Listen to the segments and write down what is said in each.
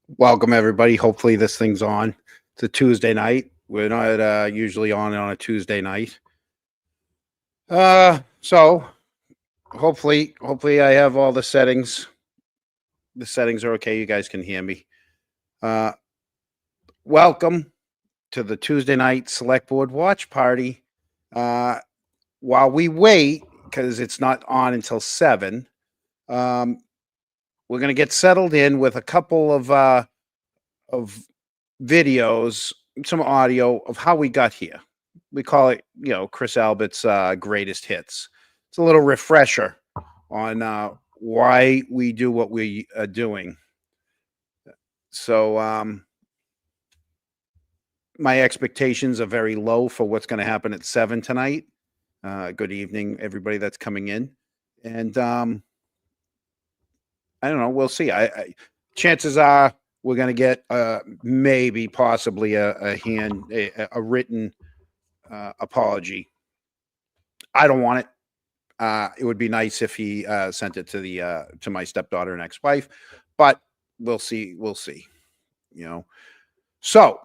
Welcome everybody. Hopefully this thing's on. It's a Tuesday night. We're not usually on a Tuesday night. So hopefully I have all the settings. The settings are okay. You guys can hear me. Uh, Welcome to the Tuesday night select board watch party. While we wait, because it's not on until 7, we're going to get settled in with a couple of videos, some audio of how we got here. We call it, Chris Albert's greatest hits. It's a little refresher on why we do what we are doing. So my expectations are very low for what's going to happen at 7 tonight. Good evening, everybody that's coming in. And I don't know. We'll see. Chances are we're going to get maybe possibly a written apology. I don't want it. It would be nice if he sent it to my stepdaughter and ex-wife, but we'll see. We'll see. So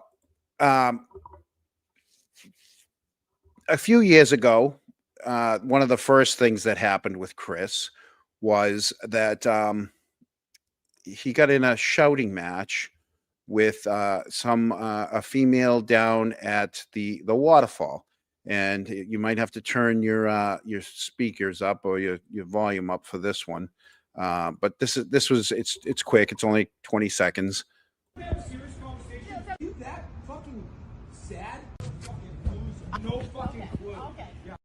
a few years ago, one of the first things that happened with Chris was that he got in a shouting match with a female down at the waterfall, and you might have to turn your speakers up or your volume up for this one. But it's quick. It's only 20 seconds. That fucking sad? Fucking no fucking clue. Okay. Yeah.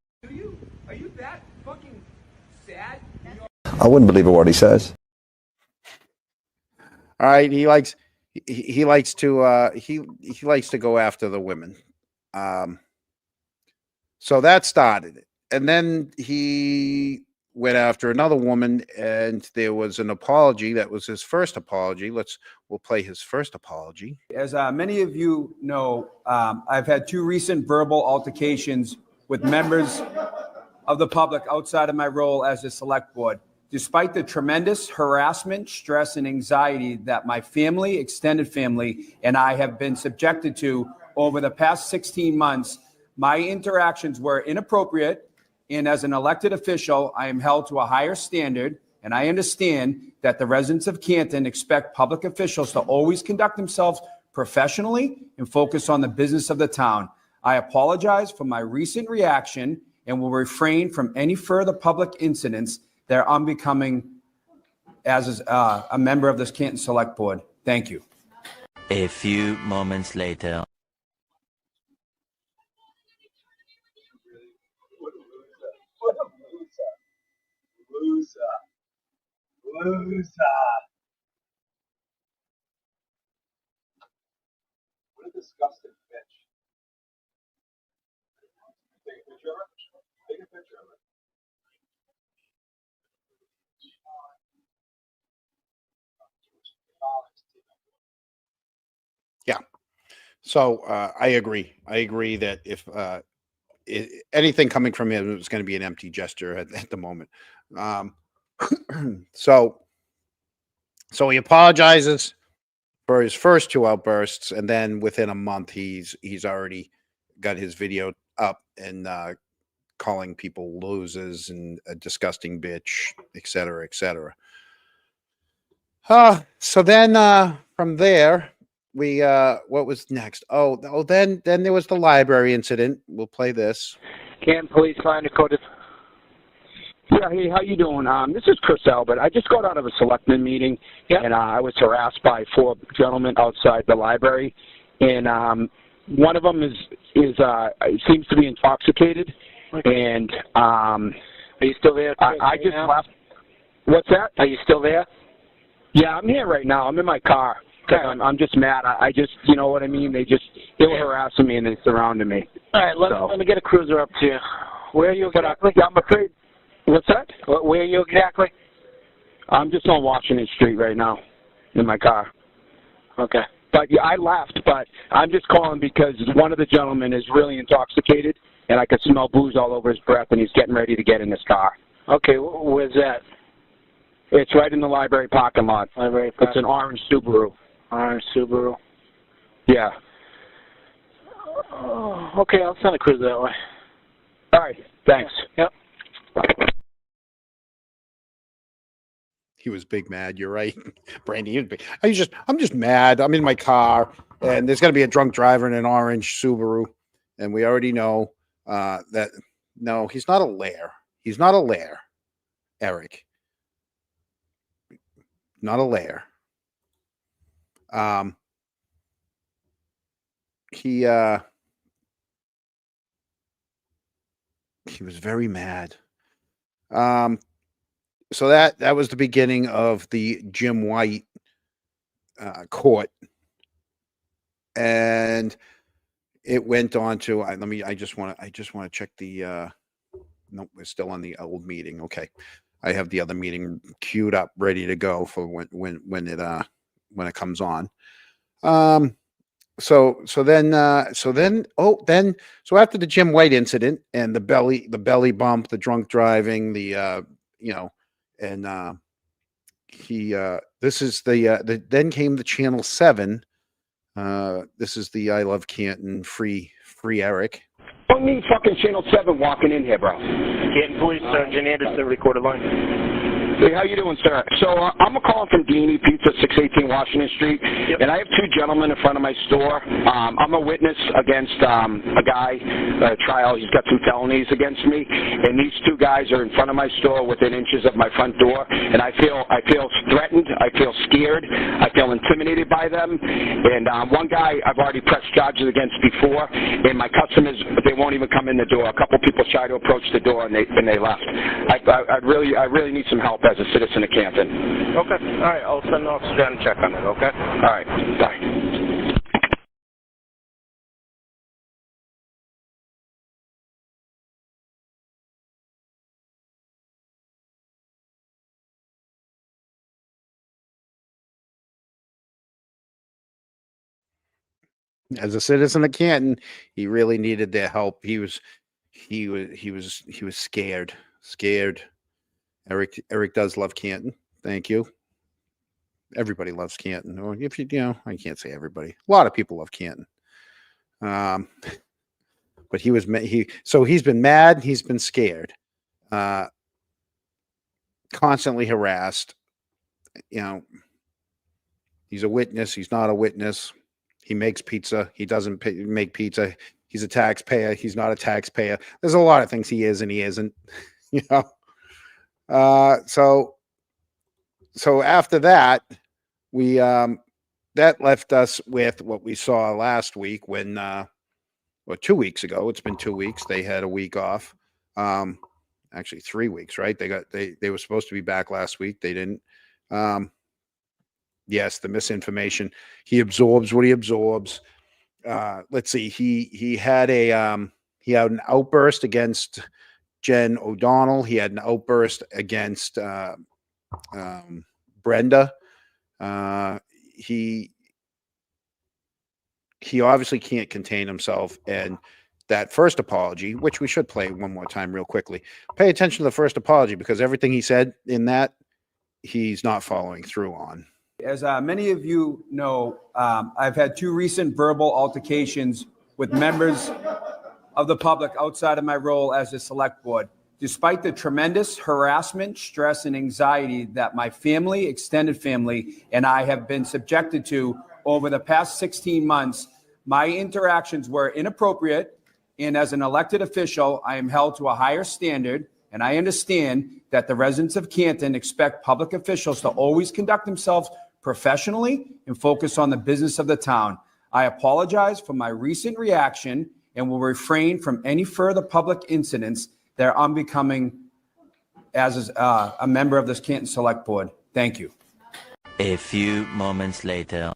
Are you that fucking sad? I wouldn't believe a word he says. All right, he likes to go after the women. So that started it. And then he went after another woman, and there was an apology. That was his first apology. We'll play his first apology. As many of you know, I've had 2 recent verbal altercations with members of the public outside of my role as a select board. Despite the tremendous harassment, stress, and anxiety that my family, extended family, and I have been subjected to over the past 16 months, my interactions were inappropriate, and as an elected official, I am held to a higher standard, and I understand that the residents of Canton expect public officials to always conduct themselves professionally and focus on the business of the town. I apologize for my recent reaction and will refrain from any further public incidents that I'm becoming as a member of this Canton Select Board. Thank you. A few moments later. Loser. What a disgusting bitch. Take a picture of it? Take a picture of it. Yeah. So I agree. I agree that if anything coming from him is going to be an empty gesture at the moment. So he apologizes for his first 2 outbursts, and then within a month, he's already got his video up and calling people losers and a disgusting bitch, et cetera, et cetera. So then from there, we what was next? Then there was the library incident. We'll play this. Canton Police Line Dakota. Yeah, hey, how you doing? This is Chris Albert. I just got out of a selectman meeting, and I was harassed by 4 gentlemen outside the library, and one of them seems to be intoxicated, and are you still there? I just left. What's that? Are you still there? Yeah, I'm here right now. I'm in my car. I'm just mad. I just, you know what I mean? They were harassing me and they surrounded me. All right, let me get a cruiser up to you. Where are you exactly? I'm afraid. What's that? Where are you exactly? I'm just on Washington Street right now in my car. Okay. But yeah, I left, but I'm just calling because one of the gentlemen is really intoxicated, and I could smell booze all over his breath, and he's getting ready to get in his car. Okay, where's that? It's right in the library parking lot. Library parking. It's an orange Subaru. Orange Subaru. Yeah. Oh, okay, I'll send a cruiser that way. All right. Thanks. Yep. He was big mad. You're right, Brandy. He was big. I'm just mad. I'm in my car, and there's going to be a drunk driver in an orange Subaru, and we already know that. No, he's not a lair. He's not a lair, Eric. Not a lair. He was very mad. So that was the beginning of the Jim White court, and it went on to I just want to check the nope, we're still on the old meeting. Okay, I have the other meeting queued up, ready to go for when it comes on. So then after the Jim White incident and the belly bump, the drunk driving, and this is then came the Channel 7. This is the I Love Canton free Eric. Don't need fucking Channel 7 walking in here, bro. Canton Police, Sergeant Anderson, recorded line. Hey, how you doing, sir? So I'm calling from Deanie Pizza, 618 Washington Street, and I have two gentlemen in front of my store. I'm a witness against a guy, trial. He's got some felonies against me, and these two guys are in front of my store within inches of my front door, and I feel threatened. I feel scared. I feel intimidated by them. And one guy I've already pressed charges against before, and my customers, they won't even come in the door. A couple people tried to approach the door, and they left. I really need some help as a citizen of Canton. Okay. All right. I'll send an officer down and check on it. Okay. All right. Bye. As a citizen of Canton, he really needed their help. He was scared. Eric does love Canton. Thank you. Everybody loves Canton. Or if I can't say everybody. A lot of people love Canton. But he's been mad. He's been scared. Constantly harassed. He's a witness. He's not a witness. He makes pizza. He doesn't make pizza. He's a taxpayer. He's not a taxpayer. There's a lot of things he is and he isn't. So after that, we that left us with what we saw last week when, 2 weeks ago. It's been 2 weeks. They had a week off. Actually 3 weeks, right? They were supposed to be back last week. They didn't. Yes, the misinformation. He absorbs what he absorbs. Let's see. He had an outburst against Jen O'Donnell. He had an outburst against Brenda. He obviously can't contain himself, and that first apology, which we should play one more time real quickly. Pay attention to the first apology because everything he said in that he's not following through on. As many of you know, I've had two recent verbal altercations with members of the public outside of my role as a select board. Despite the tremendous harassment, stress, and anxiety that my family, extended family, and I have been subjected to over the past 16 months, my interactions were inappropriate, and as an elected official, I am held to a higher standard, and I understand that the residents of Canton expect public officials to always conduct themselves professionally and focus on the business of the town. I apologize for my recent reaction and will refrain from any further public incidents that I'm becoming as a member of this Canton Select Board. Thank you. A few moments later.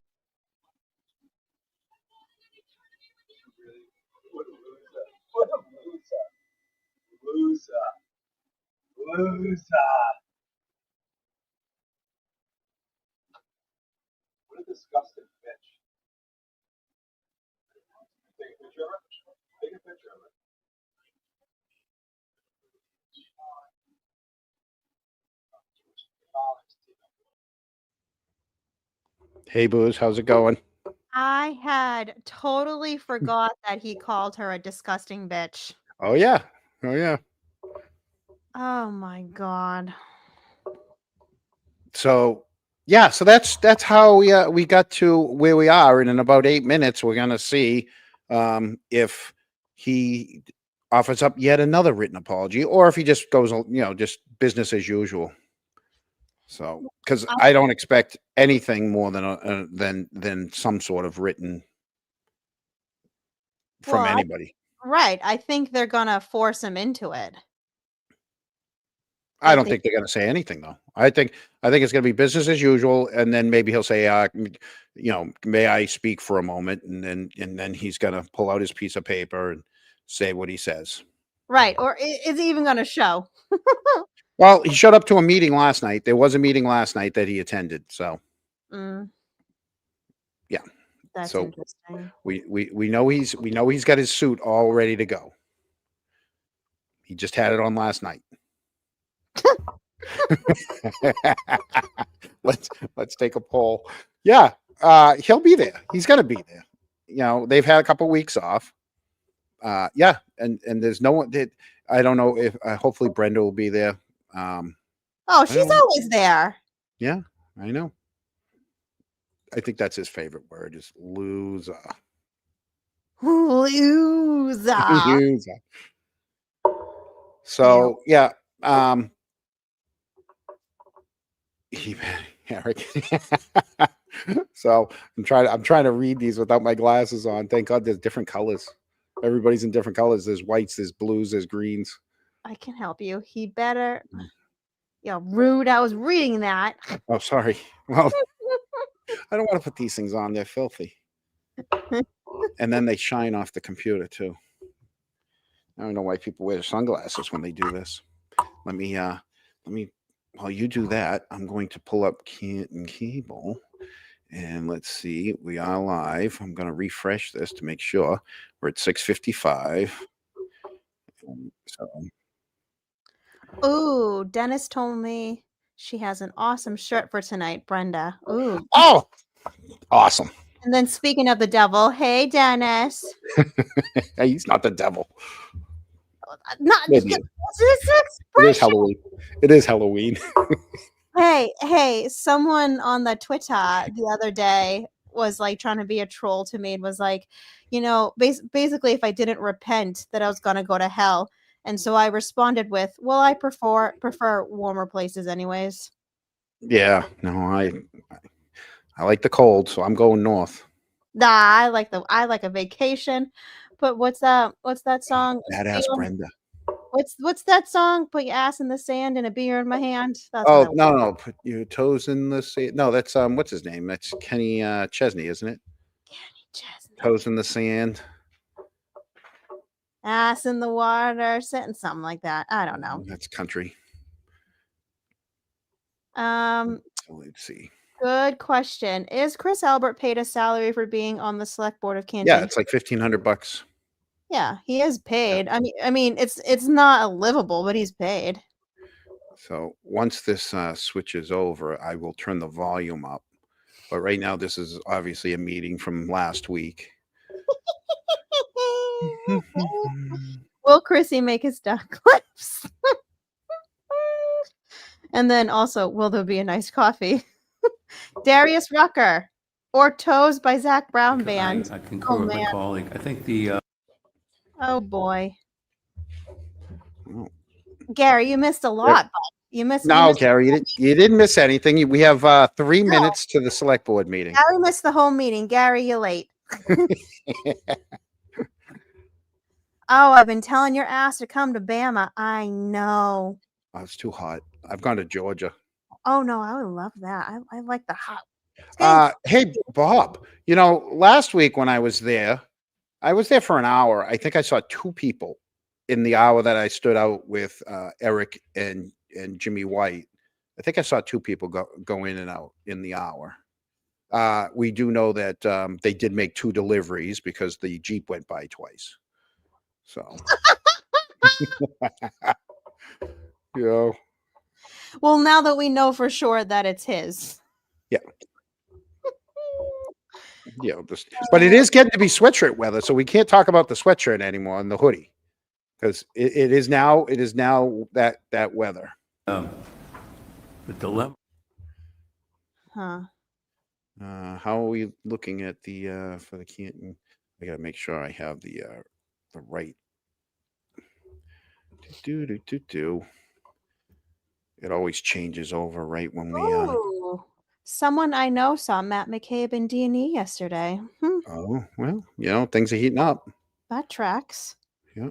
Loser. What a disgusting bitch. Take a picture of her? Take a picture of her. Hey, Booze, how's it going? I had totally forgot that he called her a disgusting bitch. Oh yeah, oh yeah. Oh my god. So yeah, so that's how we got to where we are, and in about 8 minutes, we're gonna see if he offers up yet another written apology, or if he just goes, just business as usual. So, because I I don't expect anything more than some sort of written from well, I anybody. right, I think they're gonna force him into it. I I don't think think they're going to say anything though. I think it's going to be business as usual, and then maybe he'll say, may I speak for a moment?" And then he's going to pull out his piece of paper and say what he says. right, or is he even gonna show? Well, he showed up to a meeting last night. There was a meeting last night that he attended. So Mm, yeah, that's so interesting. we know he's got his suit all ready to go. He just had it on last night. let's take a poll. Yeah, he'll be there. He's gonna be there. They've had a couple weeks off. Yeah, and there's no one that I don't know if hopefully Brenda will be there. Oh, I she's don't know. always there. Yeah, I know. I think that's his favorite word is loser. Loser. Loser. Ew. So yeah, Eric. So I'm trying to read these without my glasses on. Thank God there's different colors. Everybody's in different colors. There's whites, there's blues, there's greens. I can help you. He better. Yeah, rude. I was reading that. Oh, sorry. Well, I don't want to put these things on. They're filthy. And then they shine off the computer too. I don't know why people wear sunglasses when they do this. Let me while you do that, I'm going to pull up Kent and Cable. And let's see, we are live. I'm going to refresh this to make sure we're at 6:55. So, Ooh, Dennis told me she has an awesome shirt for tonight, Brenda. Ooh. oh, awesome. And then speaking of the devil, hey Dennis. Hey, he's not the devil. Not Maybe this it is expression. Halloween. It is Halloween. Hey, someone on the Twitter the other day was like trying to be a troll to me and was like, basically if I didn't repent that I was gonna go to hell. And so I responded with, well, I prefer warmer places anyways. Yeah, no, I like the cold, so I'm going north. Nah, I like a vacation. But what's that song? Badass Brenda. What's that song? Put your ass in the sand and a beer in my hand. That's what I Oh no, put your toes in the sand. No, that's what's his name? That's Kenny Chesney, isn't it? Chesney. Toes in the sand. Ass in the water, something like that. I don't know. That's country. Um, So let's see. Good question. Is Chris Albert paid a salary for being on the select board of Yeah, Canton? it's like $1,500. Yeah, he is paid. I mean, it's not livable, but he's paid. So once this switches over, I will turn the volume up. But right now, this is obviously a meeting from last week. Will Chrissy make his duck lips? And then also, will there be a nice coffee? Darius Rucker or Toes by Zach Brown Band. I concur with my colleague. I think the Oh boy. Gary, you missed a lot. Bud. You missed. No, Gary, you didn't miss anything. We have 3 minutes to the select board meeting. Gary missed the whole meeting. Gary, you're late. Oh, I've been telling your ass to come to Bama. I know. Oh, it's too hot. I've gone to Georgia. Oh no, I would love that. I like the hot. Hey, Bob, last week when I was there for an hour. I think I saw 2 people in the hour that I stood out with Eric and Jimmy White. I think I saw 2 people go in and out in the hour. We do know that they did make 2 deliveries because the Jeep went by twice. So, Well, now that we know for sure that it's his. Yeah. But it is getting to be sweatshirt weather, so we can't talk about the sweatshirt anymore and the hoodie because it is now that weather. The dilemma. Huh. How are we looking at the for the Canton? I gotta make sure I have the right. Do. It always changes over right when we. Ooh, someone I know saw Matt McCabe in D&E yesterday. Oh well, things are heating up. That tracks. Yeah.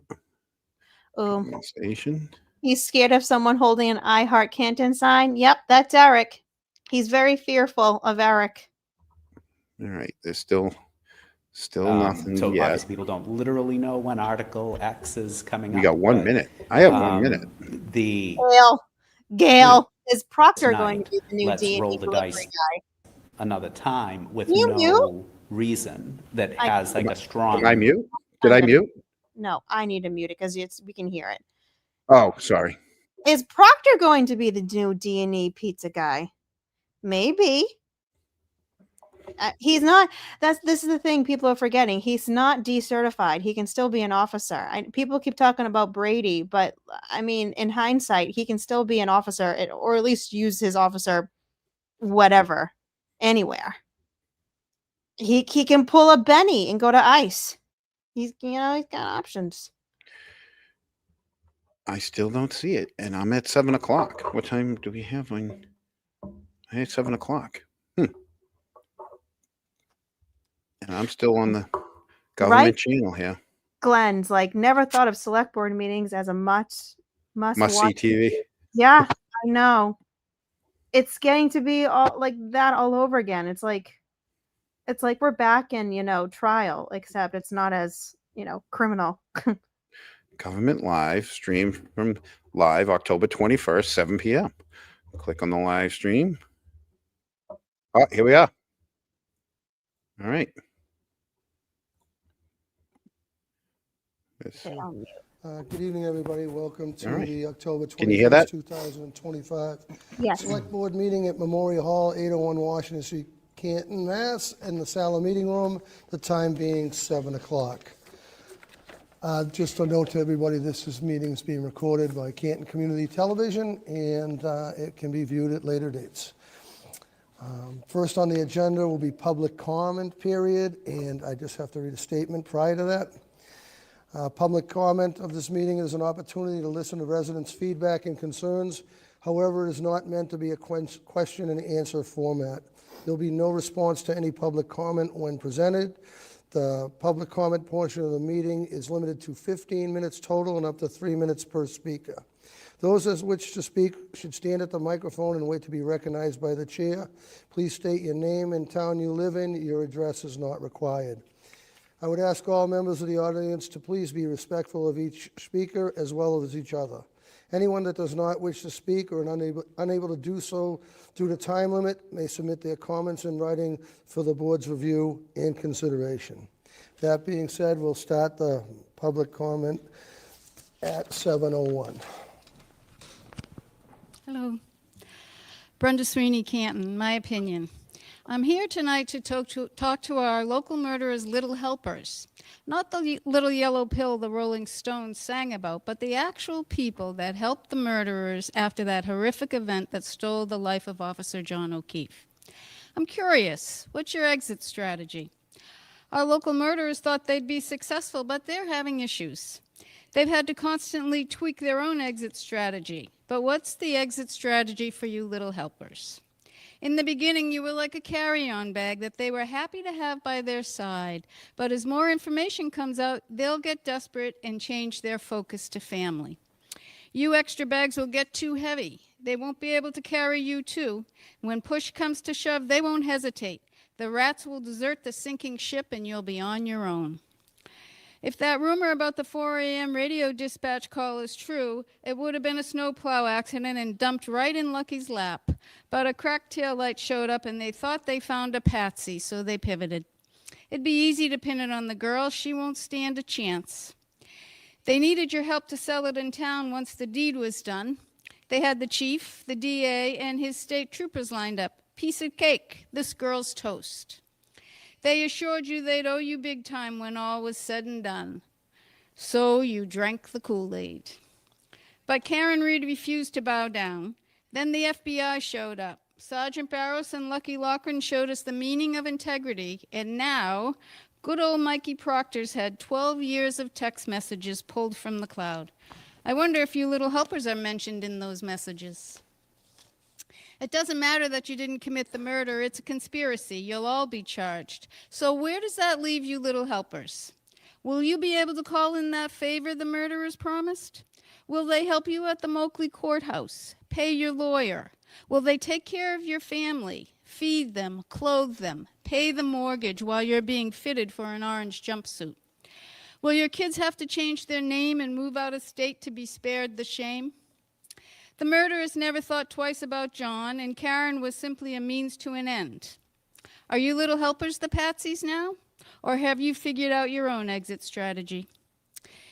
Oh, Station. he's scared of someone holding an I Heart Canton sign. Yep, that's Eric. He's very fearful of Eric. All right, there's still nothing So yet. obviously people don't literally know when Article X is coming up. We got 1 minute. I have 1 minute. Gail, is Proctor going to Tonight, be the new let's D&E roll the delivery dice guy? another time with You no mute? reason that has like a strong. Did I mute? Did I mute? No, I need to mute it because we can hear it. Oh, sorry. Is Proctor going to be the new D&E pizza guy? Maybe. He's not. This is the thing people are forgetting. He's not decertified. He can still be an officer. People keep talking about Brady, but I mean, in hindsight, he can still be an officer, or at least use his officer, whatever, anywhere. He can pull a Benny and go to ICE. He's got options. I still don't see it, and I'm at 7 o'clock. What time do we have? I had 7 o'clock. And I'm still on the government channel here. Glenn's like never thought of select board meetings as a must see TV. Yeah, I know. It's getting to be all like that all over again. It's like we're back in, trial, except it's not as, criminal. Government live stream from live October 21st, 7 p.m. Click on the live stream. Oh, here we are. All right. Good evening, everybody. Welcome to the October 21st, 2025 Yes. Select Board meeting at Memorial Hall, 801 Washington Street, Canton, Mass. In the Sala Meeting Room, the time being 7 o'clock. Just a note to everybody, this meeting is being recorded by Canton Community Television, and it can be viewed at later dates. First on the agenda will be public comment period, and I just have to read a statement prior to that. Public comment of this meeting is an opportunity to listen to residents' feedback and concerns. However, it is not meant to be a question and answer format. There will be no response to any public comment when presented. The public comment portion of the meeting is limited to 15 minutes total and up to 3 minutes per speaker. Those that wish to speak should stand at the microphone and wait to be recognized by the chair. Please state your name and town you live in. Your address is not required. I would ask all members of the audience to please be respectful of each speaker as well as each other. Anyone that does not wish to speak or unable to do so due to time limit may submit their comments in writing for the board's review and consideration. That being said, we'll start the public comment at 7:01. Hello. Brenda Sweeney, Canton. My opinion. I'm here tonight to talk to our local murderers' little helpers. Not the little yellow pill the Rolling Stones sang about, but the actual people that helped the murderers after that horrific event that stole the life of Officer John O'Keefe. I'm curious, what's your exit strategy? Our local murderers thought they'd be successful, but they're having issues. They've had to constantly tweak their own exit strategy. But what's the exit strategy for you little helpers? In the beginning, you were like a carry-on bag that they were happy to have by their side. But as more information comes out, they'll get desperate and change their focus to family. You extra bags will get too heavy. They won't be able to carry you too. When push comes to shove, they won't hesitate. The rats will desert the sinking ship and you'll be on your own. If that rumor about the 4 a.m. radio dispatch call is true, it would have been a snowplow accident and dumped right in Lucky's lap. But a cracked taillight showed up and they thought they found a patsy, so they pivoted. It'd be easy to pin it on the girl. She won't stand a chance. They needed your help to sell it in town once the deed was done. They had the chief, the DA, and his state troopers lined up. Piece of cake, this girl's toast. They assured you they'd owe you big time when all was said and done. So you drank the Kool-Aid. But Karen Reed refused to bow down. Then the FBI showed up. Sergeant Barros and Lucky Loughran showed us the meaning of integrity, and now good old Mikey Proctor's had 12 years of text messages pulled from the cloud. I wonder if you little helpers are mentioned in those messages. It doesn't matter that you didn't commit the murder. It's a conspiracy. You'll all be charged. So where does that leave you little helpers? Will you be able to call in that favor the murderers promised? Will they help you at the Moakley courthouse? Pay your lawyer? Will they take care of your family? Feed them, clothe them, pay the mortgage while you're being fitted for an orange jumpsuit? Will your kids have to change their name and move out of state to be spared the shame? The murderers never thought twice about John, and Karen was simply a means to an end. Are you little helpers the patsies now? Or have you figured out your own exit strategy?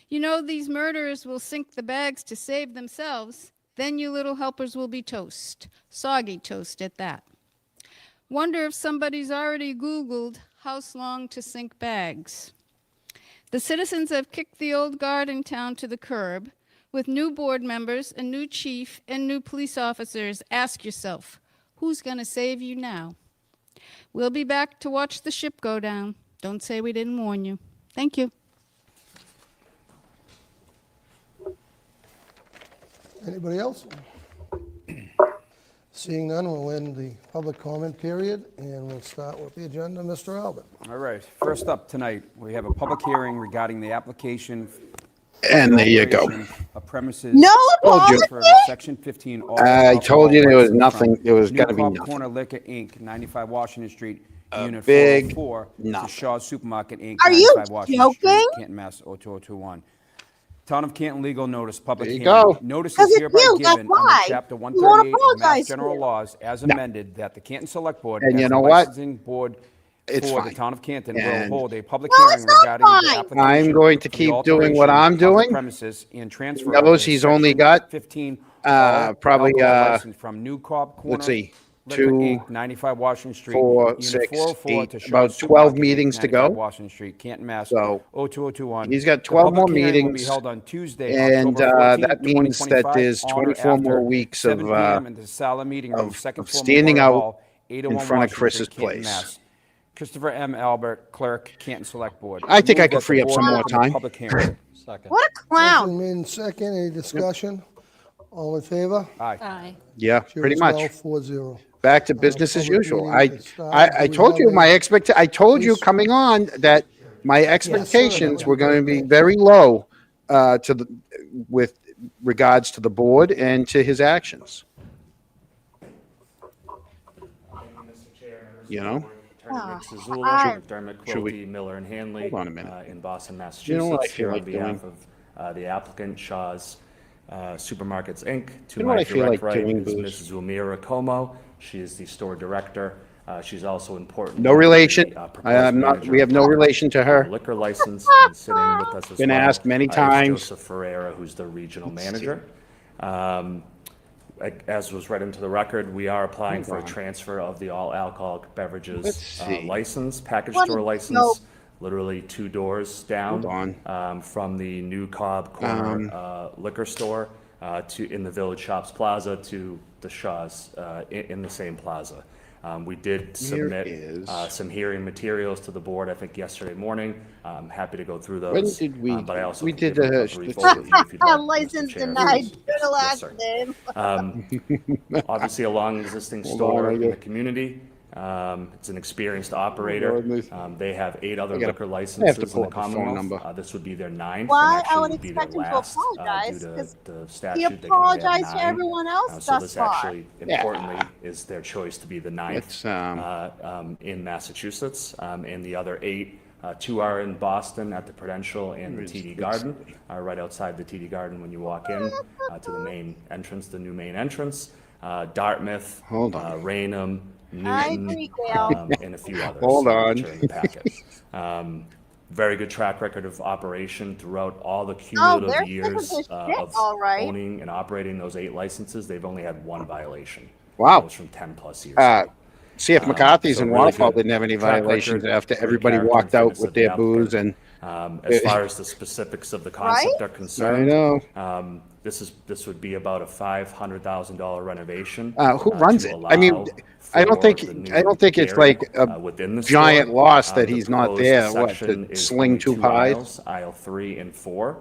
You know, these murderers will sink the bags to save themselves. Then you little helpers will be toast. Soggy toast at that. Wonder if somebody's already Googled house long to sink bags. The citizens have kicked the old guard in town to the curb. With new board members, a new chief, and new police officers, ask yourself, who's going to save you now? We'll be back to watch the ship go down. Don't say we didn't warn you. Thank you. Anybody else? Seeing none, we'll end the public comment period, and we'll start with the agenda. Mr. Albert. All right. First up tonight, we have a public hearing regarding the application And there you go. operation of premises. No apology. For Section 15. all I told you there was alcohol nothing. license There was from got to be New Cobb nothing. Corner Liquor, Inc., 95 Washington Street, Unit big 404, to nothing. Shaw's Supermarket, Inc., Are you 95 Washington Street, joking? Canton, Mass. 02021. Town of Canton legal notice, public There you hearing. go. Notice 'Cause is it's hereby you, that's given why. under Chapter You won't 138 of Mass apologize General for it. Laws as amended that the Canton Select Board, And as you the know what? licensing board It's for fine. the town of Canton, will And- hold a public No, hearing it's not regarding the fine. application. I'm going to for the keep doing what alteration I'm of the doing. premises and transfer He of knows the he's only Section got, 15 probably, alcohol license from New Cobb Corner let's see, Liquor, 2, Inc., 95 Washington Street, 4, Unit 6, 404 8, to Shaw's about 12 Supermarket, Inc., meetings to 95 go. Washington Street, Canton, Mass. So, 02021. he's got The 12 public more hearing will be meetings, held on Tuesday, and October 14th, that means that 2025, there's on or 24 more after weeks 7 of, p.m. in the Sala Meeting Room, of second floor standing Memorial out Hall, 801 in front of Washington Chris's Street, Canton, place. Mass. Christopher M. Albert, Clerk, Canton Select Board. I think Move I can that the free up board some more open the time. Public hearing. Second. What a clown. Motion made in second. Any discussion? All in favor? Aye. Aye. Yeah, pretty Carries much. 4-0. Back to business as public usual. meeting I, to start. I Do we told you have my a- I told you Please. coming on that my expectations were going to be very low with regards to the board and to his actions. You know? Attorney Nick Zazula, I- Dermot Should we- Quilty, Miller and Hanley, Hold on a minute. in Boston, You know Massachusetts, what I feel here on like behalf doing? of the applicant, Shaw's Supermarkets, Inc. To You know what my I feel direct like right doing, is Bruce? Mrs. Umira Como. She is the store director. She's also important. No relation. I am not. manager We have no of relation to the her. liquor license, and sitting with us as Been well. asked many is times. Joseph Ferreira, who's the regional manager. As was read into the record, we are applying for a transfer of the all alcoholic beverages Let's see. license, package What a store dope. license, literally 2 doors down. Hold From the New Cobb Corner liquor store in the Village Shops Plaza to the Shaw's in the same plaza. We did submit is- some hearing materials to the board, I think, yesterday morning. I'm happy to go through those. When did we- But I also we can did give a the- brief the- overview if you'd like, Mr. License Chair. denied. You're the Yes, last sir. name. Obviously, a long existing Hold store on, I in the got- community. It's an experienced operator. They have 8 other gotta- liquor I have to licenses in pull the up the phone Commonwealth. number. This would be their 9th. Why? And I would actually would be their expect him to last, apologize, due to 'cause the he statute. They can only have apologized to 9. everyone else So thus this far. actually, importantly, is their choice to be the 9th Let's, in Massachusetts. And the other 8, 2 are in Boston at the Prudential and the TD Garden, right outside the TD Garden when you walk in to the main entrance, the new main entrance. Dartmouth, Hold on. Raynham, I Newton, agree, Gail. and a few others. Hold on. Which are in the packet. Very good track record of operation throughout all the they're cumulative sick of years this shit, of all right. owning and operating those 8 licenses. They've only had 1 violation. Wow. That was from 10 plus years Uh, ago. See if McCarthy's So in really Waterfall good didn't have any track violations record, after great everybody character walked and out fitness with of the their booze applicant. and. As far as the specifics of the concept are concerned, know. This would be about a $500,000 renovation. Who runs to it? I mean, allow I don't for think the new I don't think it's dairy, like a within the giant store. loss that The he's not proposed there. What, section to is sling only 2 two pies? aisles, aisle 3 and 4,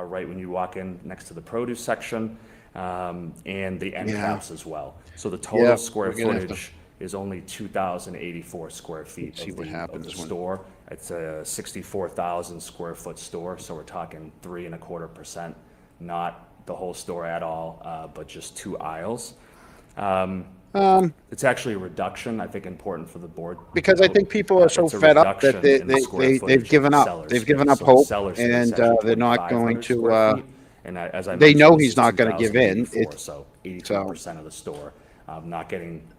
right when you walk in next to the produce section, and the end caps as well. So the total Yeah, square we're gonna have to- footage is only 2,084 square feet see of what the happens when- store. It's a 64,000 square foot store, so we're talking 3.25%, not the whole store at all, but just 2 aisles. It's actually a reduction, I think important for the board. to Because I note. think people are so It's a fed up that reduction in the square they've footage of given the up. seller's They've given space. up So the hope, seller's space and is actually they're not going 2,500 to. square feet. And as I They mentioned, know this he's is not gonna give in. 2,084, so 82% of the store.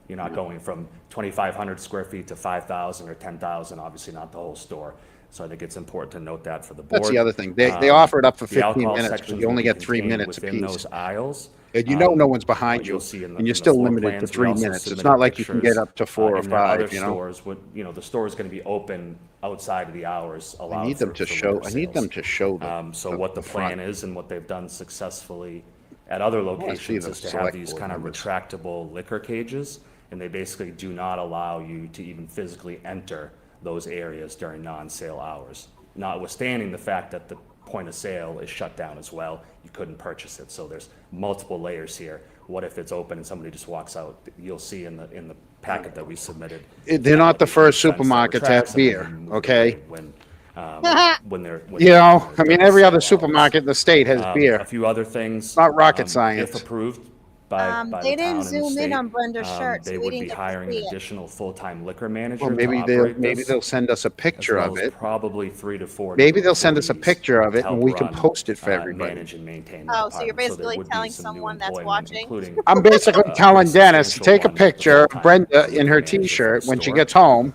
You're not going from 2,500 square feet to 5,000 or 10,000, obviously not the whole store. So I think it's important to note that for the board. That's the other thing. They offer it up for The 15 alcohol minutes, but sections you will only be get 3 contained minutes within apiece. those aisles. And you know no one's What behind you'll you, see in the- and you're in the still floor limited to plans, we 3 also minutes. It's submitted not like you can pictures, get up to 4 or in their other 5, you know? stores, the store is gonna be open outside of the hours allowed. I need them for- to for show, liquor I need them sales. to show So what the plan front. is and what they've done successfully at other wanna see locations the is to have select these board kind of members. retractable liquor cages, and they basically do not allow you to even physically enter those areas during non-sale hours, notwithstanding the fact that the point of sale is shut down as well. You couldn't purchase it, so there's multiple layers here. What if it's open and somebody just walks out? You'll see in the packet that we submitted. They're not the first fence that supermarket to have retracts and then beer, you move the okay? lid when they're. You know, I mean, during every sale other hours. supermarket in the state has beer. A few other things. Not rocket science. If approved by They the didn't town and the zoom in state, on Brenda's shirt, so they we would didn't be get to hiring an see it. additional full-time liquor manager Well, to maybe operate this, they'll send us a picture as of well as it. probably 3 to 4. Maybe new they'll send us a employees picture of to it and help we can run, post it for everybody. manage and maintain the Oh, so you're department. there basically would be telling some new someone that's employment, watching? including, I'm basically telling pretty Dennis to substantial take a one with the picture of full-time Brenda in liquor her manager for the T-shirt when she store. gets home.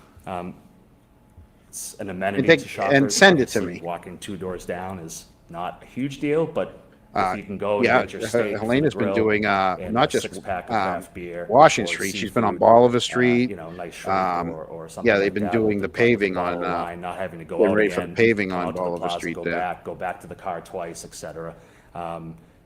It's an amenity take- to shoppers. and send it to Obviously, me. Walking 2 doors down is not a huge deal, but if you can go and Yeah, get your steak from the Helena's been grill doing, and not a just 6-pack of craft beer Washington or Street. She's been on seafood, Bolivar Street. nice shrimp or something yeah, like they've been that doing with the paving bottle on, line, not having to go getting out ready for the again, paving come on out to the Bolivar plaza, Street go there. back to the car twice, et cetera,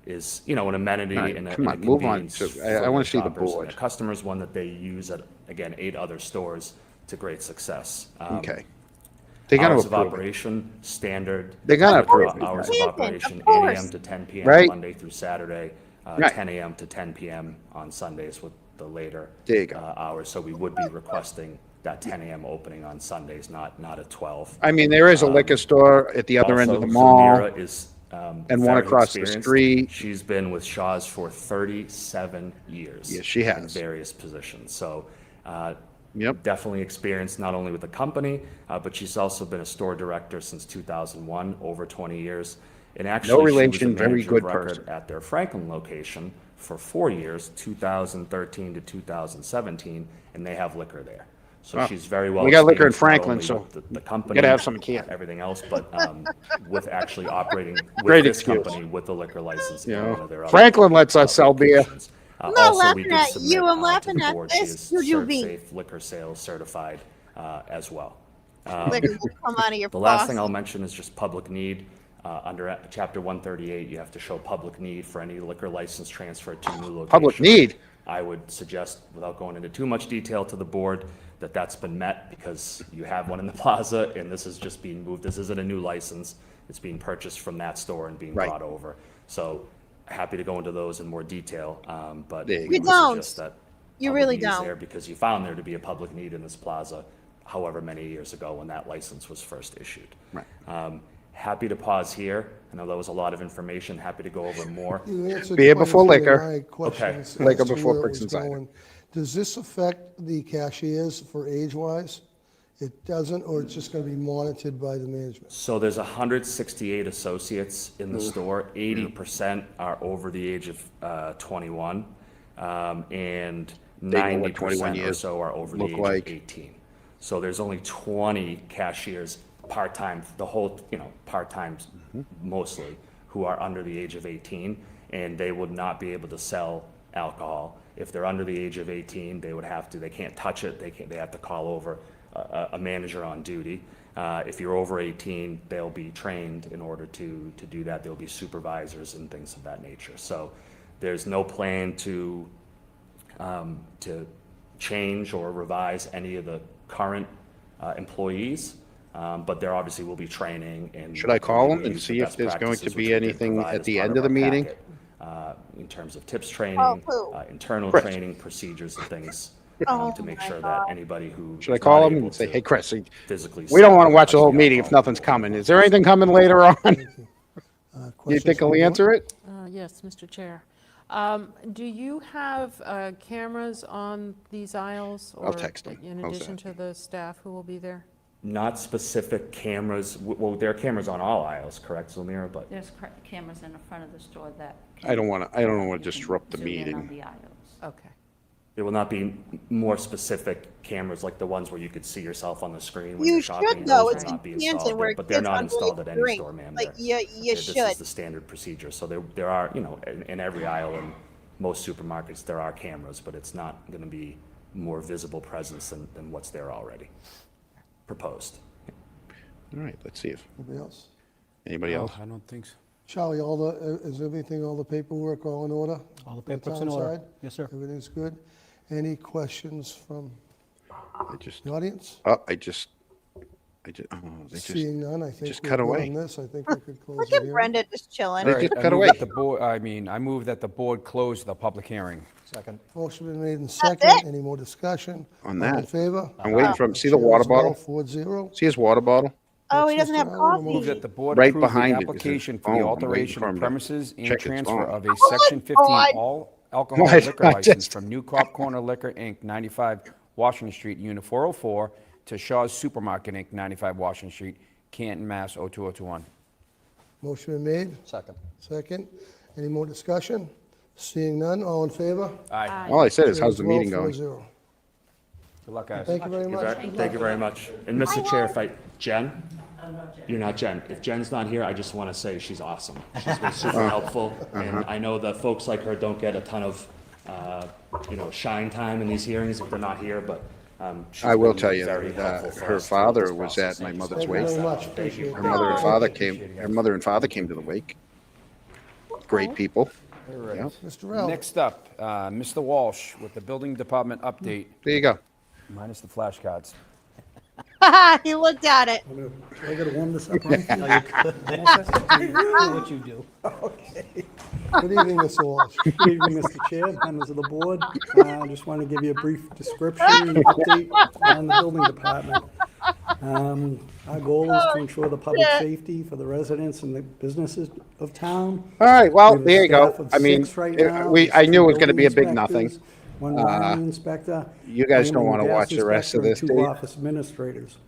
is, an amenity All right, and come a on, move on convenience to- for I their wanna see the shoppers and board. their customers, one that they use at, again, 8 other stores to great success. Okay. They're gonna Hours of approve it. operation, standard. They're gonna liquor approve it. Hours of Canton, operation, of 8 course. AM to 10 PM, Right. Monday through Saturday, Right. 10 AM to 10 PM on Sundays with the later There you go. hours. So we would be requesting that 10 AM opening on Sundays, not at 12. I mean, there is a liquor store at the other end of Also, the mall. Samira is and one very across the experienced. street. She's been with Shaw's for 37 years. Yes, she In has. various positions. So Yep. definitely experienced not only with the company, but she's also been a store director since 2001, over 20 years. And actually, relation, she was a very manager good of record person. at their Franklin location for 4 years, 2013 to 2017, and they have liquor there. So Wow. she's very well. We got liquor in experienced, not Franklin, only so with the company, gotta have some can. everything else, but with actually operating with Great this excuse. company with the liquor license. You in know, one of their other, Franklin lets us sell beer. locations. I'm not Also, we laughing did at submit, you, I'm to laughing the at board. this. She is You Serve be. Safe Liquor Sales certified as well. Liquor will come out of your The last faucet. thing I'll mention is just public need. Under Chapter 138, you have to show public need for any liquor license transfer to a new location. Public need? I would suggest, without going into too much detail to the board, that that's been met because you have one in the plaza and this is just being moved. This isn't a new license. It's being purchased from that store and being Right. brought over. So happy to go into those in more detail, but There you I go. You would don't. suggest that You public really need is don't. there because you found there to be a public need in this plaza however many years ago when that license was first issued. Right. Happy to pause here. I know that was a lot of information. Happy to go over more. You answered Beer quite a before few of liquor. my questions Liquor as to before where it was Prixon Cider. going. Does this affect the cashiers for age-wise? It doesn't, or it's just going to be monitored by the management? So there's 168 associates in the store. 80% are over the age of 21, and They know what 90% 21 or years so are over the look age like. of 18. So there's only 20 cashiers, part-time, the whole, part-times mostly, who are under the age of 18, and they would not be able to sell alcohol If they're under the age of 18, they can't touch it. They have to call over a manager on duty. If you're over 18, they'll be trained in order to do that. There'll be supervisors and things of that nature. So there's no plan to change or revise any of the current employees, but there obviously will be training. And should I call them and see if there's going to be anything at the end of the meeting? In terms of tips training, internal Chris. training procedures and things to make my sure God. that anybody who Should I is call not them able and say, to hey, Chris, physically we don't sit want to or watch the touch whole the meeting if alcohol nothing's coming. Is there anything coming later on? Do you Questions think from he'll the board? answer it? Yes, Mr. Chair. Do you have cameras on these aisles? I'll text them. In How's addition that? to the staff who will be there? Not specific cameras. Well, there are cameras on all aisles, correct, Zulmira? But There's cameras in the front of the store that. I don't want to disrupt the zoom in on meeting. the aisles. Okay. there will not be more specific cameras like the ones where you could see yourself on the screen when You you're shopping. should, though. Those It's will not be in installed Canton where there, but they're kids not underage installed at any drink. store, ma'am. Like, They're- you This should. is the standard procedure. So there are, in every aisle in most supermarkets, there are cameras, but it's not going to be more visible presence than what's there already proposed. All right, let's see if Anybody else? anybody else. I don't think so. Charlie, is everything, all the paperwork all in order? All the on paperwork's in town order. side? Yes, sir. Everything's good? Any questions from I just, the audience? oh, they just, Seeing none, I think just we're cut good away. on this. I think we could close Look the at hearing. Brenda just chilling. They All right, just I cut move away. that the board, I move that the board close the public hearing. Second. Motion been made in it. second. Any more discussion? On All in that. favor? I'm waiting for him. See the water bottle? 4-0. See his water bottle? Oh, he That's doesn't have Mr. Allen. Move coffee. that the board Right approve the behind it is his application for phone. the I'm waiting alteration for of him to premises and check its transfer phone. of a Section 15 God. all alcohol Why- liquor I license just- from New Crop Corner Liquor, Inc., 95 Washington Street, Unit 404, to Shaw's Supermarket, Inc., 95 Washington Street, Canton, Mass. 02021. Motion been made. Second. Second. Any more discussion? Seeing none, all in favor? Aye. All I said is, how's the Carries meeting well, going? 4-0. Good luck, guys. Thank you very much. Thank you very much. And Mr. Chair, Jen? You're not Jen. If Jen's not here, I just want to say she's awesome. She's been super helpful, and I know that folks like her don't get a ton of, shine time in these hearings if they're not here, but she's I will been tell you very that helpful for her us throughout this father was process. at my Thank you so mother's Thank you wake. very much. Thank Appreciate you. it. Her mother and father came to the wake. Great people. All right. Yep. Mr. Ralph. Next up, Mr. Walsh with the building department update, There you go. minus the flashcards. He looked at it. I gotta warm this up, right? What you do. Good evening, Mr. Walsh. Good evening, Mr. Chair, members of the board. I just want to give you a brief description and update on the building department. Our goal is to ensure the public safety for the residents and the businesses of town. All right, well, We have a there you go. staff of I mean, 6 right it- now. we- There's I knew it 2 was gonna be a big building nothing. inspectors, 1 wiring inspector. You guys don't and wanna gas watch the rest of inspector, this, and do 2 you? office administrators.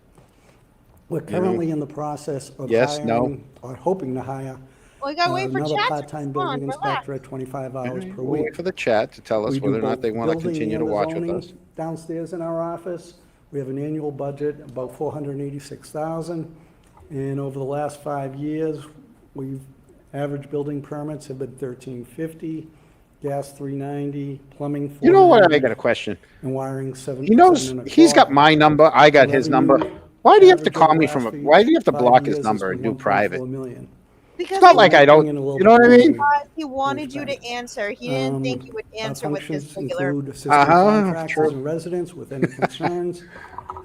We're currently in the process of Yes, no? hiring, or hoping to hire, We gotta wait for another chat. part-time Come on, building relax. inspector at 25 hours per We'll week. wait for the chat to tell us We do whether or not both they want to building continue to and the watch with zoning us. Downstairs in our office, we have an annual budget, about 486,000. And over the last 5 years, average building permits have been 1350, gas 390, plumbing 490. You know what? I got a question. And wiring 7. He knows, he's got my number, I got his number. Why do you have to call me from, why do you have to block his number and do private? Because It's not he like I don't, you know what I mean? He wanted you to answer. He didn't think you would answer with his regular. Include assisting Uh-huh, contractors true. and residents with any concerns,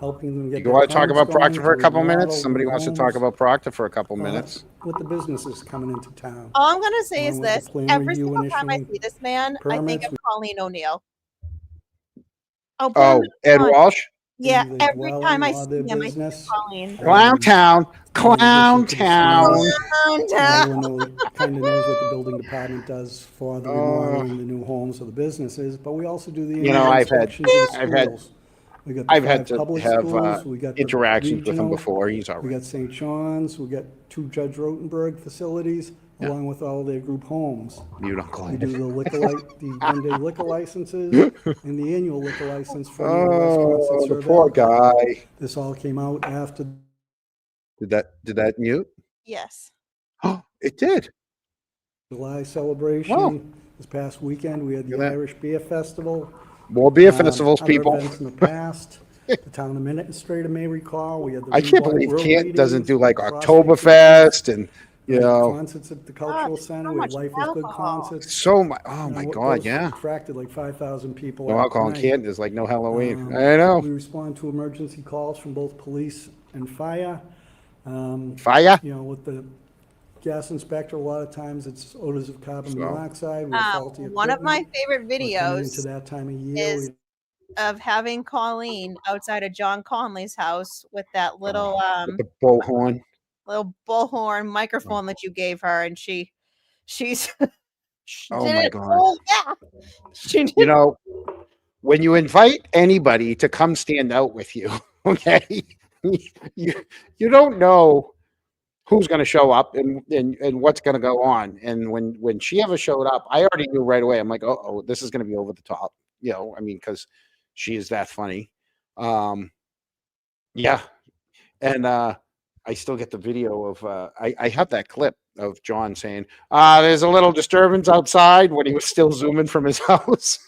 helping them get You their want to talk permits about Proctor going for a to couple remodel minutes? Somebody their wants to homes, talk about Proctor for a couple minutes? with the businesses coming into town. All I'm gonna say is Along with the this: plan every review single time I initially, see this man, I think permits, of Colleen O'Neill. Oh, Oh, Brenda, Ed come on. Walsh? Yeah, They every dwell time in I law see their him, I think of business. Colleen. Clown Town, Clown Town. Clown Town. Everyone kind of knows what the building department does for the remodeling, the new homes of the businesses, but we also do the You know, annual I've had, inspections of the I've had, schools. We got the I've had 5 to public have schools, we got the interactions with him regional, before. He's all We right. got St. John's, we got 2 Judge Rotenberg facilities, along with all their group homes. You don't call We do it. the the one-day liquor licenses and the annual liquor license for any of the restaurants that Oh, the serve poor alcohol. guy. This all came out after. Did that mute? Yes. Oh, it did. July celebration. This past weekend, we had the Look at that. Irish Beer Festival. More beer festivals, Other people. events in the past. The town administrator may recall, we had the I can't Reebok believe World Canton doesn't Meetings, do like CrossFit Games, Oktoberfest and, you the know, concerts at the Cultural Center. so We had much Life is Good alcohol. concerts. so much. Oh You my know, God, those yeah. attracted like 5,000 people No that alcohol in night. Canton is like no Halloween. I know. We respond to emergency calls from both police and fire. Fire? You know, with the gas inspector, a lot of times it's odors of carbon monoxide. We have faulty One of my equipment. favorite We're coming into videos that time of year. is of having Colleen outside of John Conley's house with that little With the bullhorn. little bullhorn microphone that you gave her, and she's she Oh did my it. God. Oh yeah, she did. You know, when you invite anybody to come stand out with you, okay, you you don't know who's going to show up and what's going to go on. And when she ever showed up, I already knew right away. I'm like, oh, this is going to be over the top. You know, I mean, because she is that funny. Yeah, and I still get the video of I have that clip of John saying, there's a little disturbance outside when he was still zooming from his house.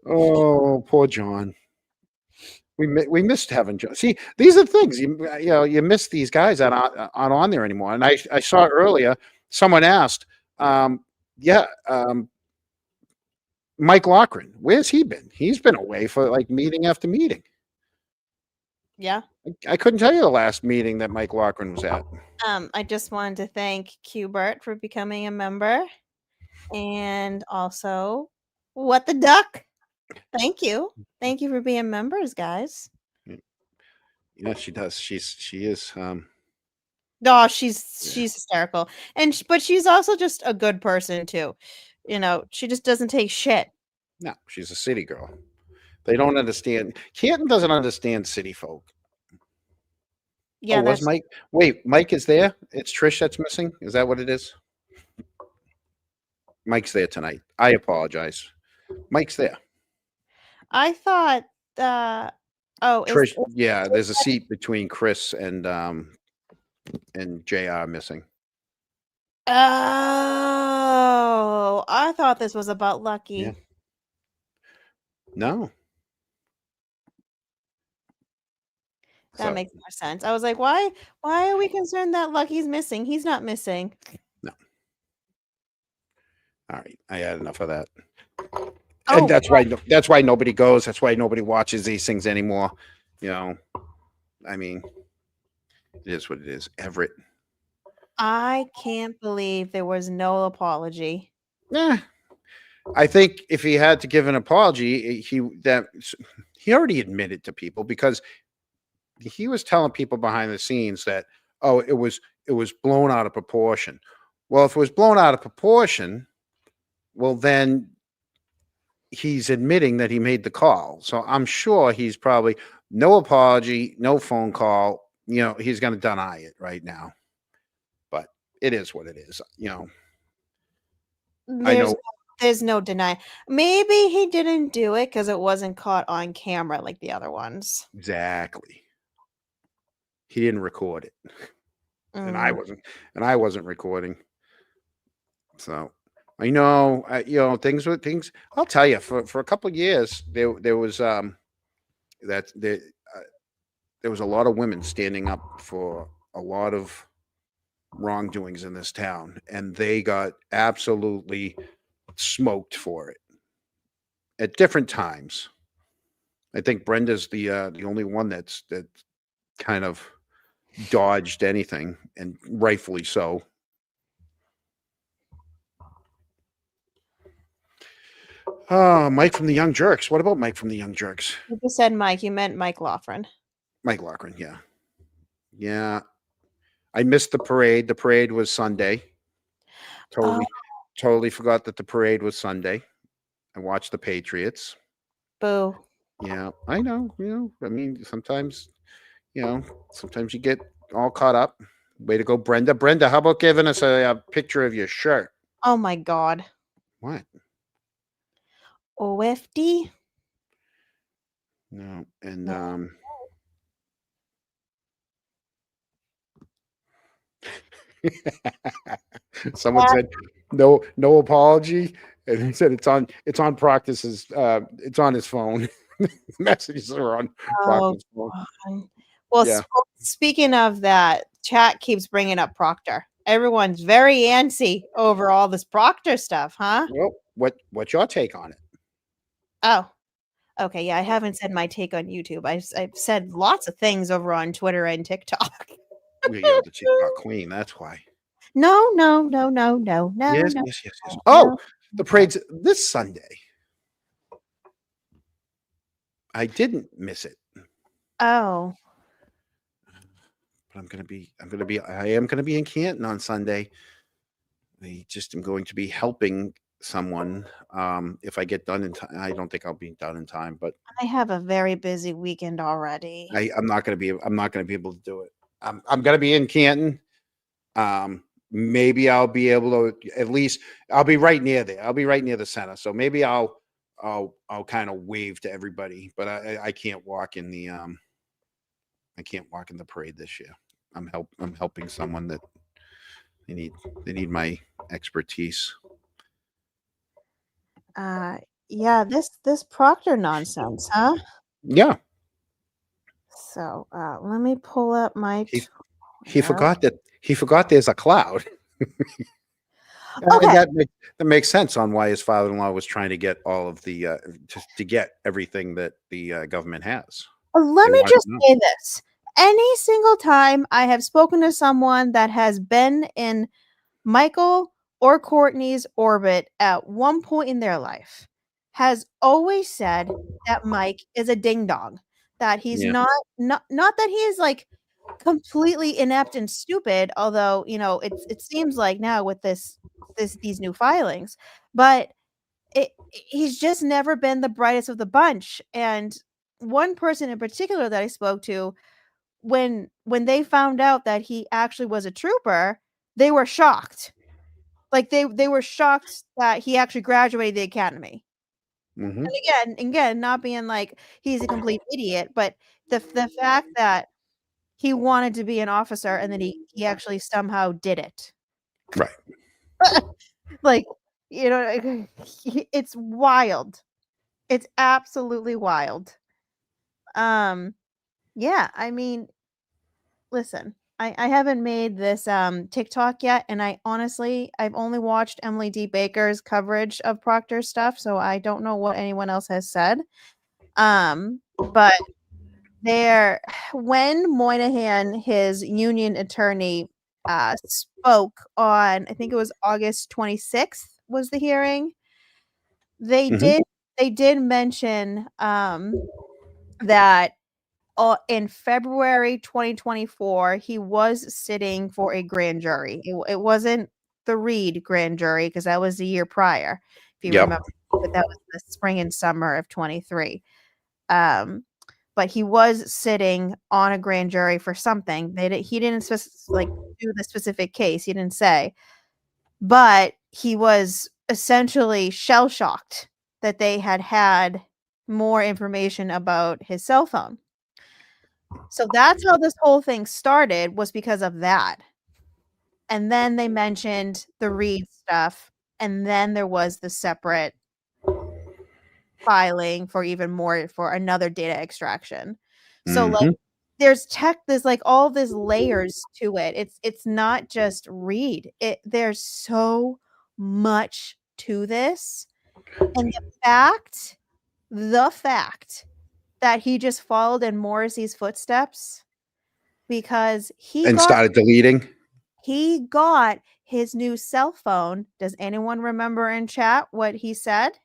Oh, poor John. We missed having John. See, these are things you know you miss these guys that aren't on there anymore. And I saw earlier someone asked, yeah, Mike Loughran, where's he been? He's been away for like meeting after meeting. Yeah. I couldn't tell you the last meeting that Mike Loughran was at. I just wanted to thank Qbert for becoming a member, and also What the Duck. Thank you for being members, guys. Yeah, she does. She is. Oh, she's hysterical, and but she's also just a good person too. You know, she just doesn't take shit. No, she's a city girl. They don't understand. Canton doesn't understand city folk. Yeah, Oh, was that's Mike? Wait, Mike is there? It's Trish that's missing? Is that what it is? Mike's there tonight. I apologize. Mike's there. I thought. Oh, Trish, yeah, there's a seat between Chris and JR missing. Oh, I thought this was about Lucky. Yeah. No. That makes more sense. I was like, why are we concerned that Lucky's missing? He's not missing. No. All right. I had enough of that. Oh, And that's why nobody goes. That's why nobody watches these things anymore. You know, I mean, it is what it is. Everett. I can't believe there was no apology. Yeah. I think if he had to give an apology, he already admitted to people because he was telling people behind the scenes that, oh, it was blown out of proportion. Well, if it was blown out of proportion, well, then he's admitting that he made the call. So I'm sure he's probably no apology, no phone call. You know, he's going to deny it right now. But it is what it is. You know, I know. There's no denying. Maybe he didn't do it because it wasn't caught on camera like the other ones. Exactly. He didn't record it. And I wasn't recording. So I know, you know, things. I'll tell you, for a couple of years, there was there was a lot of women standing up for a lot of wrongdoings in this town, and they got absolutely smoked for it at different times. I think Brenda's the only one that kind of dodged anything, and rightfully so. Mike from the Young Jerks. What about Mike from the Young Jerks? You just said Mike. You meant Mike Loughran. Mike Loughran, yeah. Yeah. I missed the parade. The parade was Sunday. Totally forgot that the parade was Sunday. I watched the Patriots. Boo. Yeah, I know. You know, I mean, sometimes you get all caught up. Way to go, Brenda. Brenda, how about giving us a picture of your shirt? Oh my God. What? OFD? No, and Someone said no apology, and he said it's on Proctor's it's on his phone. Messages are on Oh, Proctor's phone. God. Well, Yeah. speaking of that, chat keeps bringing up Proctor. Everyone's very antsy over all this Proctor stuff, huh? Well, what's your take on it? Oh, okay. Yeah, I haven't said my take on YouTube. I've said lots of things over on Twitter and TikTok. Well, you're the TikTok queen. That's why. No. Yes. No, Oh, no. the parade's this Sunday. I didn't miss it, Oh, but I am gonna be in Canton on Sunday. I just am going to be helping someone. If I get done in time, I don't think I'll be done in time, but I have a very busy weekend already. I'm not gonna be able to do it. I'm gonna be in Canton. Maybe I'll be able to at least. I'll be right near there. I'll be right near the center, so maybe I'll kind of wave to everybody, but I can't walk in the parade this year. I'm helping someone that they need my expertise. Yeah, this Proctor nonsense, huh? Yeah. So, let me pull up my He forgot there's a cloud. Okay. That makes sense on why his father-in-law was trying to get all of the to get everything that the government has. Let They me wanted just to know. say this. Any single time I have spoken to someone that has been in Michael or Courtney's orbit at one point in their life has always said that Mike is a ding dong, that he's Yeah. not that he is like completely inept and stupid, although, it seems like now with these new filings, but he's just never been the brightest of the bunch. And one person in particular that I spoke to, when they found out that he actually was a trooper, they were shocked. Like they were shocked that he actually graduated the academy. Mm-hmm. And again, not being like he's a complete idiot, but the fact that he wanted to be an officer and then he actually somehow did it. Right. Like, it's wild. It's absolutely wild. Yeah, I mean, listen, I haven't made this TikTok yet, and I've only watched Emily D. Baker's coverage of Proctor stuff, so I don't know what anyone else has said. But when Moynihan, his union attorney, spoke on, I think it was August 26th was the hearing. They Mhm. did mention that in February 2024, he was sitting for a grand jury. It wasn't the Reed grand jury because that was the year prior, if you Yep. remember, but that was the spring and summer of 23. But he was sitting on a grand jury for something. He didn't do the specific case. He didn't say, but he was essentially shell shocked that they had more information about his cell phone. So that's how this whole thing started, was because of that. And then they mentioned the Reed stuff, and then there was the separate filing for another data extraction. So Mhm. there's like all this layers to it. It's not just Reed. There's so much to this. And the fact that he just followed in Morrissey's footsteps, because And started deleting. he got his new cell phone. Does anyone remember in chat what he said?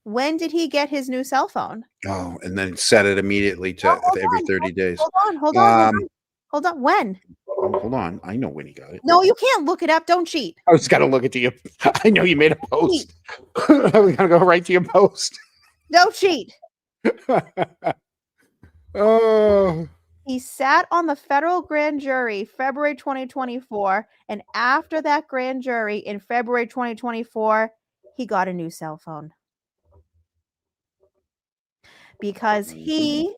When did he get his new cell phone? Oh, and then set it immediately to every 30 days. Hold on. When? Hold on. I know when he got it. No, you can't look it up. Don't cheat. I was got to look at you. I know you made a post. I was gonna go right to your post. Don't cheat. Oh. He sat on the federal grand jury February 2024, and after that grand jury in February 2024, he got a new cell phone. Because he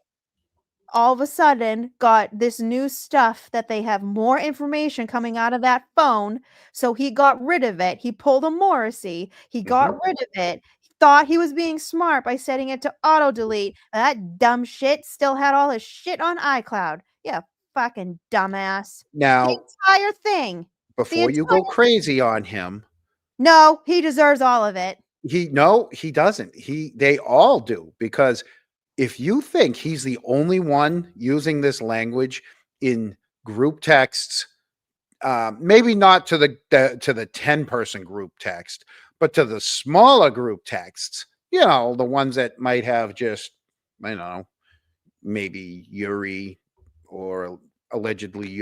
all of a sudden got this new stuff that they have more information coming out of that phone. So he got rid of it. He pulled a Morrissey. He got rid of it. He thought he was being smart by setting it to auto delete. That dumb shit still had all his shit on iCloud. Yeah, fucking dumbass. The Now, entire thing. before you go crazy on him, No, he deserves all of it. he doesn't. They all do, because if you think he's the only one using this language in group texts, maybe not to the 10-person group text, but to the smaller group texts, the ones that might have just, I don't know, maybe Yuri or allegedly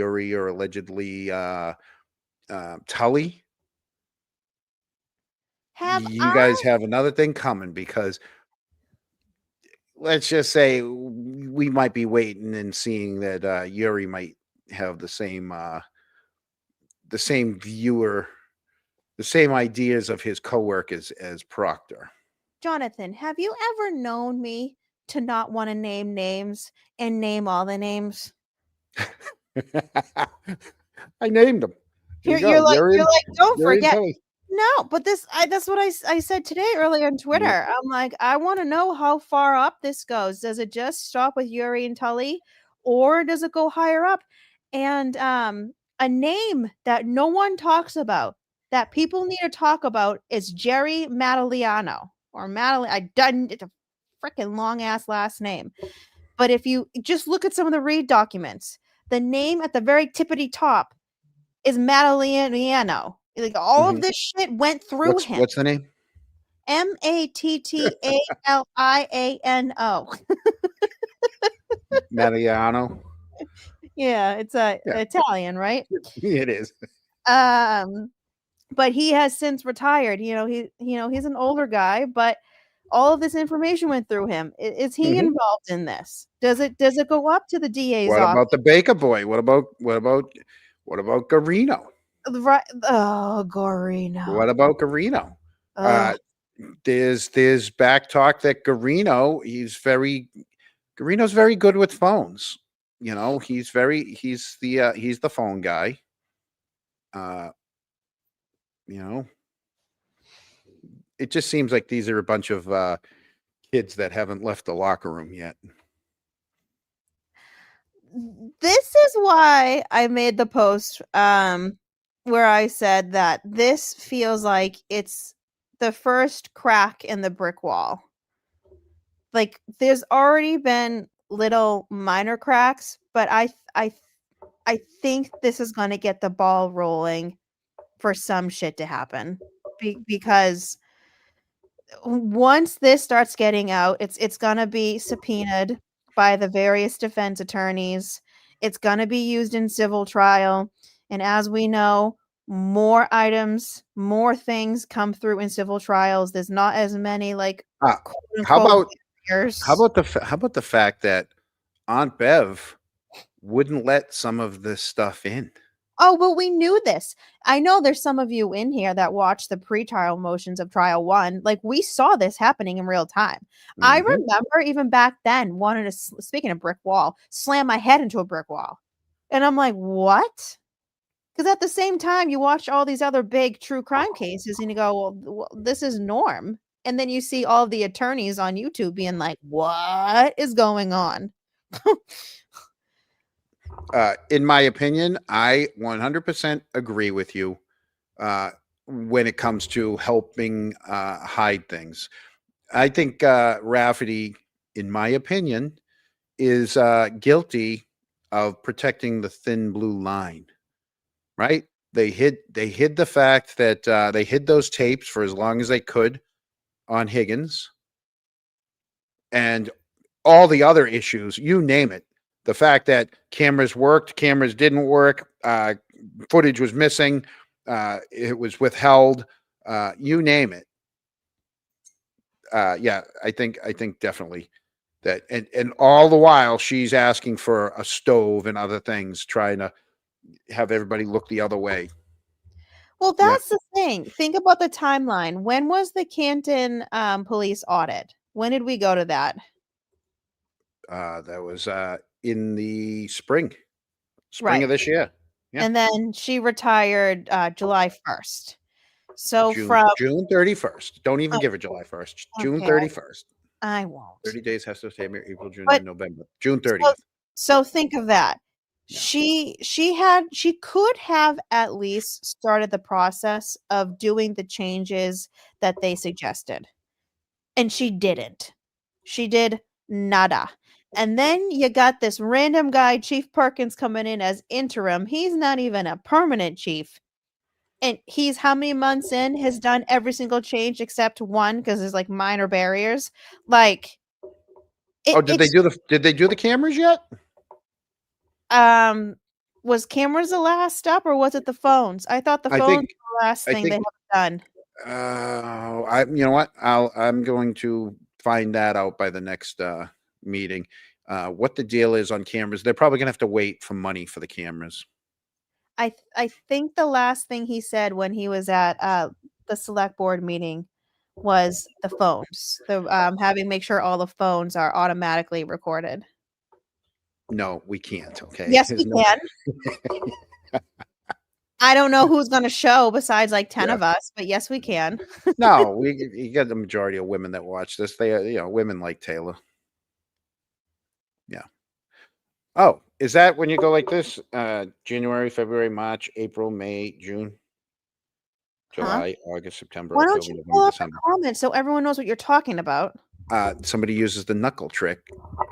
Tully. You guys have another thing coming, because let's just say we might be waiting and seeing that Yuri might have the same viewer, the same ideas of his coworkers as Proctor. Jonathan, have you ever known me to not want to name names and name all the names? I named them. You're like, don't Yuri and forget. Tully. No, but that's what I said today earlier on Twitter. I'm like, I want to know how far up this goes. Does it just stop with Yuri and Tully, or does it go higher up? And a name that no one talks about, that people need to talk about, is Jerry Mattaliano, or it's a freaking long ass last name. But if you just look at some of the Reed documents, the name at the very tippity top is Mattaliano. Like, all of this shit went through him. What's the name? Mattaliano. Mattaliano. Yeah, it's Italian, right? It is. But he has since retired. He's an older guy, but all of this information went through him. Is he involved in this? Does it go up to the DA's What office? about the Baker boy? What about Garino? Right. Oh, Garino. What about Garino? There's back talk that Garino's very good with phones. He's the phone guy. It just seems like these are a bunch of kids that haven't left the locker room yet. This is why I made the post where I said that this feels like it's the first crack in the brick wall. Like, there's already been little minor cracks, but I think this is going to get the ball rolling for some shit to happen, because once this starts getting out, it's going to be subpoenaed by the various defense attorneys. It's going to be used in civil trial. And as we know, more items, more things come through in civil trials. There's not as many how about the fact that Aunt Bev wouldn't let some of this stuff in? Oh, well, we knew this. I know there's some of you in here that watched the pre-trial motions of trial 1. Like, we saw this happening in real time. I remember even back then wanting to, speaking of brick wall, slam my head into a brick wall. And I'm like, what? Because at the same time, you watch all these other big true crime cases and you go, well, this is norm. And then you see all the attorneys on YouTube being like, what is going on? In my opinion, I 100% agree with you when it comes to helping hide things. I think Rafferty, in my opinion, is guilty of protecting the thin blue line. Right? They hid the fact that they hid those tapes for as long as they could on Higgins, and all the other issues, you name it. The fact that cameras worked, cameras didn't work, footage was missing, it was withheld, you name it. Yeah, I think definitely that, and all the while she's asking for a stove and other things, trying to have everybody look the other way. Well, that's the thing. Think about the timeline. When was the Canton police audit? When did we go to that? That was in the spring Right. of this year. Yeah. And then she retired July 1st. So June from June 31st. Don't even Oh, give her July 1st. June okay, 31st. I won't. 30 days has to September, April, June, But and November. June so 30th. so think of that. She could have at least started the process of doing the changes that they suggested. And she didn't. She did nada. And then you got this random guy, Chief Perkins, coming in as interim. He's not even a permanent chief. And he's how many months in has done every single change except one because there's like minor barriers. Like Oh, did they do the cameras yet? um was cameras the last step or was it the phones? I thought the I phones think were the last I thing they think haven't done. you know what? I'm going to find that out by the next meeting. What the deal is on cameras. They're probably gonna have to wait for money for the cameras. I think the last thing he said when he was at the select board meeting was the phones. The having make sure all the phones are automatically recorded. No, we can't. Okay. Yes, There's we no- can. I don't know who's going to show besides like 10 Yeah. of us, but yes, we can. No, you got the majority of women that watch this. They women like Taylor. Yeah. Oh, is that when you go like this? January, February, March, April, May, June, July, August, September, Why don't October, you pull November, up the December. comments so everyone knows what you're talking about? Somebody uses the knuckle trick.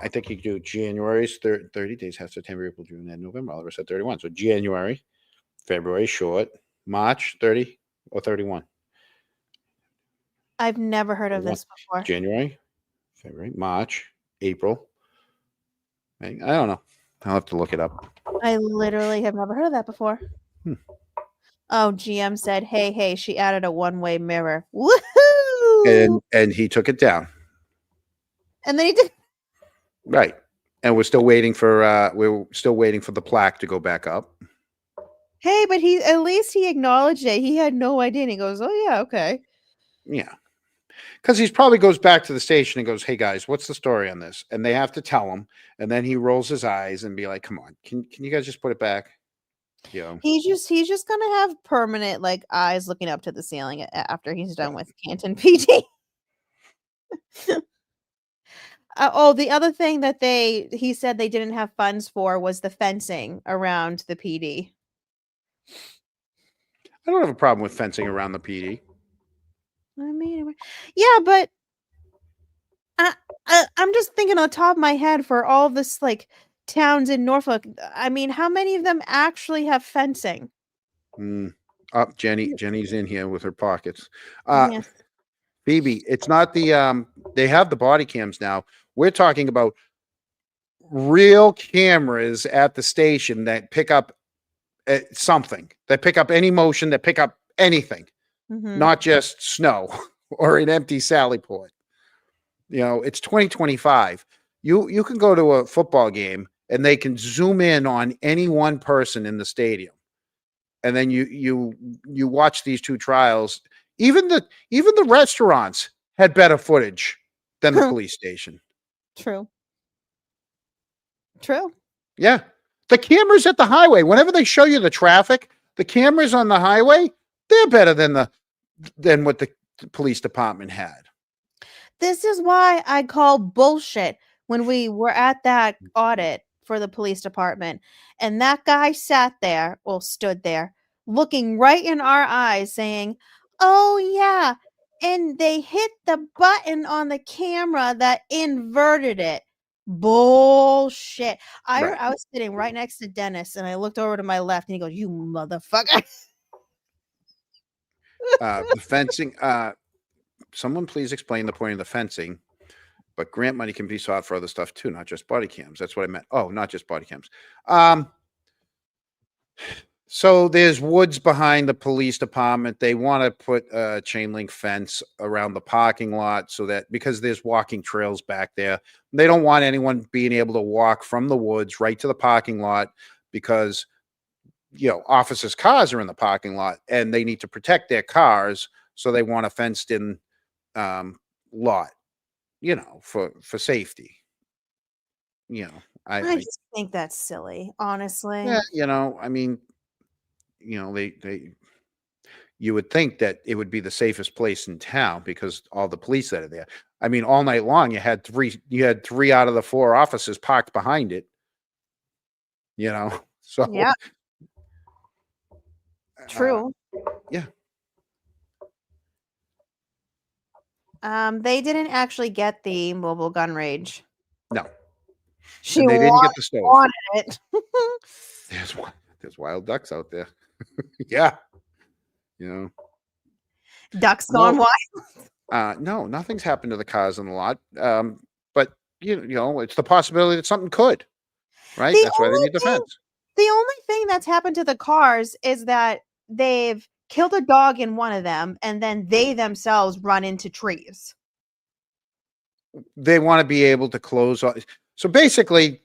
I think you do January's 30 days, have September, April, June, and November. All of us at 31. So January, February, short, March, 30 or 31. I've never heard of this before. January, February, March, April. I don't know. I'll have to look it up. I literally have never heard of that before. Oh, GM said, hey, she added a one-way mirror. Woohoo! And he took it down. And then he did. Right. And we're still waiting for the plaque to go back up. Hey, but at least he acknowledged it. He had no idea. And he goes, oh yeah, okay. Yeah. Because he probably goes back to the station and goes, hey guys, what's the story on this? And they have to tell him. And then he rolls his eyes and be like, come on, can you guys just put it back? Yeah. He's just gonna have permanent like eyes looking up to the ceiling after he's done with Canton PD. The other thing that he said they didn't have funds for was the fencing around the PD. I don't have a problem with fencing around the PD. I mean, yeah, but I'm just thinking on the top of my head for all this like towns in Norfolk. I mean, how many of them actually have fencing? Jenny's in here with her pockets. Yes. Phoebe, it's not the they have the body cams now. We're talking about real cameras at the station that pick up something, that pick up any motion, that pick up anything, not just snow or an empty Sally port. It's 2025. You can go to a football game and they can zoom in on any one person in the stadium. And then you watch these two trials. Even the restaurants had better footage than the police station. True. Yeah. The cameras at the highway, whenever they show you the traffic, the cameras on the highway, they're better than what the police department had. This is why I call bullshit when we were at that audit for the police department. And that guy stood there, looking right in our eyes saying, oh, yeah. And they hit the button on the camera that inverted it. Bullshit. I was sitting right next to Dennis and I looked over to my left and he goes, you motherfucker. The fencing, someone please explain the point of the fencing, but grant money can be sought for other stuff too, not just body cams. That's what I meant. Oh, not just body cams. So there's woods behind the police department. They want to put a chain link fence around the parking lot so that because there's walking trails back there, they don't want anyone being able to walk from the woods right to the parking lot because officers' cars are in the parking lot and they need to protect their cars. So they want a fenced in lot, for safety. I just think that's silly, honestly. Yeah, I mean, you would think that it would be the safest place in town because all the police that are there. I mean, all night long you had three out of the four officers parked behind it. So Yeah. True. Yeah. They didn't actually get the mobile gun range. No. She And they didn't get the stove. wanted it. There's wild ducks out there. Yeah. Ducks gone wild. No, nothing's happened to the cars in the lot. But it's the possibility that something could. Right? That's why they need the fence. The only thing that's happened to the cars is that they've killed a dog in one of them, and then they themselves run into trees. They want to be able to close. So basically,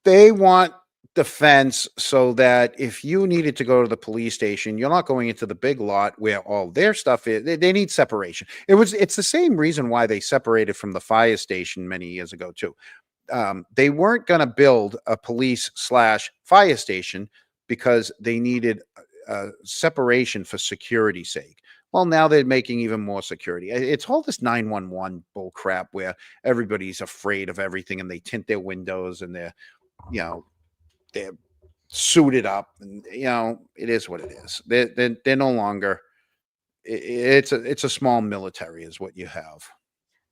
they want the fence so that if you needed to go to the police station, you're not going into the big lot where all their stuff is. They need separation. It's the same reason why they separated from the fire station many years ago too. They weren't going to build a police/fire station because they needed separation for security's sake. Well, now they're making even more security. It's all this 911 bull crap where everybody's afraid of everything and they tint their windows and they're suited up and it is what it is. They're no longer. It's a small military is what you have.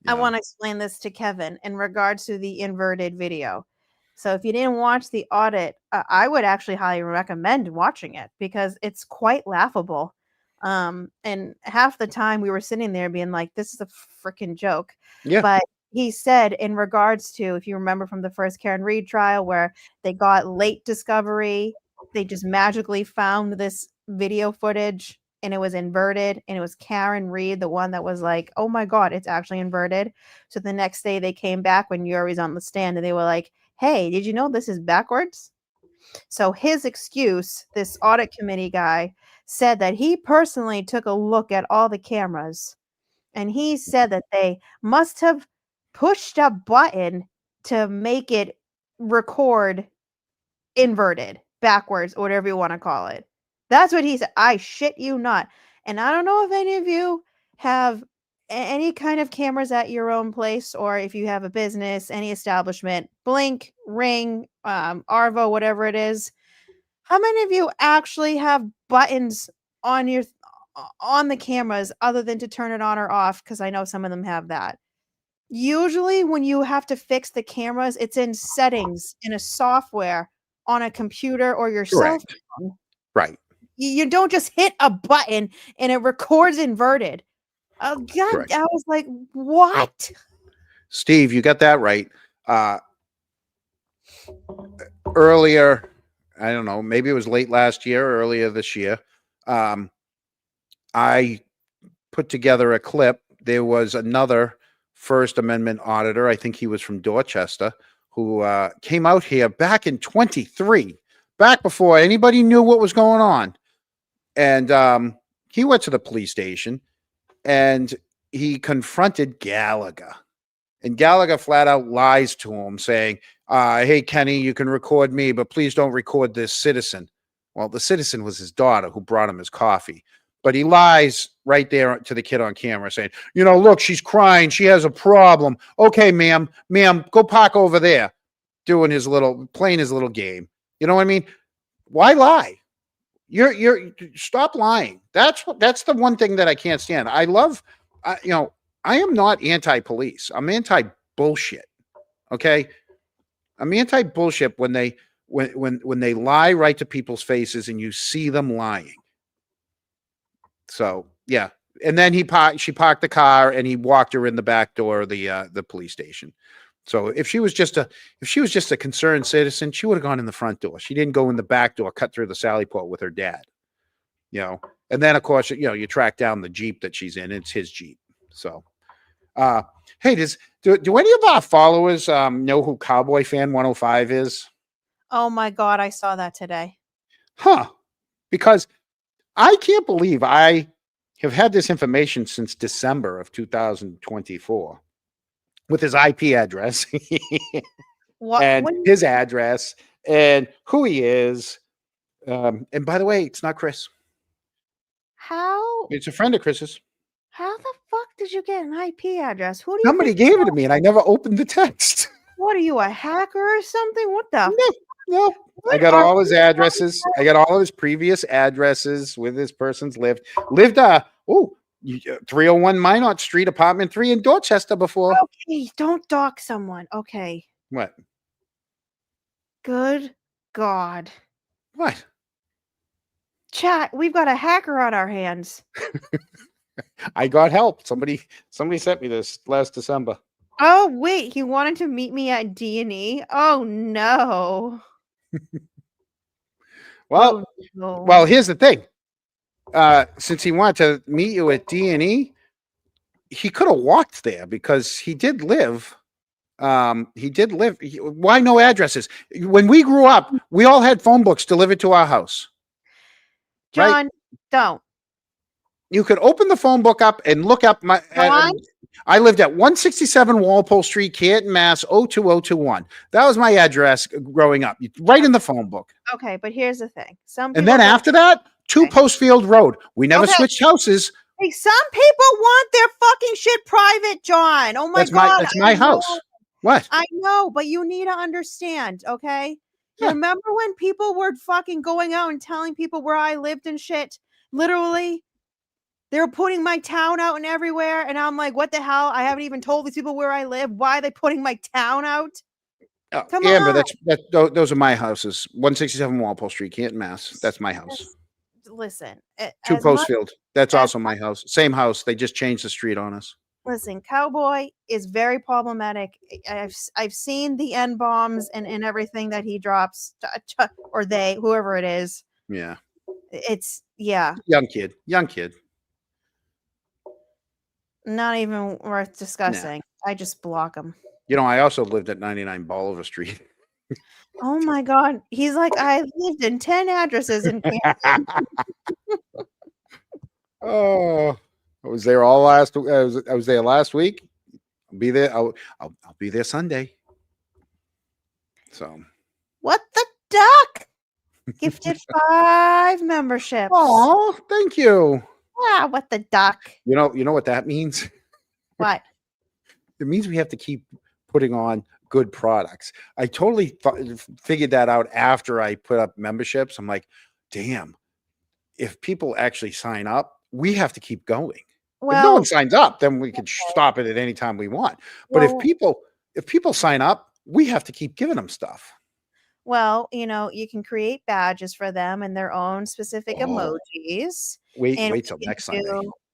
I want to explain this to Kevin in regards to the inverted video. So if you didn't watch the audit, I would actually highly recommend watching it because it's quite laughable. And half the time we were sitting there being like, this is a freaking joke. Yeah. But he said in regards to, if you remember from the first Karen Reed trial where they got late discovery, they just magically found this video footage and it was inverted, and it was Karen Reed, the one that was like, oh my God, it's actually inverted. So the next day they came back when Yuri's on the stand and they were like, hey, did you know this is backwards? So his excuse, this audit committee guy, said that he personally took a look at all the cameras and he said that they must have pushed a button to make it record inverted, backwards, or whatever you want to call it. That's what he said. I shit you not. And I don't know if any of you have any kind of cameras at your own place, or if you have a business, any establishment, Blink, Ring, Arvo, whatever it is. How many of you actually have buttons on the cameras other than to turn it on or off? Because I know some of them have that. Usually when you have to fix the cameras, it's in settings in a software on a computer or your cell phone. Right. You don't just hit a button and it records inverted. Oh God, Correct. I was like, what? Steve, you got that right. Earlier, I don't know, maybe it was late last year, or earlier this year, I put together a clip. There was another First Amendment auditor, I think he was from Dorchester, who came out here back in 23, back before anybody knew what was going on. And he went to the police station and he confronted Gallagher. And Gallagher flat out lies to him saying, hey, Kenny, you can record me, but please don't record this citizen. Well, the citizen was his daughter who brought him his coffee. But he lies right there to the kid on camera saying, look, she's crying. She has a problem. Okay, ma'am, go park over there. Playing his little game. You know what I mean? Why lie? You're stop lying. That's the one thing that I can't stand. I love, I am not anti-police. I'm anti-bullshit. Okay. I'm anti-bullshit when they lie right to people's faces and you see them lying. So yeah. And then she parked the car and he walked her in the back door of the police station. So if she was just a concerned citizen, she would have gone in the front door. She didn't go in the back door, cut through the sally port with her dad, And then of course, you track down the Jeep that she's in. It's his Jeep. So, hey, do any of our followers know who Cowboy Fan 105 is? Oh my God, I saw that today. Huh? Because I can't believe I have had this information since December of 2024 with his IP address. What? and What? his address and who he is. And by the way, it's not Chris. How? It's a friend of Chris's. How the fuck did you get an IP address? Who do you Somebody think you gave it to are? me, and I never opened the text. What are you, a hacker or something? What the? No. I What got are all his you addresses. I got all of his previous addresses with this person's lived. 301 Minot Street, apartment 3 in Dorchester before. Okay, don't dock someone. Okay. What? Good God. What? Chat, we've got a hacker on our hands. I got help. Somebody sent me this last December. Oh, wait, he wanted to meet me at D&E? Oh, no. Well, no. well, here's the thing. Since he wanted to meet you at D&E, he could have walked there because he did live. Why no addresses? When we grew up, we all had phone books delivered to our house. John, don't. You could open the phone book up and look up my. I lived at 167 Walpole Street, Canton, Mass. 02021. That was my address growing up, right in the phone book. Okay, but here's the thing. And then after that, 2 Postfield Road. We never switched houses. Hey, some people want their fucking shit private, John. Oh my God. That's my house. What? I know, but you need to understand, okay? Yeah. Remember when people were fucking going out and telling people where I lived and shit? Literally, they were putting my town out and everywhere, and I'm like, what the hell? I haven't even told these people where I live. Why are they putting my town out? Come Amber, on. those are my houses. 167 Walpole Street, Canton, Mass. That's my house. Listen, 2 Postfield. That's also my house. Same house. They just changed the street on us. Listen, Cowboy is very problematic. I've seen the N bombs and everything that he drops, or they, whoever it is. Yeah. It's Young kid. Not even worth discussing. I just block him. I also lived at 99 Bolivar Street. Oh my God. He's like, I lived in 10 addresses in Canton. Oh, I was there all last. I was there last week. I'll be there. I'll be there Sunday. So. What the duck? Gifted 5 memberships. Oh, thank you. Yeah, what the duck? You know what that means? What? It means we have to keep putting on good products. I totally figured that out after I put up memberships. I'm like, damn, if people actually sign up, we have to keep going. If no one signs up, then we can stop it at any time we want. But if people sign up, we have to keep giving them stuff. Well, you can create badges for them and their own specific emojis. Wait till next Sunday.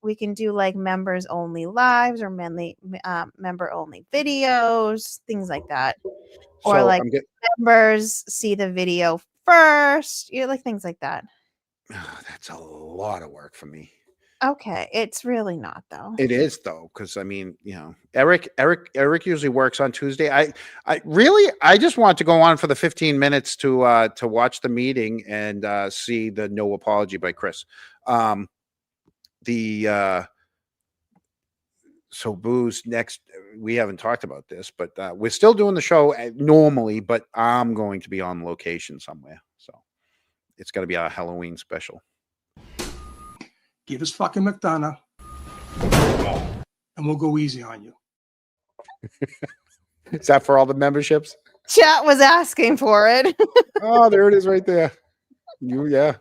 We can do like members only lives or member only videos, things like that. Or like members see the video first, like things like that. That's a lot of work for me. Okay, it's really not though. It is though, because I mean, Eric usually works on Tuesday. I just want to go on for the 15 minutes to watch the meeting and see the no apology by Chris. So Booze next, we haven't talked about this, but we're still doing the show normally, but I'm going to be on location somewhere, so it's got to be our Halloween special. Give us fucking McDonough, and we'll go easy on you. Is that for all the memberships? Chat was asking for it. Oh, there it is right there. Yeah.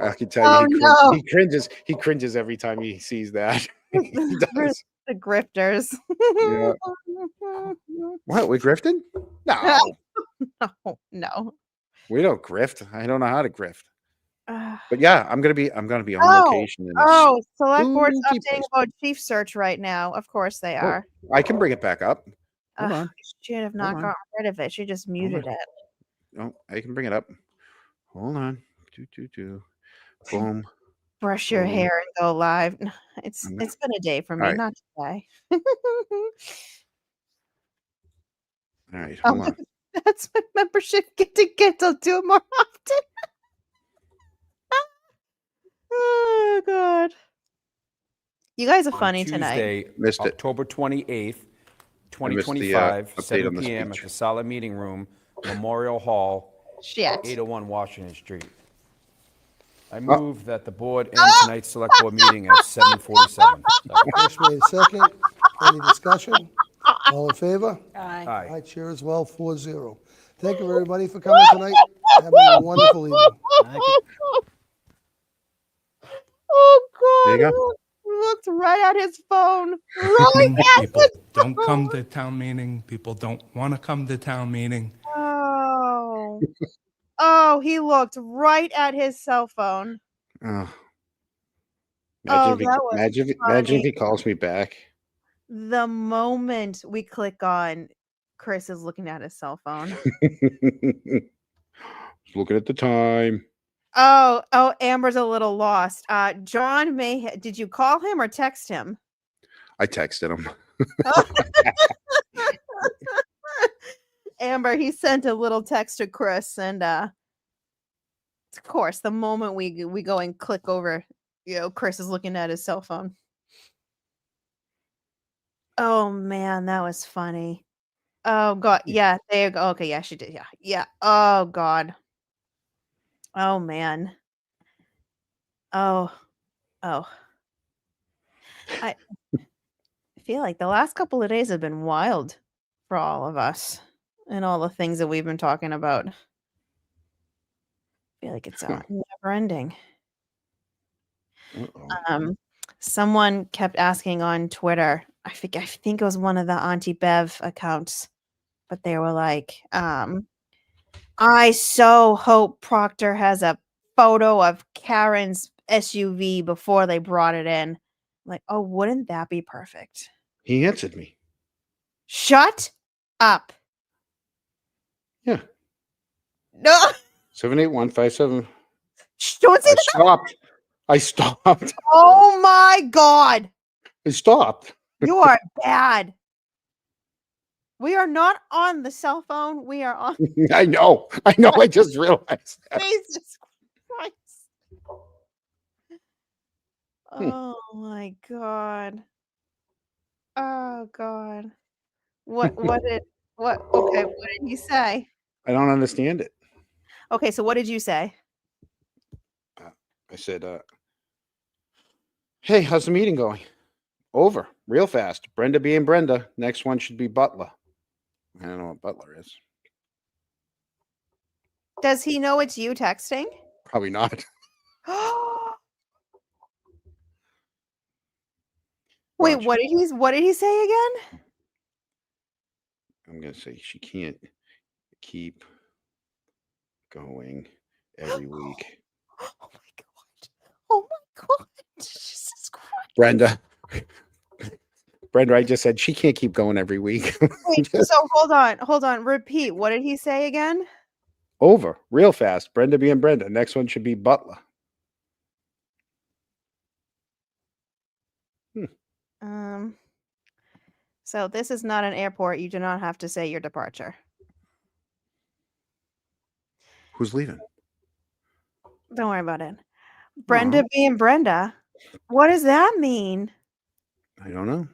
I can tell you, he cringes. He cringes every time he sees that. He does. The grifters. Yeah. What? We grifting? No. No. We don't grift. I don't know how to grift. But yeah, I'm gonna be on location. Select board's updating about chief search right now. Of course they are. I can bring it back up. Hold on. She should have not gotten rid of it. She just muted it. No, I can bring it up. Hold on. Boom. Brush your hair and go live. It's been a day for me, not today. All right, hold on. That's my membership get. I'll do it more often. Oh God. You guys are funny tonight. Tuesday, October 28th, 2025, update 7 on the p.m. at speech. the Sala Meeting Room, Memorial Hall, Shit. 801 Washington Street. I move that the board end tonight's select board meeting at 7:47. Motion made second. Any discussion? All in favor? Aye. Aye. Aye, chair as well, 4-0. Thank you, everybody, for coming tonight. Have a wonderful evening. Oh There God! you go. He looked right at his phone. Right at People his don't come phone. to town meeting. People don't want to come to town meeting. Oh. Oh, he looked right at his cell phone. Oh. Oh, Imagine, that was imagine if funny. he calls me back. The moment we click on, Chris is looking at his cell phone. Looking at the time. Oh, Amber's a little lost. John did you call him or text him? I texted him. Amber, he sent a little text to Chris, and of course, the moment we go and click over, Chris is looking at his cell phone. Oh man, that was funny. Oh God, yeah, there you go. Okay, yeah, she did. Yeah, yeah. Oh God. Oh man. Oh, oh. I feel like the last couple of days have been wild for all of us and all the things that we've been talking about. I feel like it's never ending. Someone kept asking on Twitter. I think it was one of the Auntie Bev accounts, but they were like, I so hope Proctor has a photo of Karen's SUV before they brought it in. I'm like, oh, wouldn't that be perfect? He answered me. Shut up. Yeah. No. 78157. Don't say I that. stopped. I stopped. Oh my God. I stopped. You are bad. We are not on the cell phone. We are on. I know. I just realized that. Jesus Christ. Oh my God. Oh God. Okay, what did he say? I don't understand it. Okay, so what did you say? I said, hey, how's the meeting going? Over. Real fast. Brenda being Brenda. Next one should be Butler. I don't know what Butler is. Does he know it's you texting? Probably not. Wait, what did he say again? I'm going to say she can't keep going every week. Oh my God. Oh my God. Jesus Christ. Brenda, I just said she can't keep going every week. Wait, so hold on. Repeat. What did he say again? Over. Real fast. Brenda being Brenda. Next one should be Butler. So this is not an airport. You do not have to say your departure. Who's leaving? Don't worry about it. Brenda being Brenda. What does that mean? I don't know.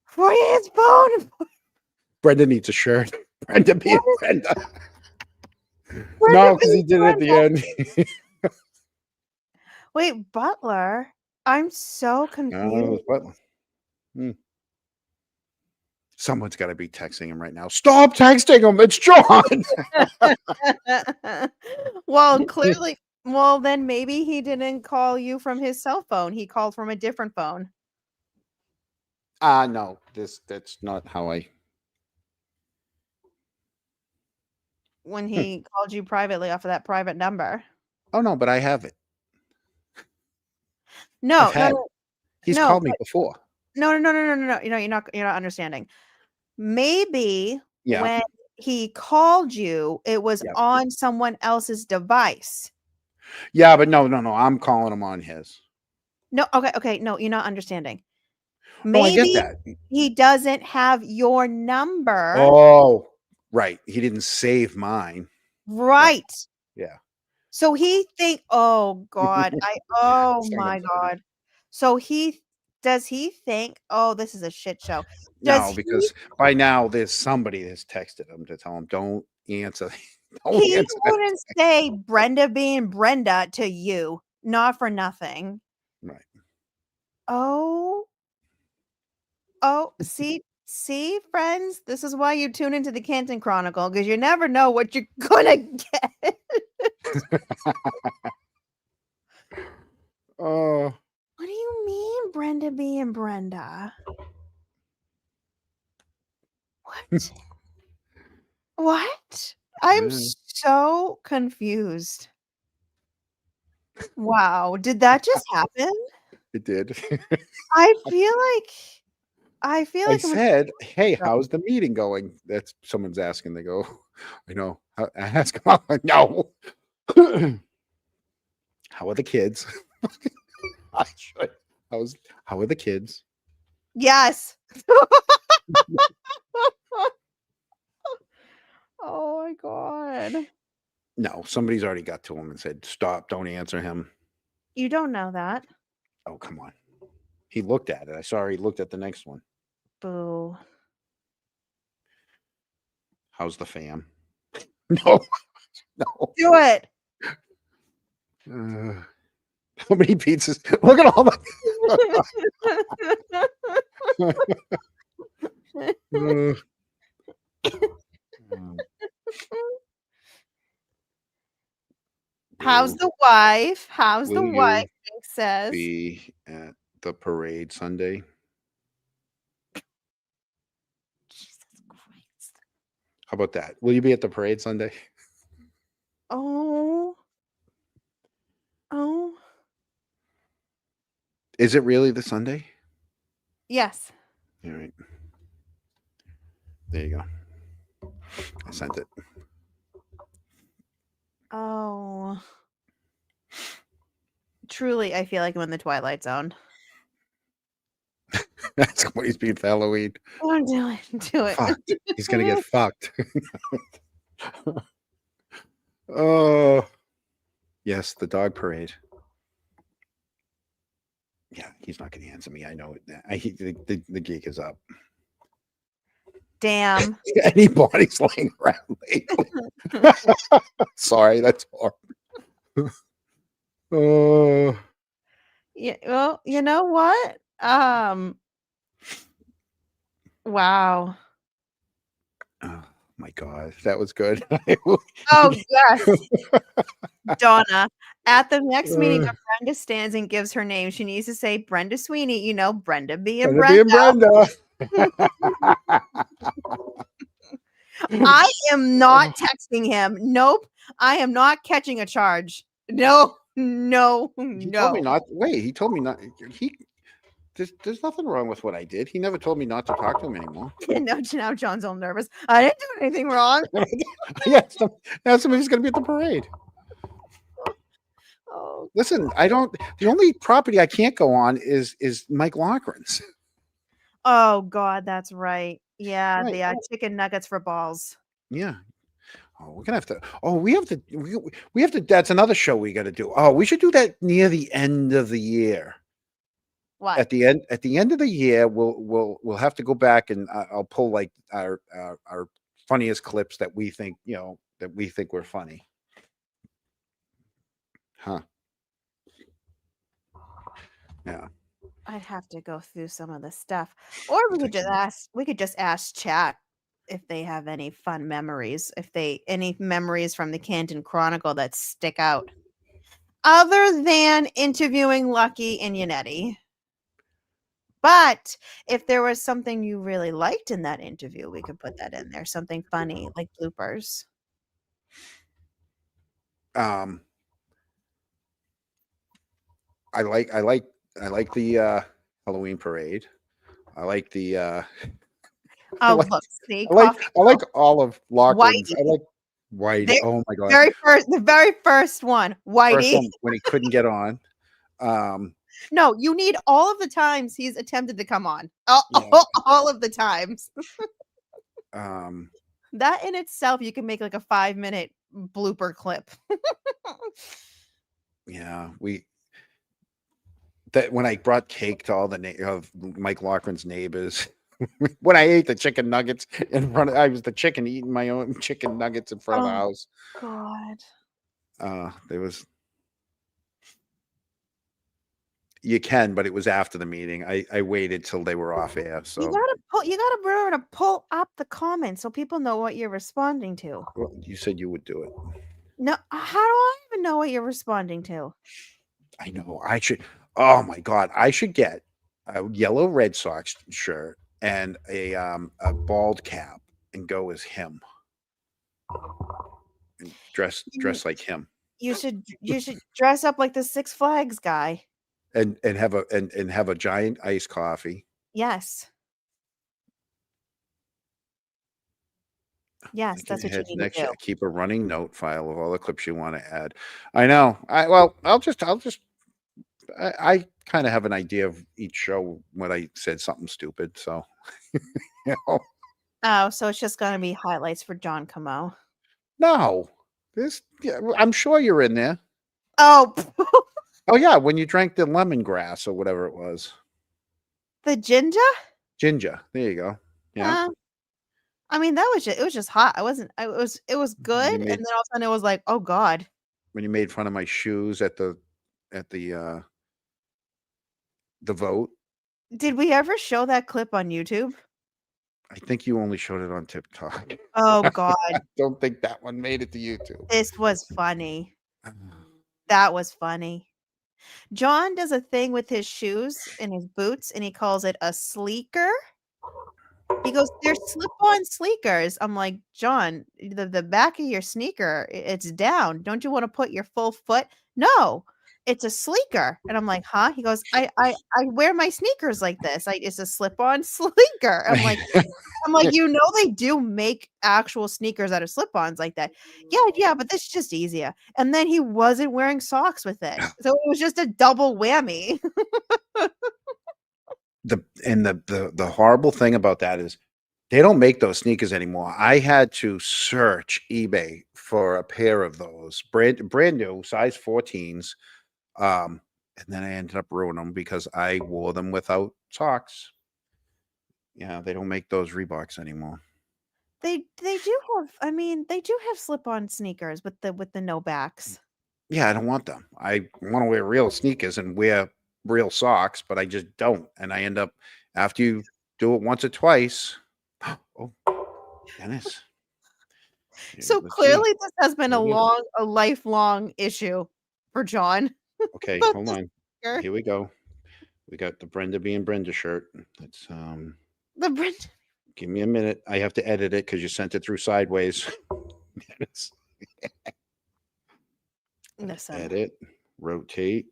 For his phone. Brenda needs a shirt. Brenda being Brenda. No, because he did it at the end. Wait, Butler? I'm so confused. No, it was Butler. Someone's got to be texting him right now. Stop texting him. It's John. Well, clearly. Well, then maybe he didn't call you from his cell phone. He called from a different phone. No, that's not how I. When he called you privately off of that private number. Oh no, but I have it. No, he's called me before. No. You're not understanding. Maybe when he called you, it was on someone else's device. Yeah, but no. I'm calling him on his. No, okay. No, you're not understanding. Maybe I get that. He doesn't have your number. Oh, right. He didn't save mine. Right. Yeah. So he oh God. Oh my God. So he Does he think, oh, this is a shit show? Does No, he because by now there's somebody that's texted him to tell him don't answer. Don't he answer that. wouldn't say Brenda being Brenda to you, not for nothing. Right. Oh, see, friends, this is why you tune into the Canton Chronicle, because you never know what you're gonna get. Oh, What do you mean, Brenda being Brenda? What? What? I'm so confused. Wow, did that just happen? it did. I feel like I it was said, "Hey, how's the meeting going?" That's someone's asking. They go, "I know." I ask them, "No." How are the kids? I should. How are the kids? Yes. Oh my god. No, somebody's already got to him and said, "Stop! Don't answer him." You don't know that. Oh, come on. He looked at it. I saw he looked at the next one. Boo. How's the fam? No, no. Do it. How many pizzas? Look at all the. How's the wife? How's the Will wife? you Pink says. be at the parade Sunday? How about that? Will you be at the parade Sunday? Oh. Oh. Is it really the Sunday? Yes. All right. There you go. I sent it. Oh. Truly, I feel like I'm in the Twilight Zone. That's what he's being for Halloween. Oh, do it. Do it. Fucked. He's gonna get fucked. Oh, yes, the dog parade. Yeah, he's not going to answer me. I know it. The gig is up. Damn. Anybody's laying around lately. Sorry, that's hard. Oh. Yeah, well, you know what? Wow. Oh my God, that was good. Oh, yes. Donna, at the next meeting, when Brenda stands and gives her name, she needs to say Brenda Sweeney, Brenda being Brenda. I am not texting him. Nope. I am not catching a charge. No. He told me not. Wait, he told me not. There's nothing wrong with what I did. He never told me not to talk to him anymore. Now John's all nervous. I didn't do anything wrong. Yes, that's somebody's going to be at the parade. Oh, listen, I don't. The only property I can't go on is Mike Loughran's. Oh God, that's right. Yeah, Right. the chicken nuggets for balls. Yeah. Oh, we're gonna have to. Oh, we have to. We have to. That's another show we got to do. Oh, we should do that near the end of the year. What? At the end of the year, we'll have to go back and I'll pull like our funniest clips that we think were funny. Huh. Yeah. I'd have to go through some of the stuff, or we could just ask chat if they have any fun memories, any memories from the Canton Chronicle that stick out, other than interviewing Lucky and Yannetti. But if there was something you really liked in that interview, we could put that in there. Something funny, like bloopers. I like the Halloween parade. I like the Oh, look, see, I like all of Loughran's. Whitey. I like Whitey. Oh my God. The very first one, Whitey. First one, when he couldn't get on. No, you need all of the times he's attempted to come on. All of the times. That in itself, you can make like a 5-minute blooper clip. Yeah, that when I brought cake to all the of Mike Loughran's neighbors, when I ate the chicken nuggets in front of, I was the chicken eating my own chicken nuggets in front of the Oh, house. God. There was, you can, but it was after the meeting. I waited till they were off air. So You gotta remember to pull up the comments so people know what you're responding to. well, you said you would do it. No, how do I even know what you're responding to? I know. I should. Oh my God! I should get a yellow Red Sox shirt and a bald cap and go as him. And dress like him. You should dress up like the Six Flags guy. And have a giant iced coffee. Yes. Yes, that's what you need to do. Keep a running note file of all the clips you want to add. I know. I'll just I kind of have an idea of each show when I said something stupid. So you know. Oh, so it's just gonna be highlights for John Camo. No. I'm sure you're in there. Oh. Oh yeah, when you drank the lemongrass or whatever it was. The ginger? Ginger. There you go. Yeah. I mean, it was just hot. It was good, and then all of a sudden it was like, oh God. When you made fun of my shoes at the vote. Did we ever show that clip on YouTube? I think you only showed it on TikTok. Oh God. I don't think that one made it to YouTube. This was funny. That was funny. John does a thing with his shoes and his boots, and he calls it a sleeker. He goes, "They're slip-on sleekers." I'm like, John, the back of your sneaker, it's down. Don't you want to put your full foot? No, it's a sleeker. And I'm like, huh? He goes, I wear my sneakers like this. It's a slip-on sleeker. I'm like, they do make actual sneakers out of slip-ons like that. Yeah, but this is just easier. And then he wasn't wearing socks with it. So it was just a double whammy. The horrible thing about that is they don't make those sneakers anymore. I had to search eBay for a pair of those brand new size 14s. And then I ended up ruining them because I wore them without socks. Yeah, they don't make those Reeboks anymore. They do have slip-on sneakers with the no backs. Yeah, I don't want them. I want to wear real sneakers and wear real socks, but I just don't. And I end up, after you do it once or twice. Oh, Dennis. So clearly this has been a lifelong issue for John. Okay, hold on. Here we go. We got the Brenda being Brenda shirt. Let's the Brenda. Give me a minute. I have to edit it because you sent it through sideways. Listen. Edit, rotate.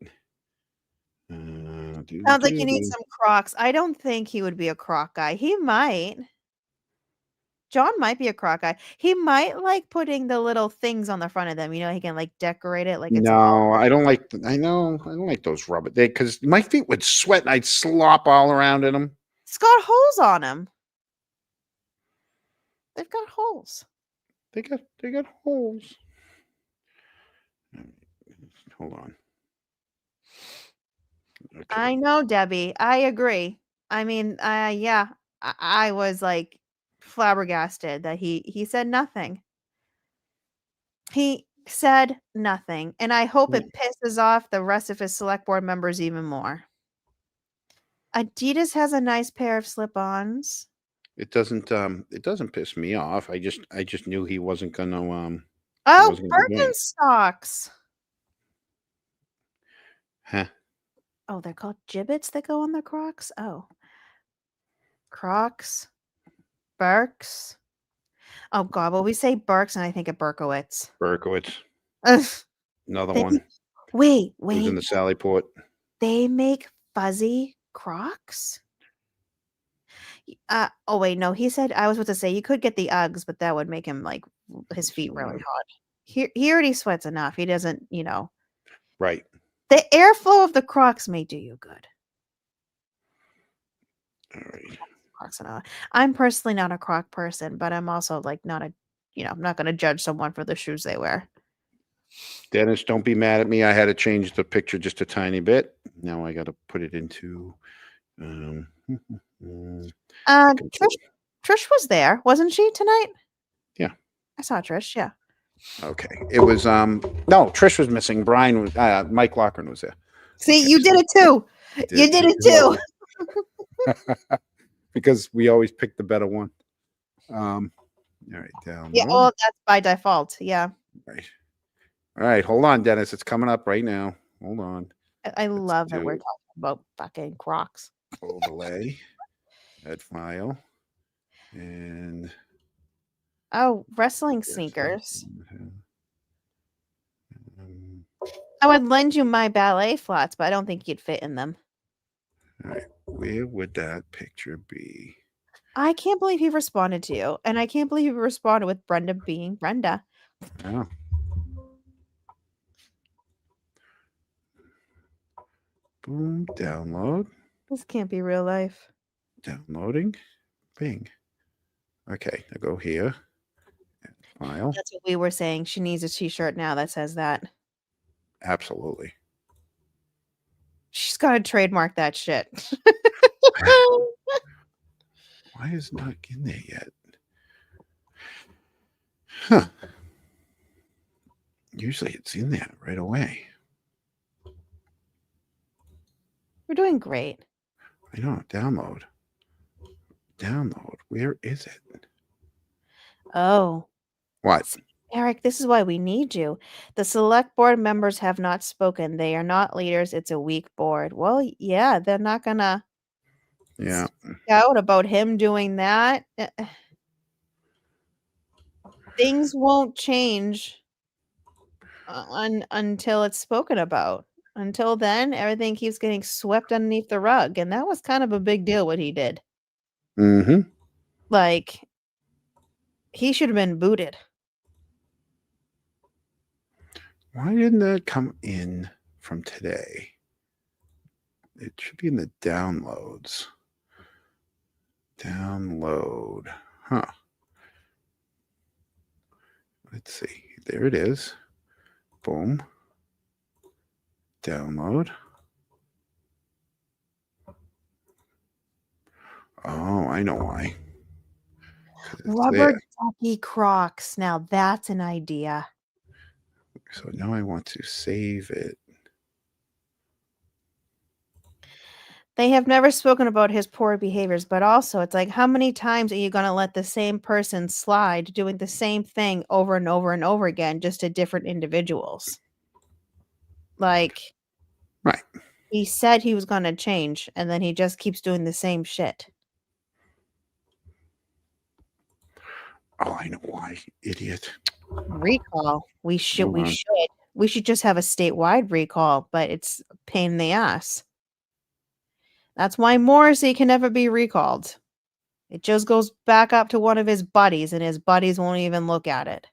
Sounds like you need some Crocs. I don't think he would be a Croc guy. He might. John might be a Croc guy. He might like putting the little things on the front of them. You know, he can like decorate it like it's. No, I don't like. I don't like those rubber. Because my feet would sweat and I'd slop all around in them. It's got holes on them. They've got holes. They got holes. Hold on. Okay. I know, Debbie. I agree. I mean, yeah, I was like flabbergasted that he said nothing. He said nothing, and I hope it pisses off the rest of his select board members even more. Adidas has a nice pair of slip-ons. It doesn't piss me off. I just knew he wasn't gonna Oh, Birkenstocks. Huh. Oh, they're called gibbets that go on the Crocs? Oh. Crocs. Birks. Oh God, well we say Birks and I think of Berkowitz. Berkowitz. Another one. Wait. Who's in the Sallyport? They make fuzzy Crocs? Oh wait, no, he said I was about to say you could get the Uggs, but that would make him like his feet really hot. He already sweats enough. He doesn't, Right. The airflow of the Crocs may do you good. All right. Crocs and all. I'm personally not a Croc person, but I'm also like not a, I'm not going to judge someone for the shoes they wear. Dennis, don't be mad at me. I had to change the picture just a tiny bit. Now I got to put it into. Trish was there, wasn't she tonight? Yeah. I saw Trish. Yeah. Okay. It was no, Trish was missing. Brian was Mike Lochran was there. See, you did it too. You did it too. Because we always pick the better one. All right, down. Yeah, well, that's by default. Yeah. Right. All right, hold on, Dennis. It's coming up right now. Hold on. I love that we're talking about fucking Crocs. Overlay. Add file. And oh, wrestling sneakers. I would lend you my ballet flats, but I don't think you'd fit in them. All right, where would that picture be? I can't believe he responded to you, and I can't believe he responded with Brenda being Brenda. Oh. Boom, download. This can't be real life. Downloading. Bing. Okay, I go here. File. That's what we were saying. She needs a t-shirt now that says that. Absolutely. She's got to trademark that shit. Why is it not in there yet? Huh. Usually it's in there right away. We're doing great. I know. Download. Download. Where is it? Oh. What? Eric, this is why we need you. The select board members have not spoken. They are not leaders. It's a weak board. Well, yeah, they're not going to out about him doing that. Things won't change until it's spoken about. Until then, everything keeps getting swept underneath the rug. And that was kind of a big deal what he did. Mm-hmm. Like, he should have been booted. Why didn't that come in from today? It should be in the downloads. Download. Huh. Let's see. There it is. Boom. Download. Oh, I know why. Rubber ducky Crocs. Now that's an idea. So now I want to save it. They have never spoken about his poor behaviors, but also it's like, how many times are you going to let the same person slide doing the same thing over and over and over again, just to different individuals? Like, right. He said he was going to change, and then he just keeps doing the same shit. Oh, I know why, idiot. Recall. We should just have a statewide recall, but it's a pain in the ass. That's why Morrissey can never be recalled. It just goes back up to one of his buddies, and his buddies won't even look at it.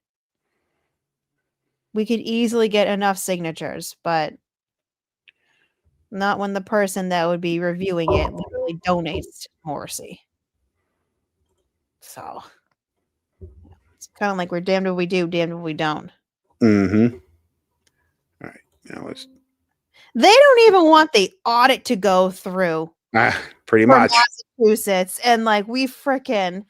We could easily get enough signatures, but not when the person that would be reviewing it literally donates to Morrissey. So it's kind of like we're damned if we do, damned if we don't. Mm-hmm. All right. Now let's. They don't even want the audit to go through. Pretty much. Massachusetts. And like we frickin',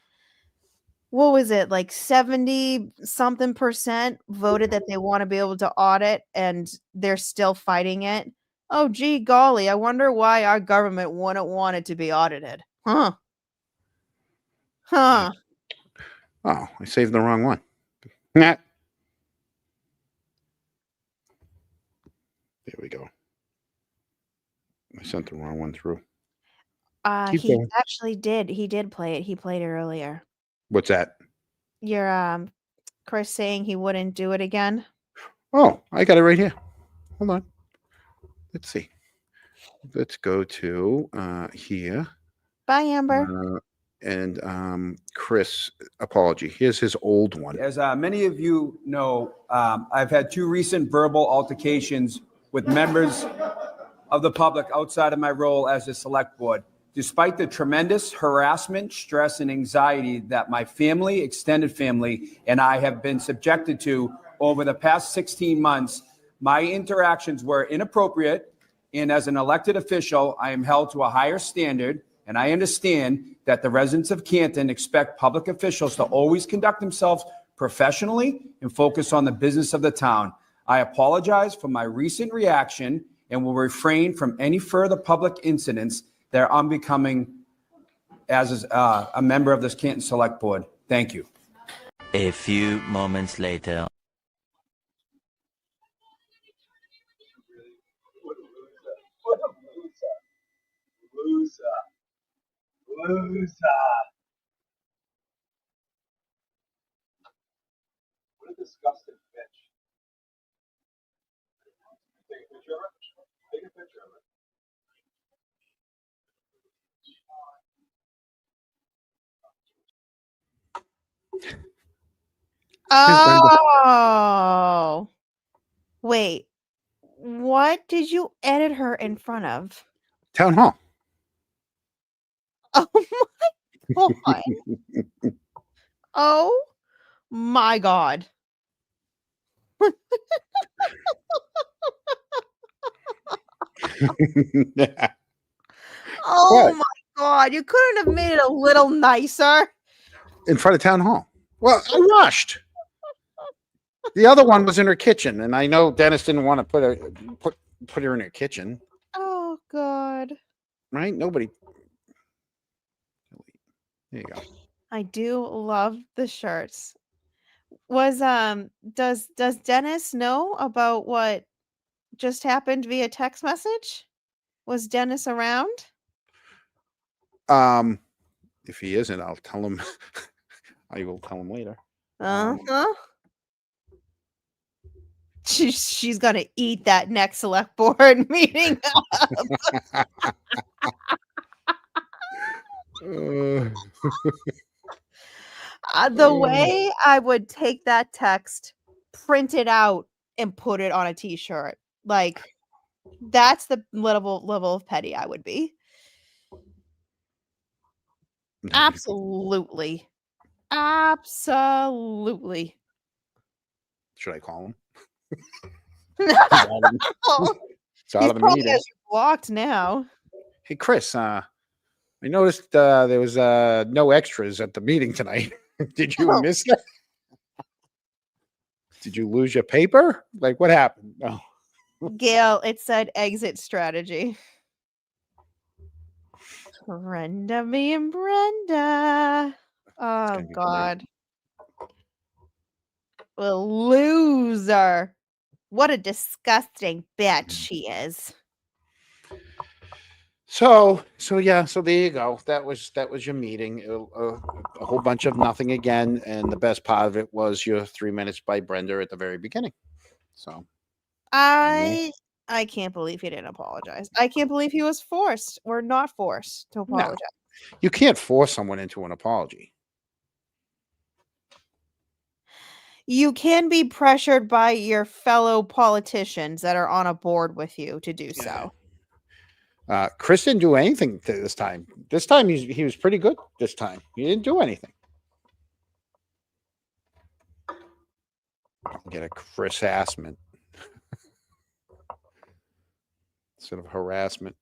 what was it? Like 70 something % voted that they want to be able to audit, and they're still fighting it. Oh, gee, golly. I wonder why our government wouldn't want it to be audited. Huh. Oh, I saved the wrong one. Nah. There we go. I sent the wrong one through. He actually did. He did play it. He played it earlier. What's that? Your Chris saying he wouldn't do it again. Oh, I got it right here. Hold on. Let's see. Let's go to here. Bye, Amber. And Chris, apology. Here's his old one. As many of you know, I've had 2 recent verbal altercations with members of the public outside of my role as a select board. Despite the tremendous harassment, stress, and anxiety that my family, extended family, and I have been subjected to over the past 16 months, my interactions were inappropriate, And as an elected official, I am held to a higher standard, and I understand that the residents of Canton expect public officials to always conduct themselves professionally and focus on the business of the town. I apologize for my recent reaction and will refrain from any further public incidents that are unbecoming as a member of this Canton Select Board. Thank you. A few moments later. Loser. What a disgusting bitch. Take a picture of it? Take a picture of it. Oh, wait. What did you edit her in front of? Town hall. Oh my god. Oh my god. Oh What? my god. You couldn't have made it a little nicer. In front of town hall. Well, I rushed. The other one was in her kitchen, and I know Dennis didn't want to put her in her kitchen, Oh god. right? Nobody. There you go. I do love the shirts. Was does Dennis know about what just happened via text message? Was Dennis around? If he isn't, I'll tell him. I will tell him later. Uh-huh. She's gonna eat that next select board meeting up. The way I would take that text, print it out, and put it on a t-shirt. Like, that's the level of petty I would be. Absolutely. Absolutely. Should I call him? No. It's out He's of the probably meeting. has you blocked now. Hey, Chris, I noticed there was no extras at the meeting tonight. Did you miss that? Did you lose your paper? Like, what happened? Oh. Gail, it said exit strategy. Brenda being Brenda. Oh, God. A loser. What a disgusting bitch she is. So yeah, so there you go. That was your meeting. A whole bunch of nothing again, and the best part of it was your 3 minutes by Brenda at the very beginning. So I can't believe he didn't apologize. I can't believe he was forced or not forced to no, apologize. you can't force someone into an apology. You can be pressured by your fellow politicians that are on a board with you to do so. Chris didn't do anything this time. This time he was pretty good. This time he didn't do anything. I'll get a Chris harassment instead of harassment.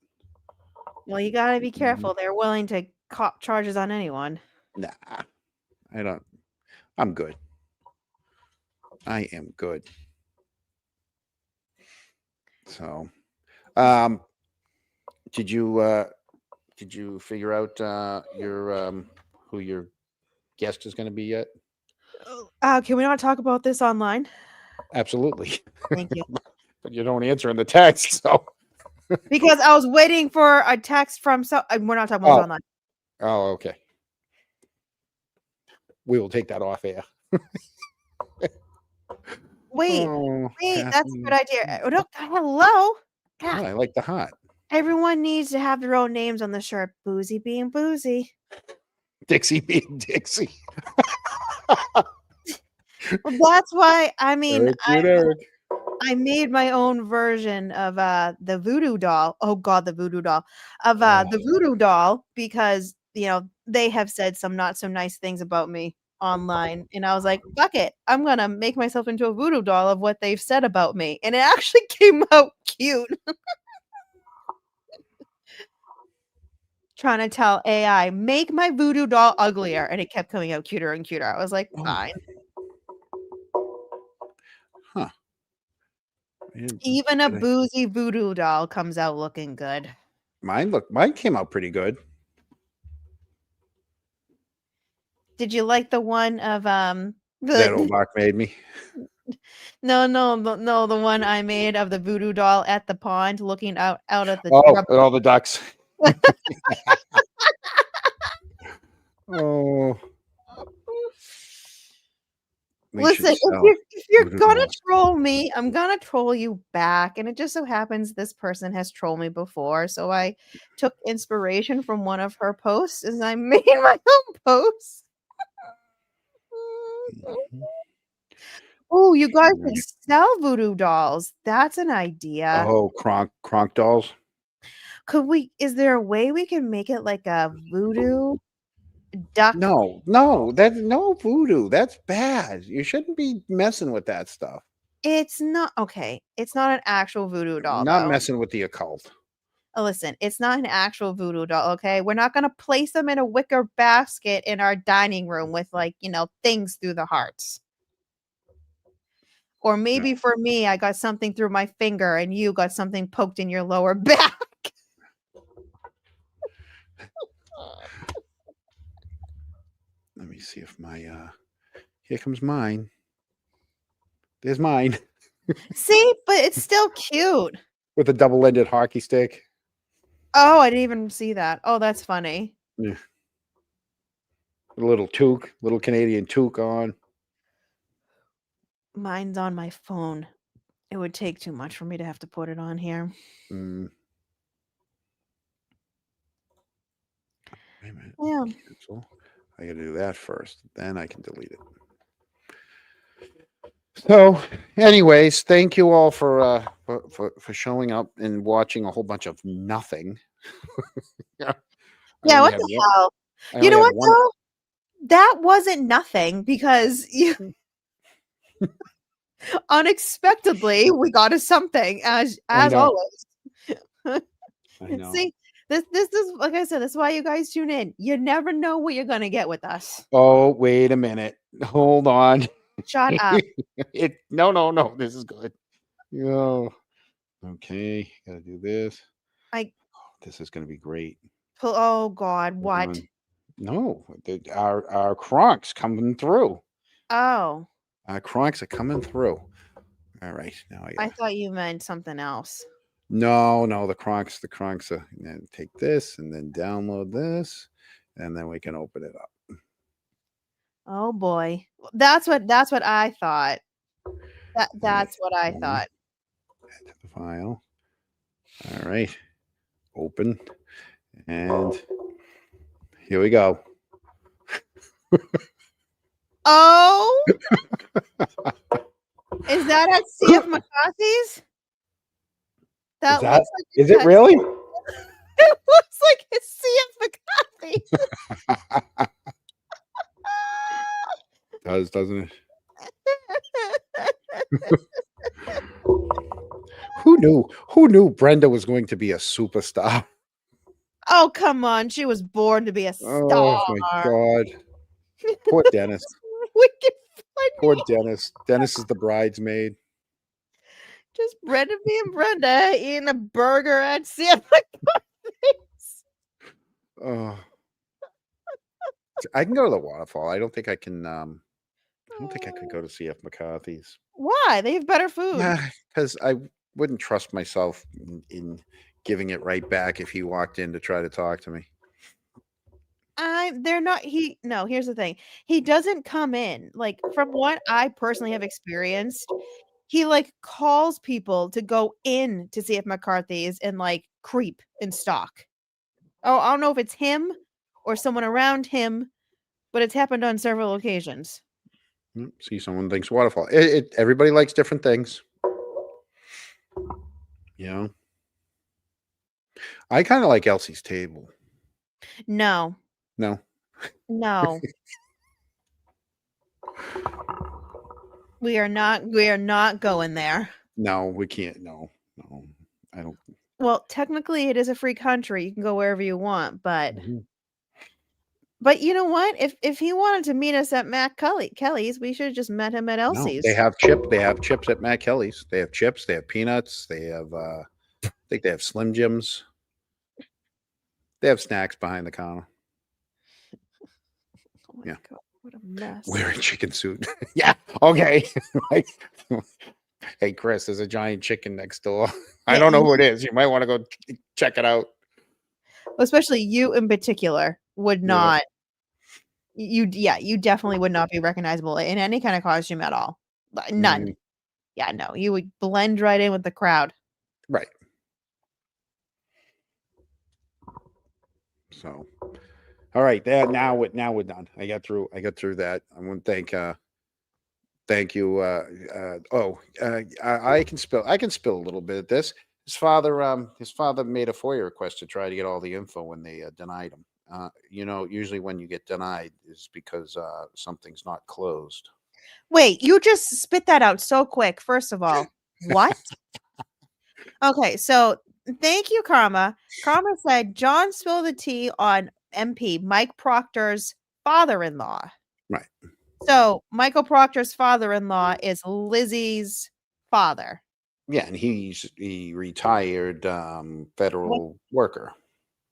Well, you got to be careful. They're willing to cop charges on anyone. Nah, I don't. I'm good. I am good. So, did you figure out your who your guest is going to be yet? Can we not talk about this online? Absolutely. Thank you. But you don't answer in the text, so. Because I was waiting for a text from we're not talking about it online. Oh, okay. We will take that off air. Wait, Oh, that's a good idea. Oh, no, hello. God, I like the hot. everyone needs to have their own names on the shirt. Boozy being boozy. Dixie being Dixie. Well, that's why I mean Eric. I made my own version of the voodoo doll. Oh God, the voodoo doll of the voodoo doll because they have said some not so nice things about me online, and I was like, fuck it, I'm gonna make myself into a voodoo doll of what they've said about me, and it actually came out cute. trying to tell AI, make my voodoo doll uglier, and it kept coming out cuter and cuter. I was like, fine. Huh. Even a boozy voodoo doll comes out looking good. Mine came out pretty good. Did you like the one of That old Mark made me. No, the one I made of the voodoo doll at the pond looking out at the Oh, and all the ducks. Oh. We should Listen, sell if you're voodoo gonna dolls. troll me, I'm gonna troll you back. And it just so happens this person has trolled me before. So I took inspiration from one of her posts and I made my own post. Oh, you guys could sell voodoo dolls. That's an idea. Oh, Kronk dolls. Is there a way we can make it like a voodoo duck? No voodoo. That's bad. You shouldn't be messing with that stuff. It's not okay. It's not an actual voodoo doll, Not though. messing with the occult. Listen, it's not an actual voodoo doll, okay? We're not gonna place them in a wicker basket in our dining room with things through the hearts. Or maybe for me, I got something through my finger and you got something poked in your lower back. Let me see if my here comes mine. There's mine. See, but it's still cute. With a double-ended hockey stick. Oh, I didn't even see that. Oh, that's funny. Yeah. A little toque, little Canadian toque on. Mine's on my phone. It would take too much for me to have to put it on here. Wait a minute. Yeah. Cancel. I gotta do that first. Then I can delete it. So, anyways, thank you all for showing up and watching a whole bunch of nothing. Yeah, what the hell? You know what, though? That wasn't nothing because unexpectedly we got us something as always. I know. See, this is like I said, this is why you guys tune in. You never know what you're gonna get with us. Oh, wait a minute. Hold on. Shut up. No. This is good. Oh, okay. Gotta do this. This is gonna be great. Oh God, what? No, our Kronks coming through. Oh. Our Kronks are coming through. All right, now I thought you meant something else. No, the Kronks are. And take this and then download this, and then we can open it up. Oh boy, that's what I thought. That's what I thought. Add to the file. All right, open, and here we go. Oh, is that at CF McCarthy's? That looks like is it really? It looks like it's CF McCarthy. Doesn't it? Who knew Brenda was going to be a superstar? Oh, come on. She was born to be a star. Oh my God. Poor Dennis. Poor Dennis. Dennis is the bridesmaid. Just Brenda being Brenda eating a burger at CF McCarthy's. Oh. I can go to the waterfall. I don't think I can I don't think I could go to CF McCarthy's. Why? They have better food. Because I wouldn't trust myself in giving it right back if he walked in to try to talk to me. They're not here's the thing. He doesn't come in. Like, from what I personally have experienced, he calls people to go in to CF McCarthy's and creep and stalk. Oh, I don't know if it's him or someone around him, but it's happened on several occasions. See, someone thinks waterfall. Everybody likes different things. You know? I kind of like Elsie's table. No. No. We are not going there. No, we can't. No. I don't. Well, technically, it is a free country. You can go wherever you want, but Mhm. you know what? If he wanted to meet us at Kelly's, we should have just met him at No, Elsie's. they have chips at Matt Kelly's. They have chips, they have peanuts, they have I think they have Slim Jims. They have snacks behind the counter. Oh my Yeah. god, what a mess! Wearing chicken suit. Yeah. Okay. Like, hey, Chris, there's a giant chicken next door. I Yeah, don't know who it is. You might want to go check it out. especially you in particular would Yeah. not. You definitely would not be recognizable in any kind of costume at all. None. Mhm. Yeah, no, you would blend right in with the crowd. Right. So, all right. Now we're done. I got through that. I want to thank you. I can spill a little bit of this. His father made a FOIA request to try to get all the info when they denied him. Usually when you get denied is because something's not closed. Wait, you just spit that out so quick. First of all, what? Okay, so thank you, Karma. Karma said John spilled the tea on MP Mike Proctor's father-in-law. Right. So Michael Proctor's father-in-law is Lizzie's father. Yeah, and he retired federal worker.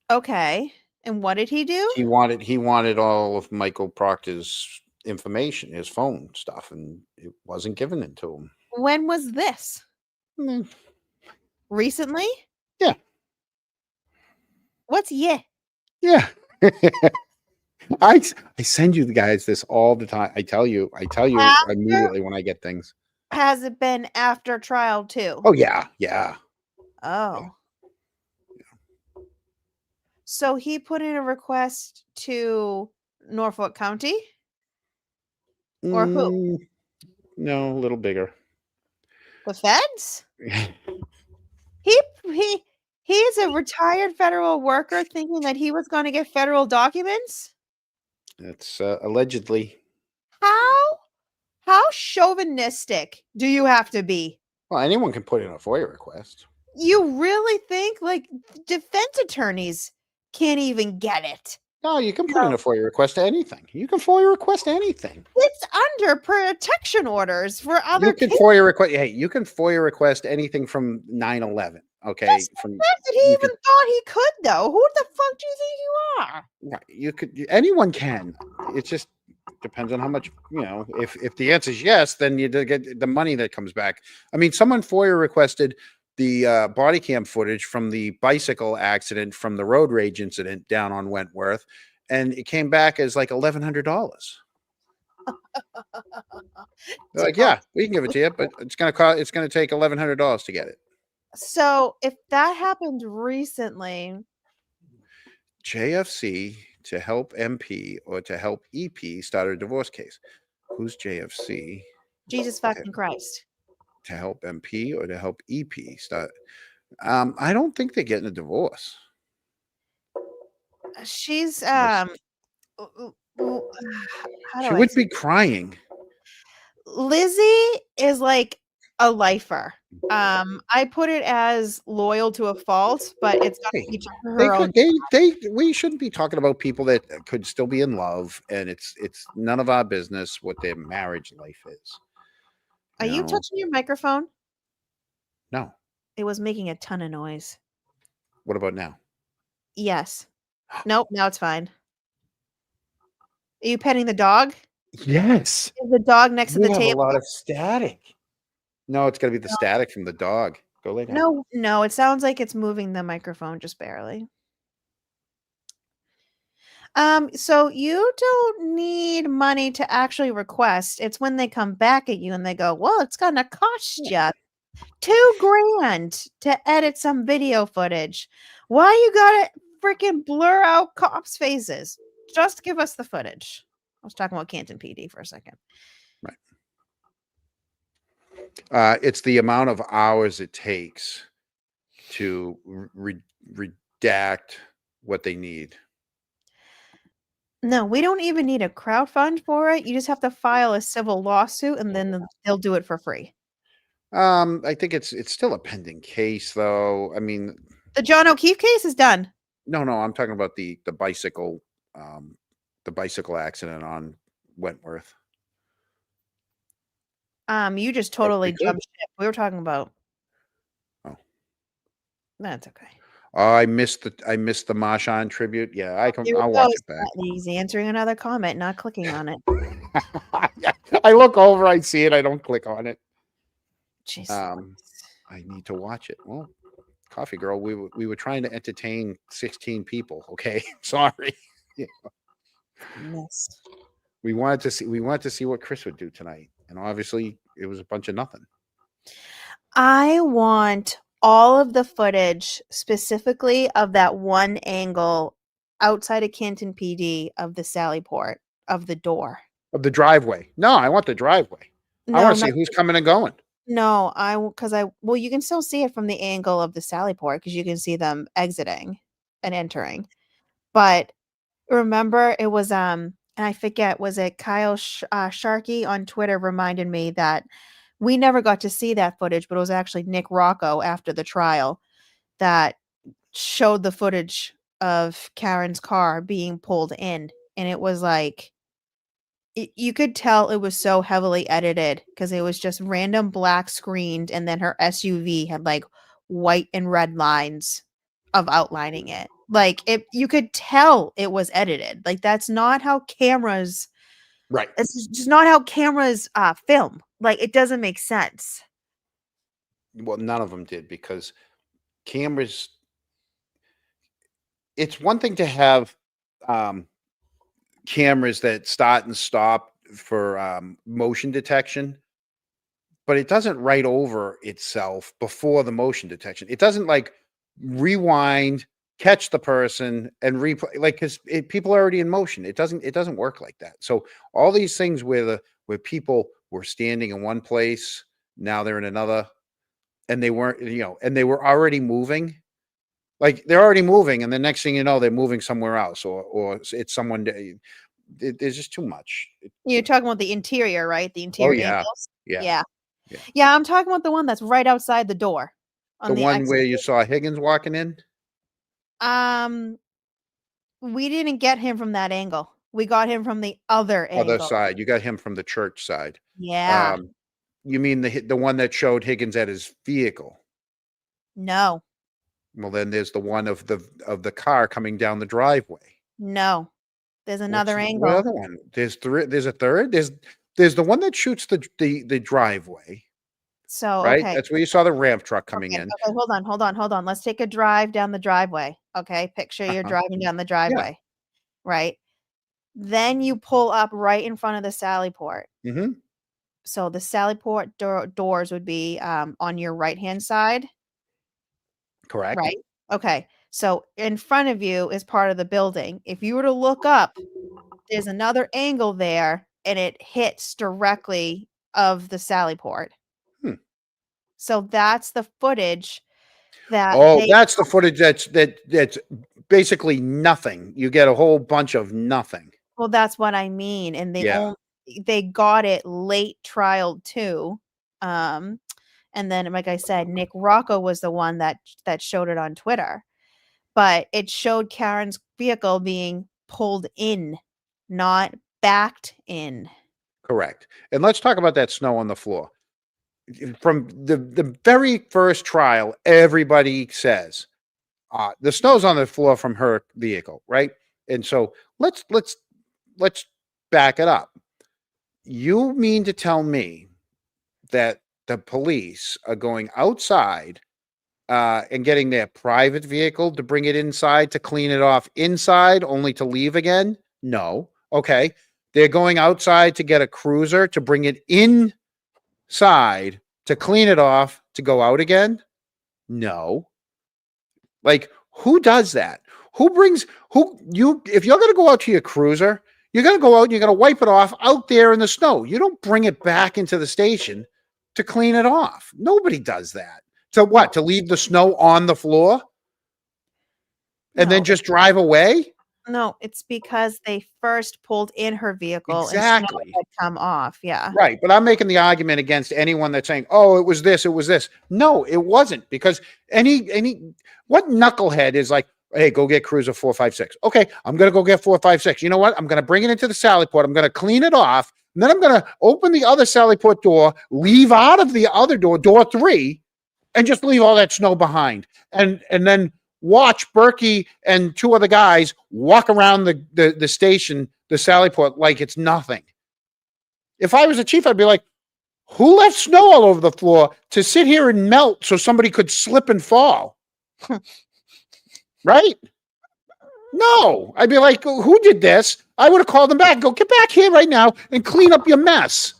Okay. And what did he do? He wanted all of Michael Proctor's information, his phone stuff, and it wasn't given it to him. When was this? Recently? Yeah. What's yeah? Yeah. I send you guys this all the time. I tell you immediately when I get things. Has it been after trial too? Oh yeah, yeah. Oh. So he put in a request to Norfolk County? Or who? No, a little bigger. The feds? He's a retired federal worker thinking that he was going to get federal documents? It's allegedly. How chauvinistic do you have to be? Well, anyone can put in a FOIA request. You really think like defense attorneys can't even get it? No, you can put in a FOIA request to anything. You can FOIA request anything. It's under protection orders for other You can people. FOIA request. Hey, you can FOIA request anything from 9/11. Okay, That's the fact that he even thought he could, though. Who the fuck do you think you are? right, you could. Anyone can. It just depends on how much. If the answer is yes, then you get the money that comes back. I mean, someone FOIA requested the body cam footage from the bicycle accident from the road rage incident down on Wentworth, and it came back as like $1,100. They're like, yeah, we can give it to you, but it's gonna cost. It's gonna take $1,100 to get it. So if that happened recently, JFC to help MP or to help EP start a divorce case. Who's JFC? Jesus fucking Christ. To help MP or to help EP start? I don't think they're getting a divorce. She's She would be crying. Lizzie is like a lifer. I put it as loyal to a fault, but it's got to be her own. We shouldn't be talking about people that could still be in love, and it's none of our business what their marriage life is. Are you touching your microphone? No. It was making a ton of noise. What about now? Yes. Nope, now it's fine. Are you petting the dog? Yes. Is the dog next to the have table? a lot of static. No, it's got to be the static from the dog. Go lay down. No, it sounds like it's moving the microphone just barely. So you don't need money to actually request. It's when they come back at you and they go, well, it's gonna cost you $2,000 to edit some video footage. Why you gotta freaking blur out cops' faces? Just give us the footage. I was talking about Canton PD for a second. Right. It's the amount of hours it takes to redact what they need. No, we don't even need a crowdfund for it. You just have to file a civil lawsuit and then they'll do it for free. I think it's still a pending case, though. I mean, The John O'Keefe case is done. No, I'm talking about the bicycle accident on Wentworth. You just totally jumped ship. We were talking about. Oh, that's okay. I missed the Marshawn tribute. Yeah, I'll watch it back. He's answering another comment, not clicking on it. I look over, I see it, I don't click on it. Jeez. I need to watch it. Well, Coffee Girl, we were trying to entertain 16 people. Okay, sorry. Yeah. Yes. We wanted to see what Chris would do tonight, and obviously it was a bunch of nothing. I want all of the footage, specifically of that one angle outside of Canton PD of the Sally Port of the door. Of the driveway. No, I want the driveway. I want to see who's coming and going. No, well, you can still see it from the angle of the Sally Port because you can see them exiting and entering. But remember, it was and I forget, was it Kyle Sharkey on Twitter reminded me that we never got to see that footage, but it was actually Nick Rocco after the trial that showed the footage of Karen's car being pulled in, and it was like you could tell it was so heavily edited because it was just random black screened, and then her SUV had like white and red lines of outlining it. Like you could tell it was edited. Like that's not how cameras. Right. It's just not how cameras film. Like it doesn't make sense. Well, none of them did because cameras. It's one thing to have cameras that start and stop for motion detection, but it doesn't write over itself before the motion detection. It doesn't like rewind, catch the person, and replay, like because people are already in motion. It doesn't work like that. So all these things where people were standing in one place, now they're in another, and they weren't, and they were already moving. Like they're already moving, and the next thing you know, they're moving somewhere else, or it's someone. There's just too much. You're talking about the interior, right? The interior angles. Yeah. I'm talking about the one that's right outside the door. The one where you saw Higgins walking in. We didn't get him from that angle. We got him from the other angle. Side. You got him from the church side. Yeah. You mean the one that showed Higgins at his vehicle? No. Well, then there's the one of the car coming down the driveway. No. There's another angle. The other one. There's a third. There's the one that shoots the driveway. So right, okay. That's where you saw the ramp truck coming in. Okay, hold on. Let's take a drive down the driveway. Okay, picture you're driving down the driveway, right? Then you pull up right in front of the Sally Port. Mm-hmm. So the Sally Port doors would be on your right-hand side. Correct. Right. Okay. So in front of you is part of the building. If you were to look up, there's another angle there, and it hits directly of the Sally Port. So that's the footage that. That's the footage that's basically nothing. You get a whole bunch of nothing. Well, that's what I mean, and they got it late trial too. And then, like I said, Nick Rocco was the one that showed it on Twitter, but it showed Karen's vehicle being pulled in, not backed in. Correct. And let's talk about that snow on the floor. From the very first trial, everybody says the snow's on the floor from her vehicle, right? And so let's back it up. You mean to tell me that the police are going outside and getting their private vehicle to bring it inside to clean it off inside, only to leave again? No. Okay. They're going outside to get a cruiser to bring it inside to clean it off to go out again? No. Like, who does that? If you're going to go out to your cruiser, you're going to go out and you're going to wipe it off out there in the snow. You don't bring it back into the station to clean it off. Nobody does that. To what? To leave the snow on the floor and then just drive away? No, it's because they first pulled in her vehicle and snow Exactly. had come off. Yeah. Right. But I'm making the argument against anyone that's saying, oh, it was this, it was this. No, it wasn't, because what knucklehead is like, hey, go get Cruiser 456. Okay, I'm going to go get 456. You know what? I'm going to bring it into the Sally Port. I'm going to clean it off. And then I'm going to open the other Sally Port door, leave out of the other door, door 3, and just leave all that snow behind. And then watch Berkey and 2 other guys walk around the station, the Sally Port, like it's nothing. If I was a chief, I'd be like, who left snow all over the floor to sit here and melt so somebody could slip and fall? Right? No. I'd be like, who did this? I would have called them back. Go, get back here right now and clean up your mess.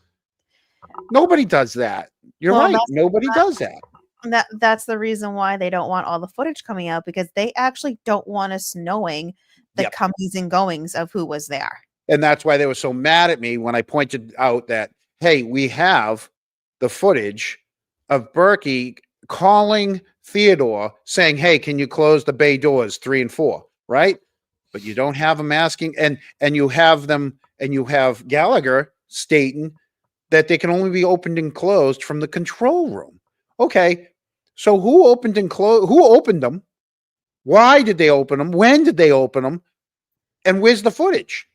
Nobody does that. You're Well, right. Nobody does that. That's the reason why they don't want all the footage coming out, because they actually don't want us knowing the comings and goings of who was there. And that's why they were so mad at me when I pointed out that, hey, we have the footage of Berkey calling Theodore saying, hey, can you close the bay doors 3 and 4, right? But you don't have them asking, and you have them, and you have Gallagher stating that they can only be opened and closed from the control room. Okay, so who opened and closed? Who opened them? Why did they open them? When did they open them? And where's the footage?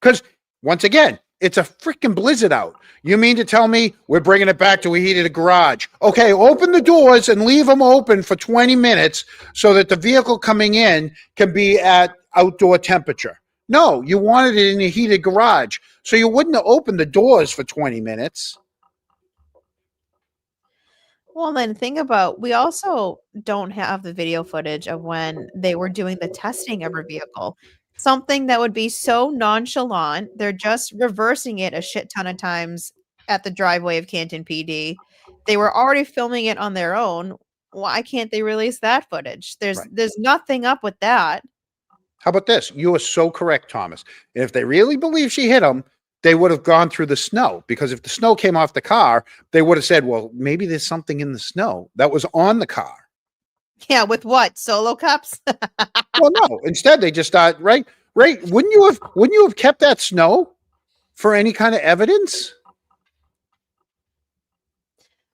Because once again, it's a freaking blizzard out. You mean to tell me we're bringing it back to a heated garage? Okay, open the doors and leave them open for 20 minutes so that the vehicle coming in can be at outdoor temperature. No, you wanted it in a heated garage, so you wouldn't have opened the doors for 20 minutes. Well, then think about, we also don't have the video footage of when they were doing the testing of her vehicle. Something that would be so nonchalant. They're just reversing it a shit ton of times at the driveway of Canton PD. They were already filming it on their own. Why can't they release that footage? There's nothing up with that. How about this? You are so correct, Thomas. If they really believe she hit him, they would have gone through the snow, because if the snow came off the car, they would have said, well, maybe there's something in the snow that was on the car. Yeah, with what? Solo cups? Well, no. Instead, they just thought, right. Wouldn't you have kept that snow for any kind of evidence?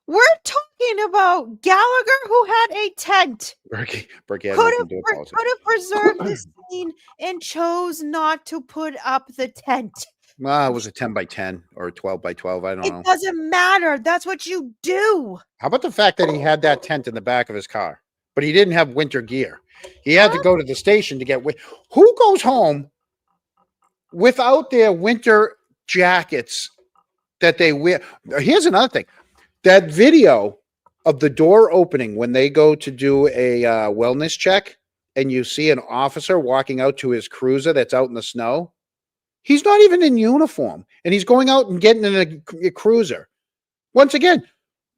We're talking about Gallagher, who had a tent. Berkey Could have preserved the scene and chose not to put up the tent. Well, it was a 10 by 10 or a 12 by 12. I don't know. It doesn't matter. That's what you do. How about the fact that he had that tent in the back of his car, but he didn't have winter gear? He had to go to the station to get. Who goes home without their winter jackets that they wear? Here's another thing. That video of the door opening when they go to do a wellness check, and you see an officer walking out to his cruiser that's out in the snow. He's not even in uniform, and he's going out and getting in a cruiser. Once again,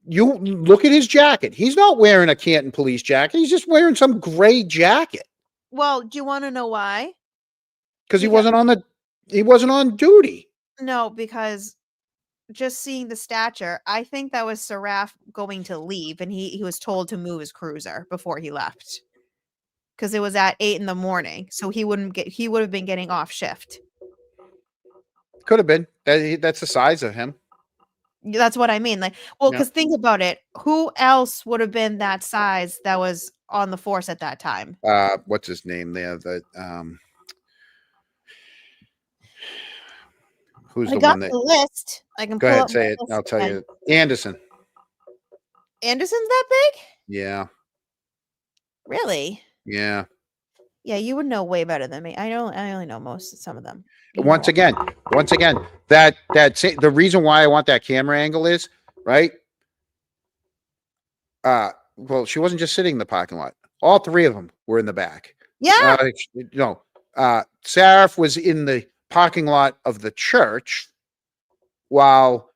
you look at his jacket. He's not wearing a Canton police jacket. He's just wearing some gray jacket. Well, do you want to know why? Because he wasn't on duty. No, because just seeing the stature, I think that was Seraph going to leave, and he was told to move his cruiser before he left. Because it was at 8 a.m, so he would have been getting off shift. Could have been. That's the size of him. That's what I mean. Like, well, because think about it. Who else would have been that size that was on the force at that time? What's his name there? Who's the one that? The list. I can go pull ahead, up say it. I'll tell you. Anderson. Anderson's that big? Yeah. Really? Yeah. Yeah, you would know way better than me. I only know some of them. Once again, the reason why I want that camera angle is right. Well, she wasn't just sitting in the parking lot. All 3 of them were in the back. Yeah. Sarah was in the parking lot of the church, while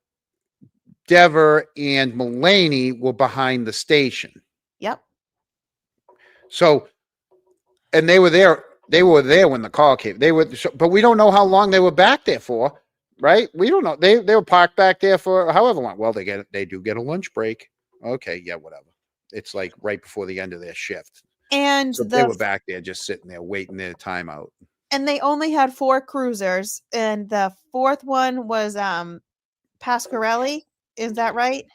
Dever and Mulaney were behind the station. Yep. So, and they were there. They were there when the call came. But we don't know how long they were back there for, right? We don't know. They were parked back there for however long. Well, they do get a lunch break. Okay, yeah, whatever. It's like right before the end of their shift. And So they were back there just sitting there waiting their time out. and they only had 4 cruisers, and the 4th one was Pasquarelli. Is that right?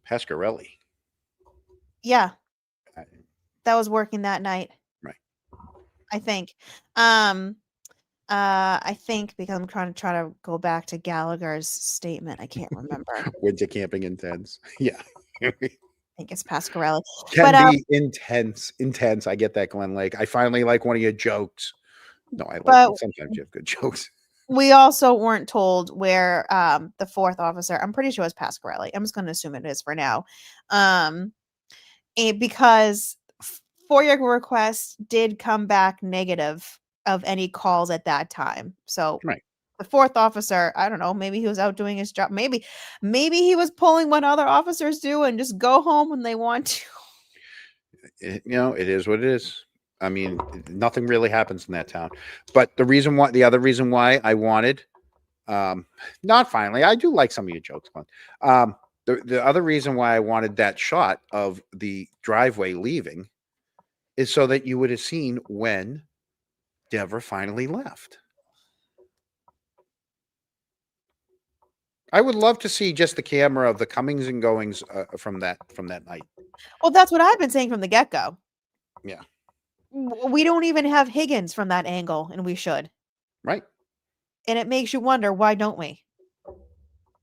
Pasquarelli. Yeah, I- that was working that night. Right. I think. I think because I'm trying to go back to Gallagher's statement. I can't remember. Winter camping intense. Yeah. I think it's Pasquarelli. Can But be intense. I get that, Glenn Lake. I finally like one of your jokes. No, I like But- sometimes you have good jokes. we also weren't told where the 4th officer. I'm pretty sure it's Pasquarelli. I'm just going to assume it is for now. Because FOIA requests did come back negative of any calls at that time. So Right. the 4th officer, I don't know, maybe he was out doing his job. Maybe he was pulling what other officers do and just go home when they want to. It is what it is. I mean, nothing really happens in that town. But the other reason why I wanted, not finally, I do like some of your jokes, Glenn. The other reason why I wanted that shot of the driveway leaving is so that you would have seen when Deborah finally left. I would love to see just the camera of the comings and goings from that night. Well, that's what I've been saying from the get-go. Yeah. We don't even have Higgins from that angle, and we should. Right. And it makes you wonder, why don't we?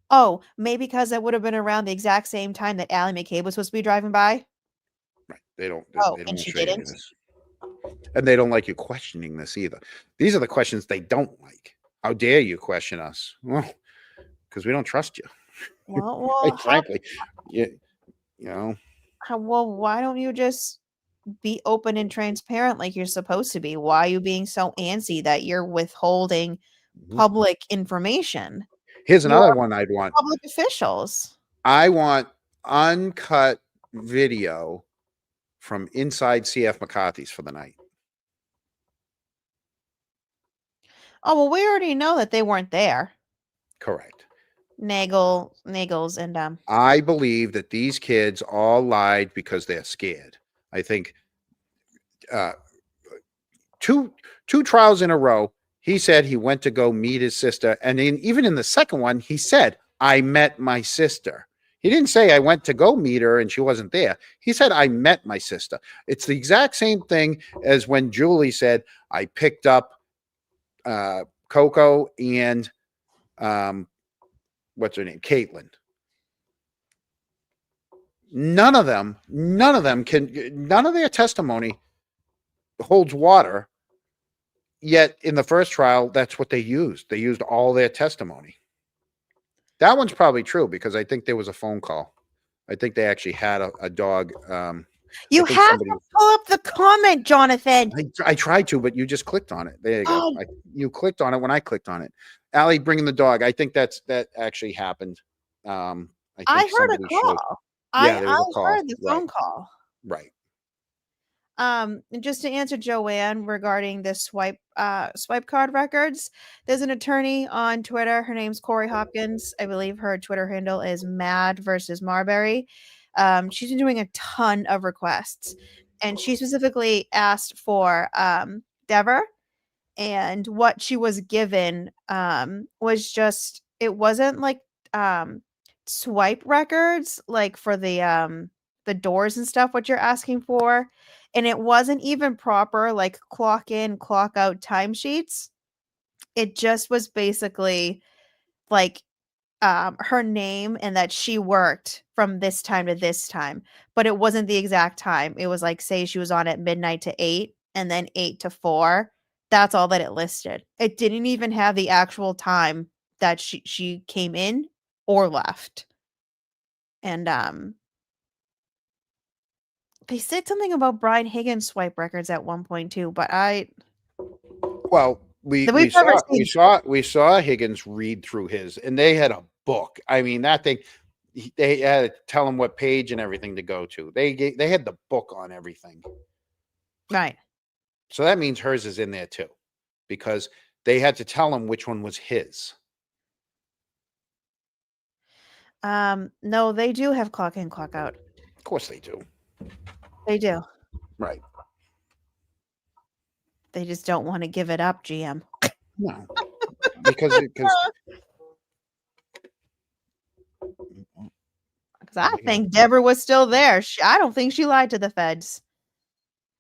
Oh, maybe because it would have been around the exact same time that Allie McCabe was supposed to be driving by? Right. They don't and she show you didn't? this. And they don't like you questioning this either. These are the questions they don't like. How dare you question us? Well, because we don't trust you. Well, Frankly, you know. Well, why don't you just be open and transparent like you're supposed to be? Why are you being so antsy that you're withholding public information? Here's You another are one I'd want. public officials. I want uncut video from inside CF McCarthy's for the night. Oh, well, we already know that they weren't there. Correct. Nagels and I believe that these kids all lied because they're scared. I think two trials in a row, he said he went to go meet his sister. And even in the second one, he said, I met my sister. He didn't say I went to go meet her and she wasn't there. He said, I met my sister. It's the exact same thing as when Julie said, I picked up Coco and what's her name? Caitlin. None of their testimony holds water. Yet in the first trial, that's what they used. They used all their testimony. That one's probably true because I think there was a phone call. I think they actually had a dog. you have to pull up the comment, Jonathan. I tried to, but you just clicked on it. There you go. Oh. You clicked on it when I clicked on it. Allie bringing the dog. I think that actually happened. I heard a call. Yeah, there was a call. Heard the phone call. Right. And just to answer Joanne regarding the swipe card records, there's an attorney on Twitter. Her name's Corey Hopkins. I believe her Twitter handle is Mad versus Marbury. She's been doing a ton of requests, and she specifically asked for Dever, and what she was given was just, it wasn't like swipe records like for the doors and stuff what you're asking for, and it wasn't even proper like clock in clock out timesheets. It just was basically like her name and that she worked from this time to this time, but it wasn't the exact time. It was like, say she was on at midnight to 8 and then 8 to 4. That's all that it listed. It didn't even have the actual time that she came in or left. And they said something about Brian Higgins swipe records at one point too, but Well, we saw Higgins read through his, and they had a book. I mean, that thing, they had to tell him what page and everything to go to. They had the book on everything. Right. So that means hers is in there too, because they had to tell him which one was his. No, they do have clock in, clock out. Of course they do. They do. Right. They just don't want to give it up, GM. No. Because I think Deborah was still there. I don't think she lied to the feds.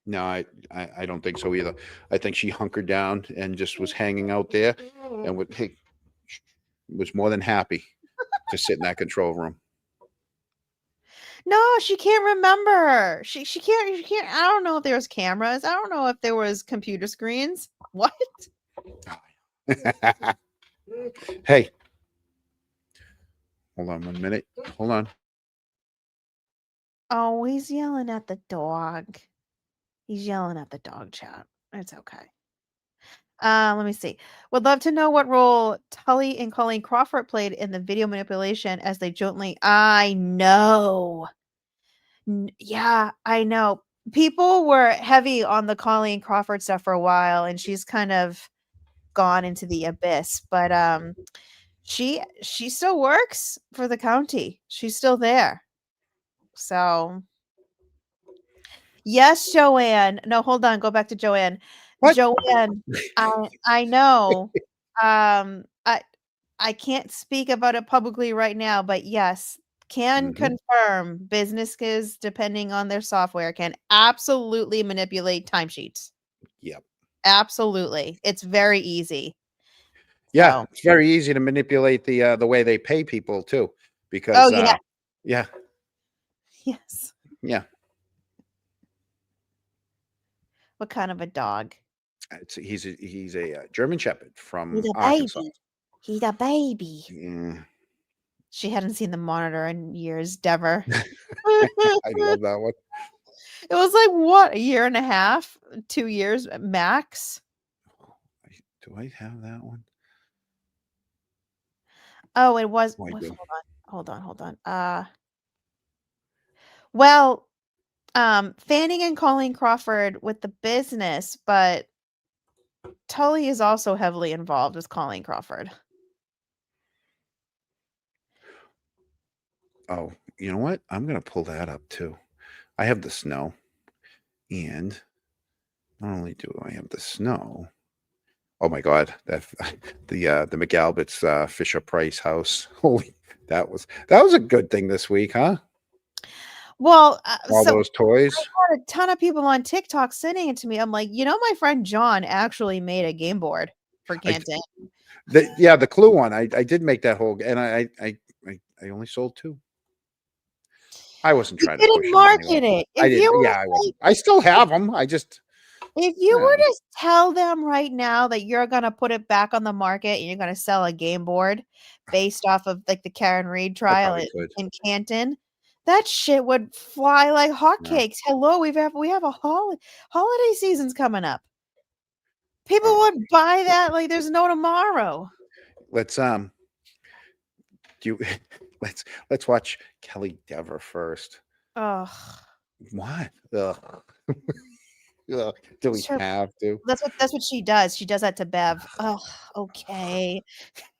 no, I don't think so either. I think she hunkered down and just was hanging out there and was more than happy to sit in that control room. No, she can't remember. She can't. I don't know if there was cameras. I don't know if there was computer screens. What? Hey, hold on 1 minute. Hold on. Oh, he's yelling at the dog. He's yelling at the dog, chat. It's okay. Let me see. Would love to know what role Tully and Colleen Crawford played in the video manipulation as they jointly. I know. Yeah, I know. People were heavy on the Colleen Crawford stuff for a while, and she's kind of gone into the abyss. But she still works for the county. She's still there. So yes, Joanne. No, hold on. Go back to Joanne. What? Joanne, I know. I can't speak about it publicly right now, but yes, can confirm businesses, depending on their software, can absolutely manipulate timesheets. Yep. Absolutely. It's very easy. Yeah, So. it's very easy to manipulate the way they pay people too, because Oh, yeah. Yes. Yeah. What kind of a dog? He's a German Shepherd from He's a Arkansas. baby. He's a baby. Yeah. She hadn't seen the monitor in years, Dever. I love that one. It was like what, a year and a half, 2 years max. Do I have that one? Oh, it was. Oh, I do. Hold on. Well, Fanning and Colleen Crawford with the business, but Tully is also heavily involved with Colleen Crawford. Oh, you know what? I'm gonna pull that up too. I have the snow, and not only do I have the snow. Oh my God, that the McAlbert's Fisher Price house. Holy, that was a good thing this week, huh? Well, All those toys. I had a ton of people on TikTok sending it to me. I'm like, my friend John actually made a game board for Canton. The Clue one. I did make that whole, and I only sold 2. I wasn't trying to push market it. I didn't. Yeah, I wasn't. I still have them. I just. If you were to tell them right now that you're going to put it back on the market and you're going to sell a game board based off of like the Karen Reed trial in Canton, that shit would fly like hotcakes. Hello, we have a holiday season's coming up. People would buy that like there's no tomorrow. Let's watch Kelly Dever first. Oh. What? Ugh. Do we have to? That's what she does. She does that to Bev. Oh, okay.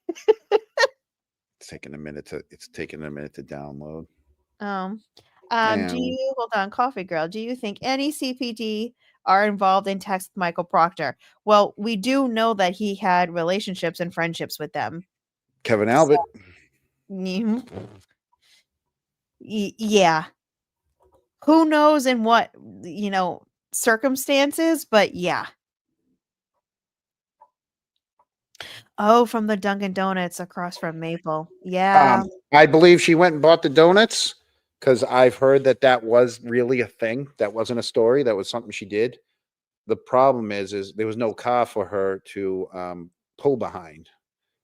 It's taking a minute to download. Do you hold on, Coffee Girl? Do you think any CPD are involved in text Michael Proctor? Well, we do know that he had relationships and friendships with them. Kevin Albert. Yeah. Who knows in what circumstances, but yeah. Oh, from the Dunkin' Donuts across from Maple. Yeah. I believe she went and bought the donuts because I've heard that was really a thing. That wasn't a story. That was something she did. The problem is there was no car for her to pull behind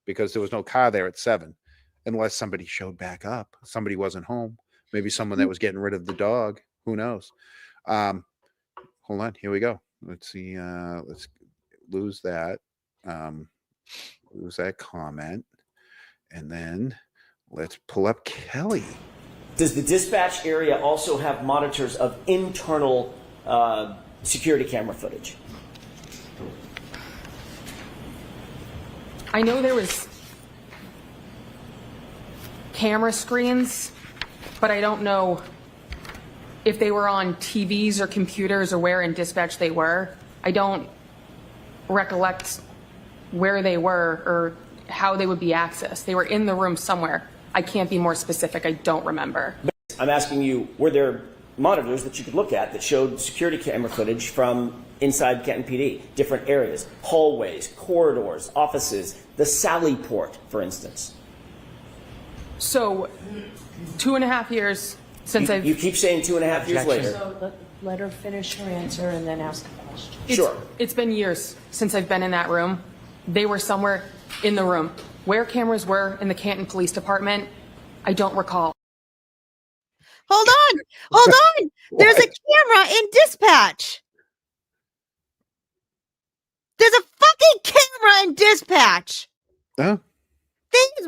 because there was no car there at 7 unless somebody showed back up. Somebody wasn't home. Maybe someone that was getting rid of the dog. Who knows? Hold on. Here we go. Let's see. Let's lose that. Lose that comment. And then let's pull up Kelly. Does the dispatch area also have monitors of internal security camera footage? I know there was camera screens, but I don't know if they were on TVs or computers or where in dispatch they were. I don't recollect where they were or how they would be accessed. They were in the room somewhere. I can't be more specific. I don't remember. I'm asking you, were there monitors that you could look at that showed security camera footage from inside Canton PD, different areas, hallways, corridors, offices, the Sally port, for instance? So, 2.5 years since I've... You keep saying 2.5 years later. So let her finish her answer and then ask a question. Sure. It's been years since I've been in that room. They were somewhere in the room. Where cameras were in the Canton Police Department, I don't recall. Hold on. Hold on. There's a camera in dispatch. There's a fucking camera in dispatch. Huh? These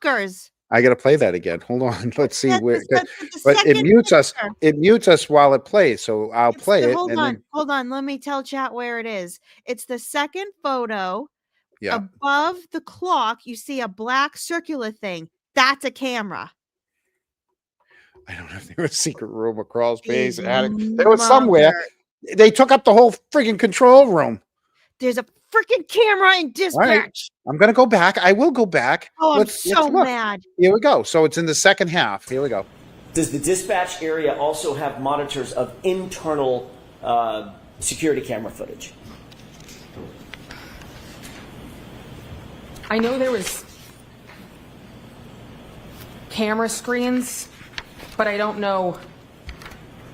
motherfuckers. I got to play that again. Hold on. Let's see where. That's But it second mutes us. picture. It mutes us while it plays. So I'll play it. Hold and on. Then, Hold on. Let me tell chat where it is. It's the second photo. yeah. Above the clock, you see a black circular thing. That's a camera. I don't know if there was a secret room or crawl space. These There was somewhere. mother- They took up the whole freaking control room. There's a freaking camera in All right. dispatch. I'm going to go back. I will go back. Oh, Let's I'm so look. mad. Here we go. So it's in the second half. Here we go. Does the dispatch area also have monitors of internal security camera footage? I know there was camera screens, but I don't know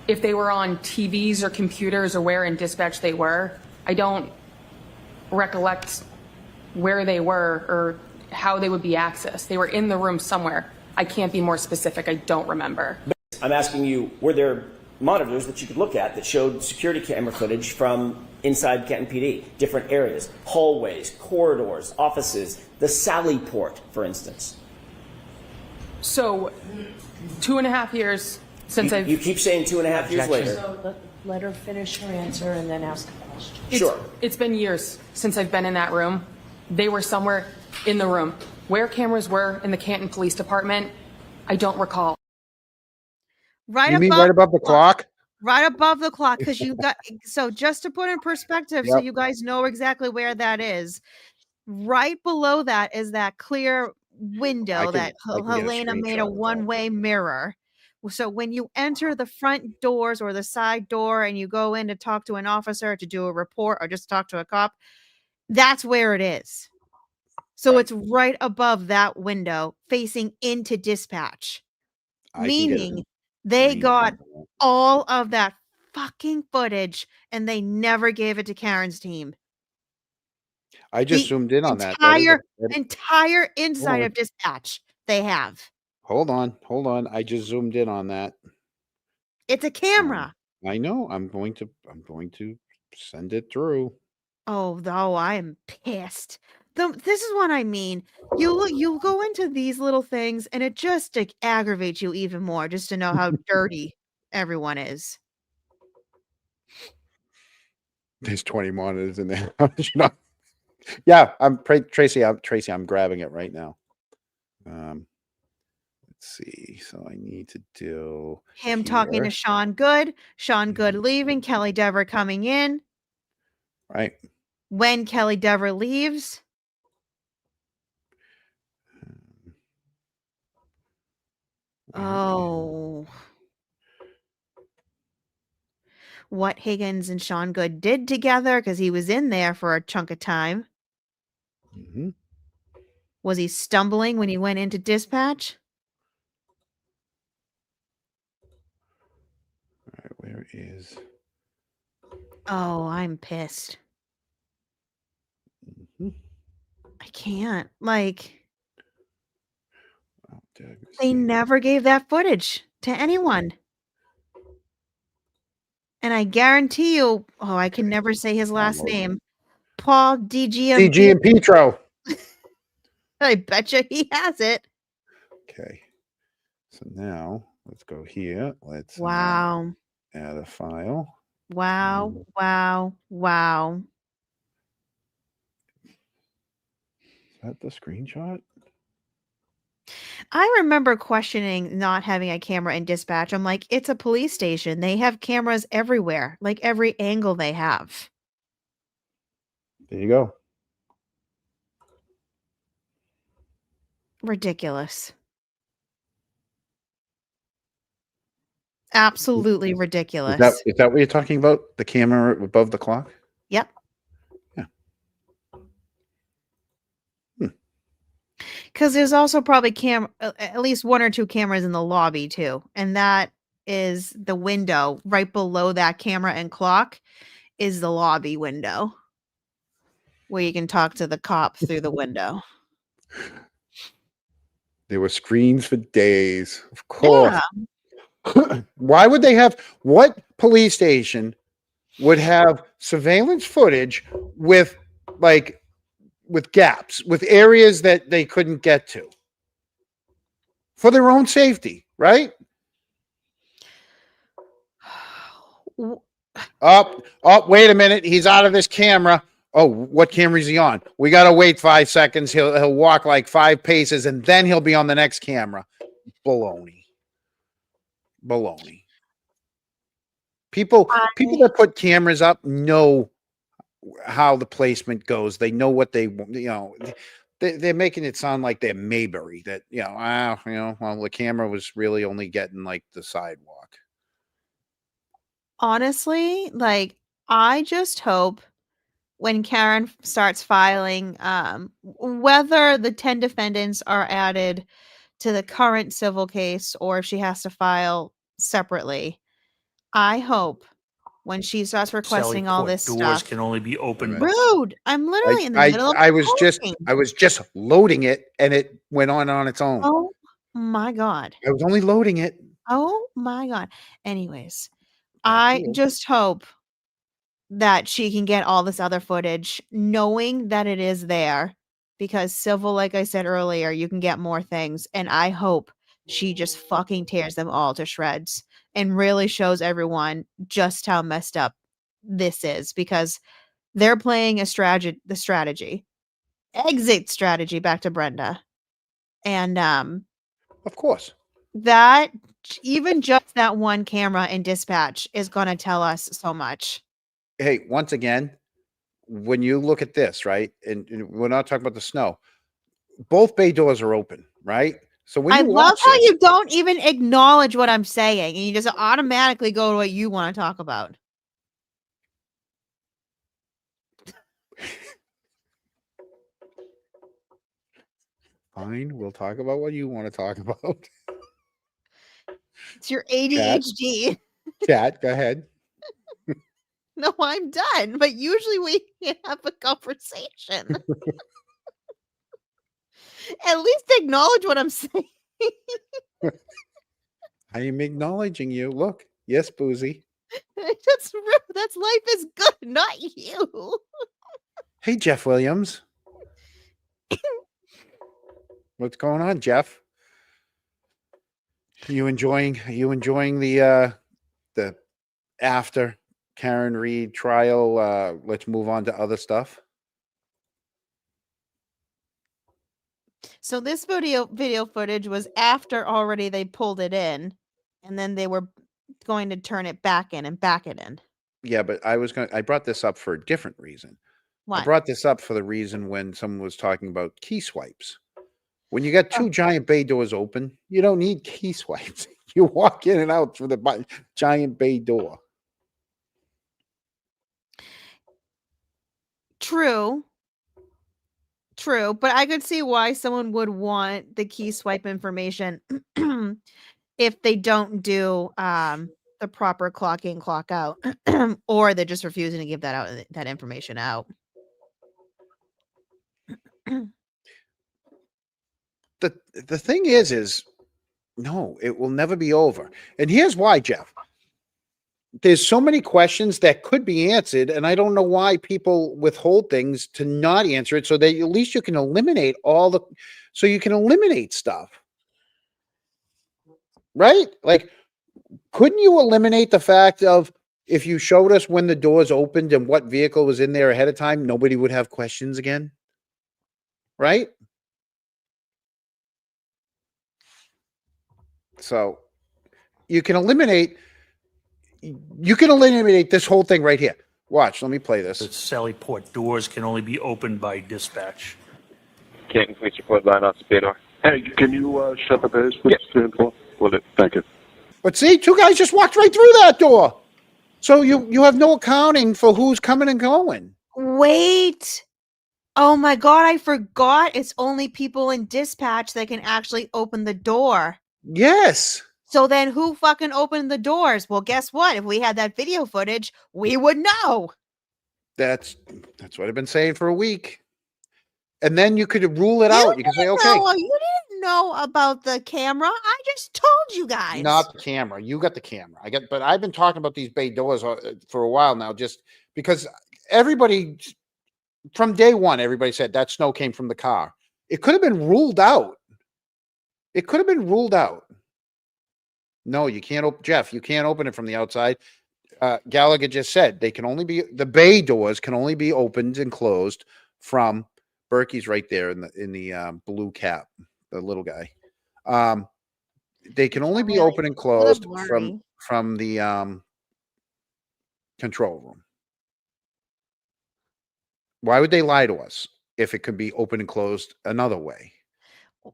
if they were on TVs or computers or where in dispatch they were. I don't recollect where they were or how they would be accessed. They were in the room somewhere. I can't be more specific. I don't remember. I'm asking you, were there monitors that you could look at that showed security camera footage from inside Canton PD, different areas, hallways, corridors, offices, the Sally port, for instance? So, 2.5 years since I've... You keep saying 2.5 years later. So let her finish her answer and then ask a question. Sure. It's been years since I've been in that room. They were somewhere in the room. Where cameras were in the Canton Police Department, I don't recall. Right You above, mean right above the clock? right above the clock, because you got so just to put in perspective, so Yep. you guys know exactly where that is. Right below that is that clear window that I can get a Helena made screenshot a of that. one-way mirror. So when you enter the front doors or the side door and you go in to talk to an officer, to do a report, or just talk to a cop, that's where it is. So it's right above that window facing into dispatch. I can get a Meaning they screenshot got of that. all of that fucking footage and they never gave it to Karen's team. I just The zoomed in on that. That is entire inside on. of dispatch they have. Hold on. Hold on. I just zoomed in on that. It's a camera. I know. I'm going to send it through. Oh, though I'm pissed. This is what I mean. You go into these little things and it just like, aggravates you even more just to know how dirty everyone is. There's 20 monitors in there. You know? Yeah, Tracy. I'm grabbing it right now. Let's see. So I need to do Him talking to here. Sean Good, Sean Good leaving, Kelly Dever coming in. Right. When Kelly Dever leaves, oh, what Higgins and Sean Good did together because he was in there for a chunk of time. Mm-hmm. Was he stumbling when he went into dispatch? All right, where is? Oh, I'm pissed. Mm-hmm. I can't. Like, Oh, they never gave that footage to anyone. And I guarantee you, oh, I can never say his last name. Paul DG and Petro. I bet you he has it. Okay. So now let's go here. Let's Wow. add a file. Wow. Wow. Wow. Is that the screenshot? I remember questioning not having a camera in dispatch. I'm like, it's a police station. They have cameras everywhere, like every angle they have. There you go. Ridiculous. Absolutely Is ridiculous. that what you're talking about? The camera above the clock? Yep. Yeah. Because there's also probably at least one or two cameras in the lobby too, and that is the window right below that camera and clock is the lobby window where you can talk to the cop through the window. There were screens for days. Of course. Yeah. Why would they have what police station would have surveillance footage with gaps, with areas that they couldn't get to for their own safety, right? Wait a minute. He's out of this camera. Oh, what camera is he on? We got to wait 5 seconds. He'll walk like 5 paces and then he'll be on the next camera. Baloney. People that put cameras up know how the placement goes. They know what they're making it sound like they're Mayberry, that, well, the camera was really only getting like the sidewalk. Honestly, like, I just hope when Karen starts filing, whether the 10 defendants are added to the current civil case or if she has to file separately, I hope when she starts requesting all this doors stuff. can only be opened. Rude. I'm literally in the middle of I was talking. just loading it and it went on its own. Oh my God. I was only loading it. Oh my God. Anyways, I just hope that she can get all this other footage, knowing that it is there, because civil, like I said earlier, you can get more things. And I hope she just fucking tears them all to shreds and really shows everyone just how messed up this is, because they're playing the strategy, exit strategy, back to Brenda. And of course, that even just that one camera in dispatch is going to tell us so much. Hey, once again, when you look at this, right, and we're not talking about the snow, both bay doors are open, right? So when I you love watch how this, you don't even acknowledge what I'm saying, and you just automatically go to what you want to talk about. fine, we'll talk about what you want to talk about. It's your ADHD. Chat, go ahead. No, I'm done. But usually we have a conversation. At least acknowledge what I'm saying. I am acknowledging you. Look, yes, Boozy. That's rude. That's life is good, not you. Hey, Jeff Williams. What's going on, Jeff? Are you enjoying the after Karen Reed trial? Let's move on to other stuff. So this video footage was after already they pulled it in, and then they were going to turn it back in and back it in. Yeah, but I brought this up for a different reason. What? I brought this up for the reason when someone was talking about key swipes. When you got two giant bay doors open, you don't need key swipes. You walk in and out through the giant bay door. True, but I could see why someone would want the key swipe information if they don't do the proper clock in, clock out, or they're just refusing to give that information out. The thing is no, it will never be over. And here's why, Jeff. There's so many questions that could be answered, and I don't know why people withhold things to not answer it, so that at least you can eliminate stuff. Right? Like, couldn't you eliminate the fact of, if you showed us when the doors opened and what vehicle was in there ahead of time, nobody would have questions again? Right? So you can eliminate this whole thing right here. Watch, let me play this. The Sallyport doors can only be opened by dispatch. Canton Police Report line off Spador. Hey, can you shut the doors, please? Yeah. Will it? Thank you. But see, two guys just walked right through that door. So you have no accounting for who's coming and going. Wait. Oh my God, I forgot. It's only people in dispatch that can actually open the door. Yes. So then who fucking opened the doors? Well, guess what? If we had that video footage, we would know. That's what I've been saying for a week. And then you could rule it out. You can say, okay. No, you didn't know about the camera. I just told you guys. Not the camera. You got the camera. But I've been talking about these bay doors for a while now, just because everybody from day one, everybody said that snow came from the car. It could have been ruled out. It could have been ruled out. No, you can't open, Jeff, you can't open it from the outside. Gallagher just said the bay doors can only be opened and closed from Berkey's right there in the blue cap, the little guy. They can only be open and closed from the control room. Why would they lie to us if it could be open and closed another way?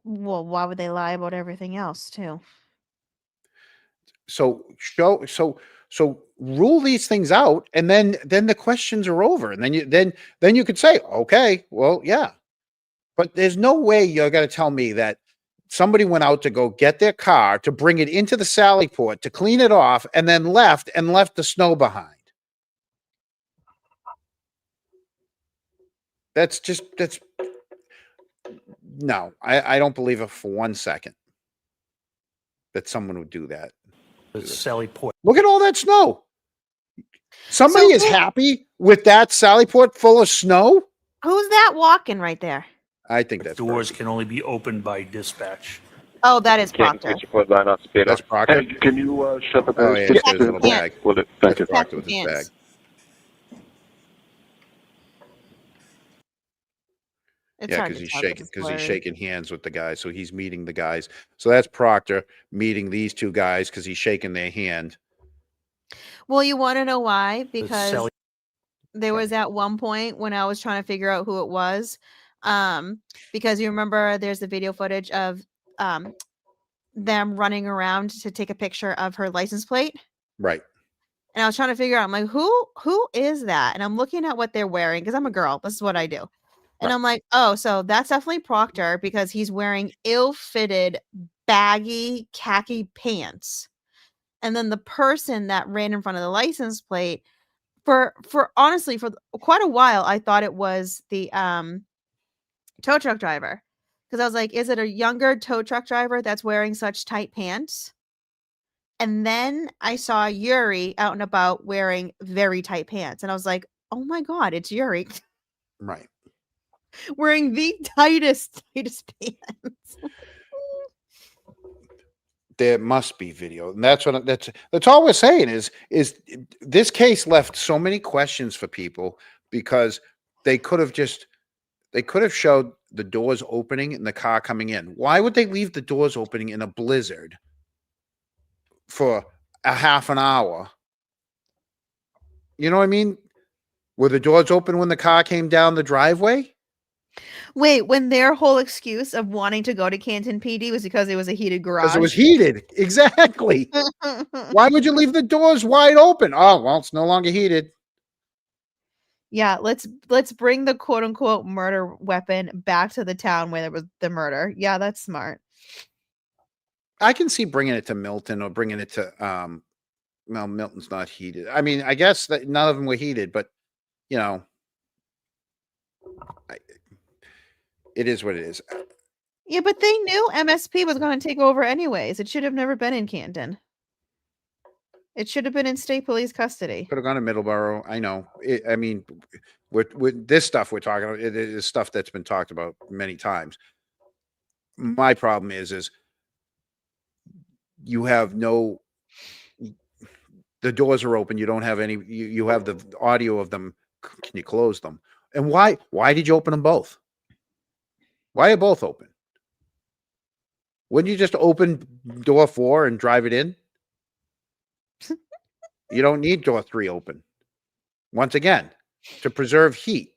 Well, why would they lie about everything else too? So rule these things out, and then the questions are over, and then you could say, okay, well, yeah. But there's no way you're going to tell me that somebody went out to go get their car to bring it into the Sallyport to clean it off and then left the snow behind. No, I don't believe it for 1 second that someone would do that. The Sallyport. Look at all that snow. Somebody is happy with that Sallyport full of snow. Who's that walking right there? I think that's doors can only be opened by dispatch. Oh, that is Canton Proctor. Police Report line off Spador. That's Proctor. Hey, can you shut the Oh, doors, yeah, please? his little bag. Will it? Thank you. Proctor with his bag. Yeah, because he's shaking hands with the guys. So he's meeting the guys. So that's Proctor meeting these two guys because he's shaking their hand. Well, you want to know why? Because there was at one point when I was trying to figure out who it was. Because you remember there's the video footage of them running around to take a picture of her license plate. Right. And I was trying to figure out, I'm like, who is that? And I'm looking at what they're wearing because I'm a girl. This is what I do. And I'm like, oh, so that's definitely Proctor because he's wearing ill-fitted, baggy khaki pants. And then the person that ran in front of the license plate, for honestly, for quite a while, I thought it was the tow truck driver. Because I was like, is it a younger tow truck driver that's wearing such tight pants? And then I saw Yuri out and about wearing very tight pants. And I was like, oh my God, it's Yuri. Right. Wearing the tightest pants. There must be video. And that's all we're saying is this case left so many questions for people because they could have showed the doors opening and the car coming in. Why would they leave the doors opening in a blizzard for a half an hour? You know what I mean? Were the doors open when the car came down the driveway? Wait, when their whole excuse of wanting to go to Canton PD was because it was a heated garage? Because it was heated. Exactly. Why would you leave the doors wide open? Oh, well, it's no longer heated. Yeah, let's bring the quote unquote murder weapon back to the town where there was the murder. Yeah, that's smart. I can see bringing it to Milton or bringing it to well, Milton's not heated. I mean, I guess that none of them were heated, but you know, it is what it is. Yeah, but they knew MSP was going to take over anyways. It should have never been in Canton. It should have been in state police custody. Could have gone to Middleborough. I know. I mean, with this stuff we're talking about, it is stuff that's been talked about many times. My problem is you have no. The doors are open. You don't have any. You have the audio of them. Can you close them? And why? Why did you open them both? Why are both open? Wouldn't you just open door 4 and drive it in? You don't need door 3 open. Once again, to preserve heat.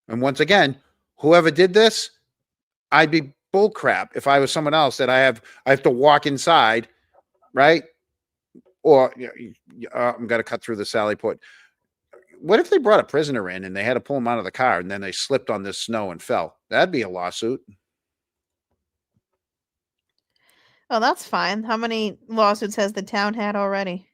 And once again, whoever did this, I'd be bullcrap if I was someone else that I have to walk inside, right? Or I'm going to cut through the Sally Port. What if they brought a prisoner in and they had to pull him out of the car and then they slipped on this snow and fell? That'd be a lawsuit. Oh, that's fine. How many lawsuits has the town had already?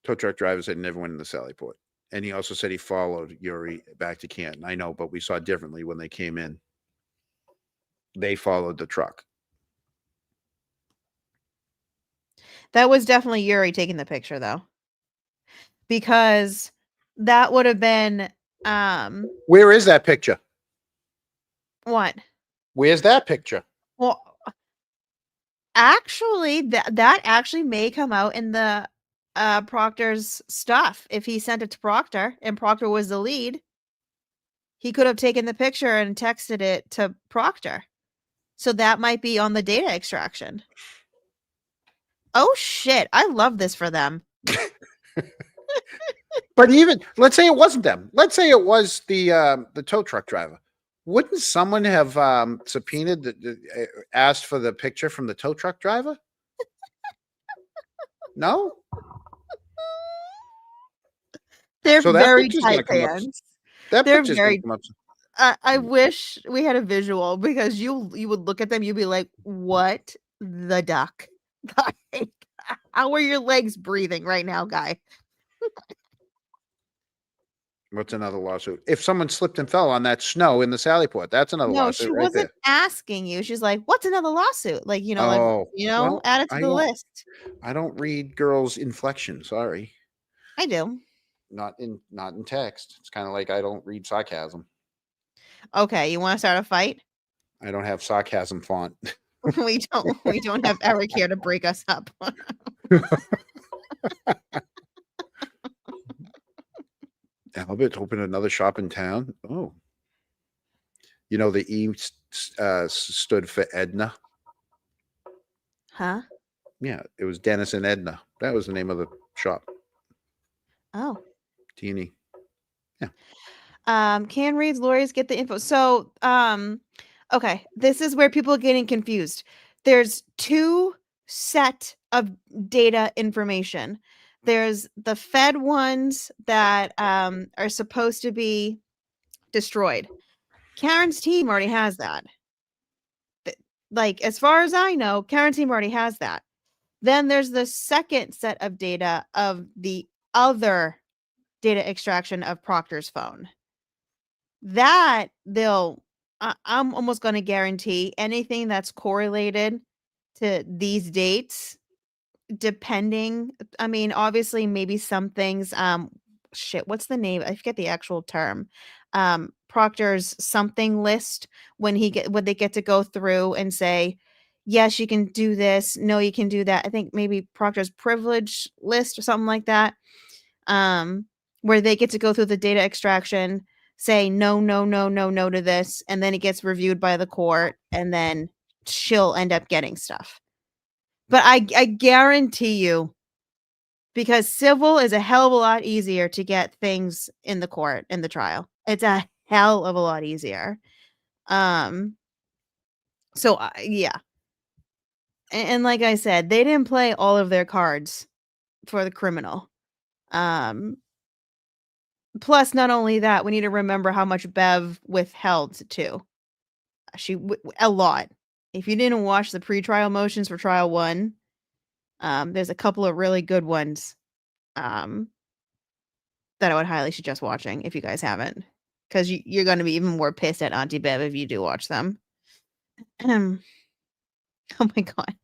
Tow truck driver said never went in the Sally Port. And he also said he followed Yuri back to Canton. I know, but we saw differently when they came in. They followed the truck. That was definitely Yuri taking the picture, though. Because that would have been Where is that picture? what? Where's that picture? Well, actually, that actually may come out in the Proctor's stuff. If he sent it to Proctor and Proctor was the lead, he could have taken the picture and texted it to Proctor. So that might be on the data extraction. Oh shit, I love this for them. But even let's say it wasn't them. Let's say it was the tow truck driver. Wouldn't someone have subpoenaed, asked for the picture from the tow truck driver? No. They're So that very picture's tight gonna come up. pants. That They're picture's gonna very. come up. I wish we had a visual because you would look at them, you'd be like, "What the duck? Like, how are your legs breathing right now, guy?" What's another lawsuit? If someone slipped and fell on that snow in the Sally Port, that's another No, she lawsuit right wasn't there. asking you. She's like, "What's another lawsuit?" Like, Oh, well, add it to I the don't. list. I don't read girls' inflection. Sorry, I do. not in text. It's kind of like I don't read sarcasm. Okay, you want to start a fight? I don't have sarcasm font. We don't have Eric here to break us up. Albert opened another shop in town. Oh, the E stood for Edna. Huh? Yeah, it was Dennis and Edna. That was the name of the shop. Oh. Teeny. Can reads lawyers get the info. So, okay, this is where people are getting confused. There's 2 set of data information. There's the Fed ones that are supposed to be destroyed. Karen's team already has that. Like, as far as I know, Karen's team already has that. Then there's the second set of data of the other data extraction of Proctor's phone. That I'm almost going to guarantee anything that's correlated to these dates, depending. I mean, obviously, maybe some things. Shit, what's the name? I forget the actual term. Proctor's something list when they get to go through and say, yes, you can do this. No, you can do that. I think maybe Proctor's privilege list or something like that. Where they get to go through the data extraction, say no to this, and then it gets reviewed by the court, and then she'll end up getting stuff. But I guarantee you, because civil is a hell of a lot easier to get things in the court, in the trial. It's a hell of a lot easier. So yeah. And like I said, they didn't play all of their cards for the criminal. Plus, not only that, we need to remember how much Bev withheld too. A lot. If you didn't watch the pretrial motions for trial 1, there's a couple of really good ones that I would highly suggest watching if you guys haven't, because you're going to be even more pissed at Auntie Bev if you do watch them. Oh my god.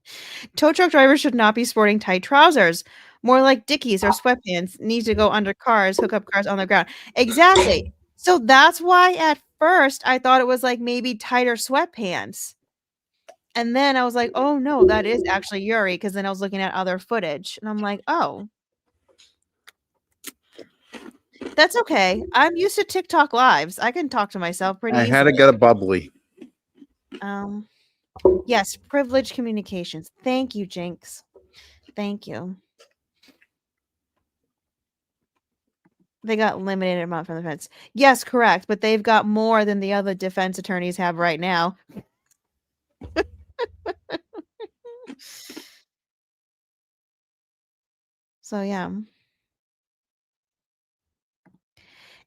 Tow truck drivers should not be sporting tight trousers. More like Dickies or sweatpants. Need to go under cars, hook up cars on the ground. Exactly. So that's why at first I thought it was like maybe tighter sweatpants. And then I was like, oh no, that is actually Yuri, because then I was looking at other footage and I'm like, oh. That's okay. I'm used to TikTok lives. I can talk to myself pretty I easily. had to get a bubbly. Yes, privileged communications. Thank you, Jinx. Thank you. They got limited amount from the defense. Yes, correct, but they've got more than the other defense attorneys have right now. So yeah.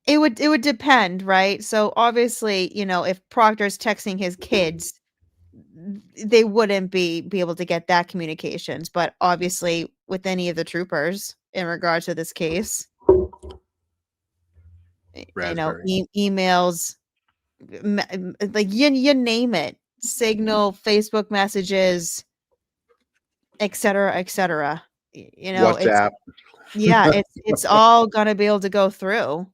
It would depend, right? So obviously, if Proctor's texting his kids, they wouldn't be able to get that communications, but obviously with any of the troopers in regard to this case, Raspberry. emails, like you name it, Signal, Facebook messages, etc., etc. It's WhatsApp. it's all gonna be able to go through.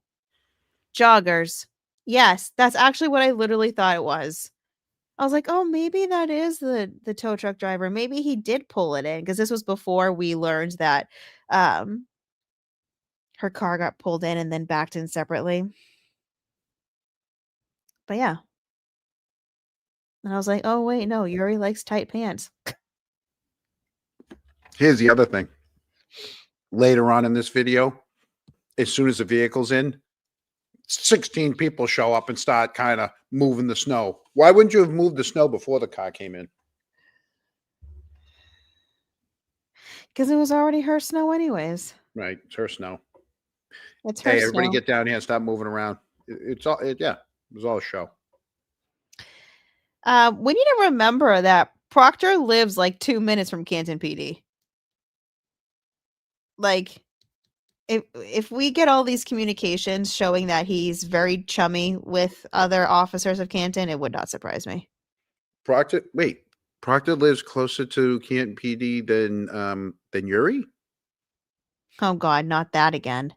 Joggers. Yes, that's actually what I literally thought it was. I was like, "Oh, maybe that is the tow truck driver. Maybe he did pull it in," because this was before we learned that, um, her car got pulled in and then backed in separately. But yeah. And I was like, "Oh, wait, no, Yuri likes tight pants." Here's the other thing. Later on in this video, as soon as the vehicle's in, 16 people show up and start kind of moving the snow. Why wouldn't you have moved the snow before the car came in? Because it was already her snow anyways. Right. It's her snow. It's her Hey, everybody snow. get down here and stop moving around. It's all, yeah, it was all a show. We need to remember that Proctor lives like 2 minutes from Canton PD. Like, if we get all these communications showing that he's very chummy with other officers of Canton, it would not surprise me. Proctor lives closer to Canton PD than Yuri? Oh God, not that again.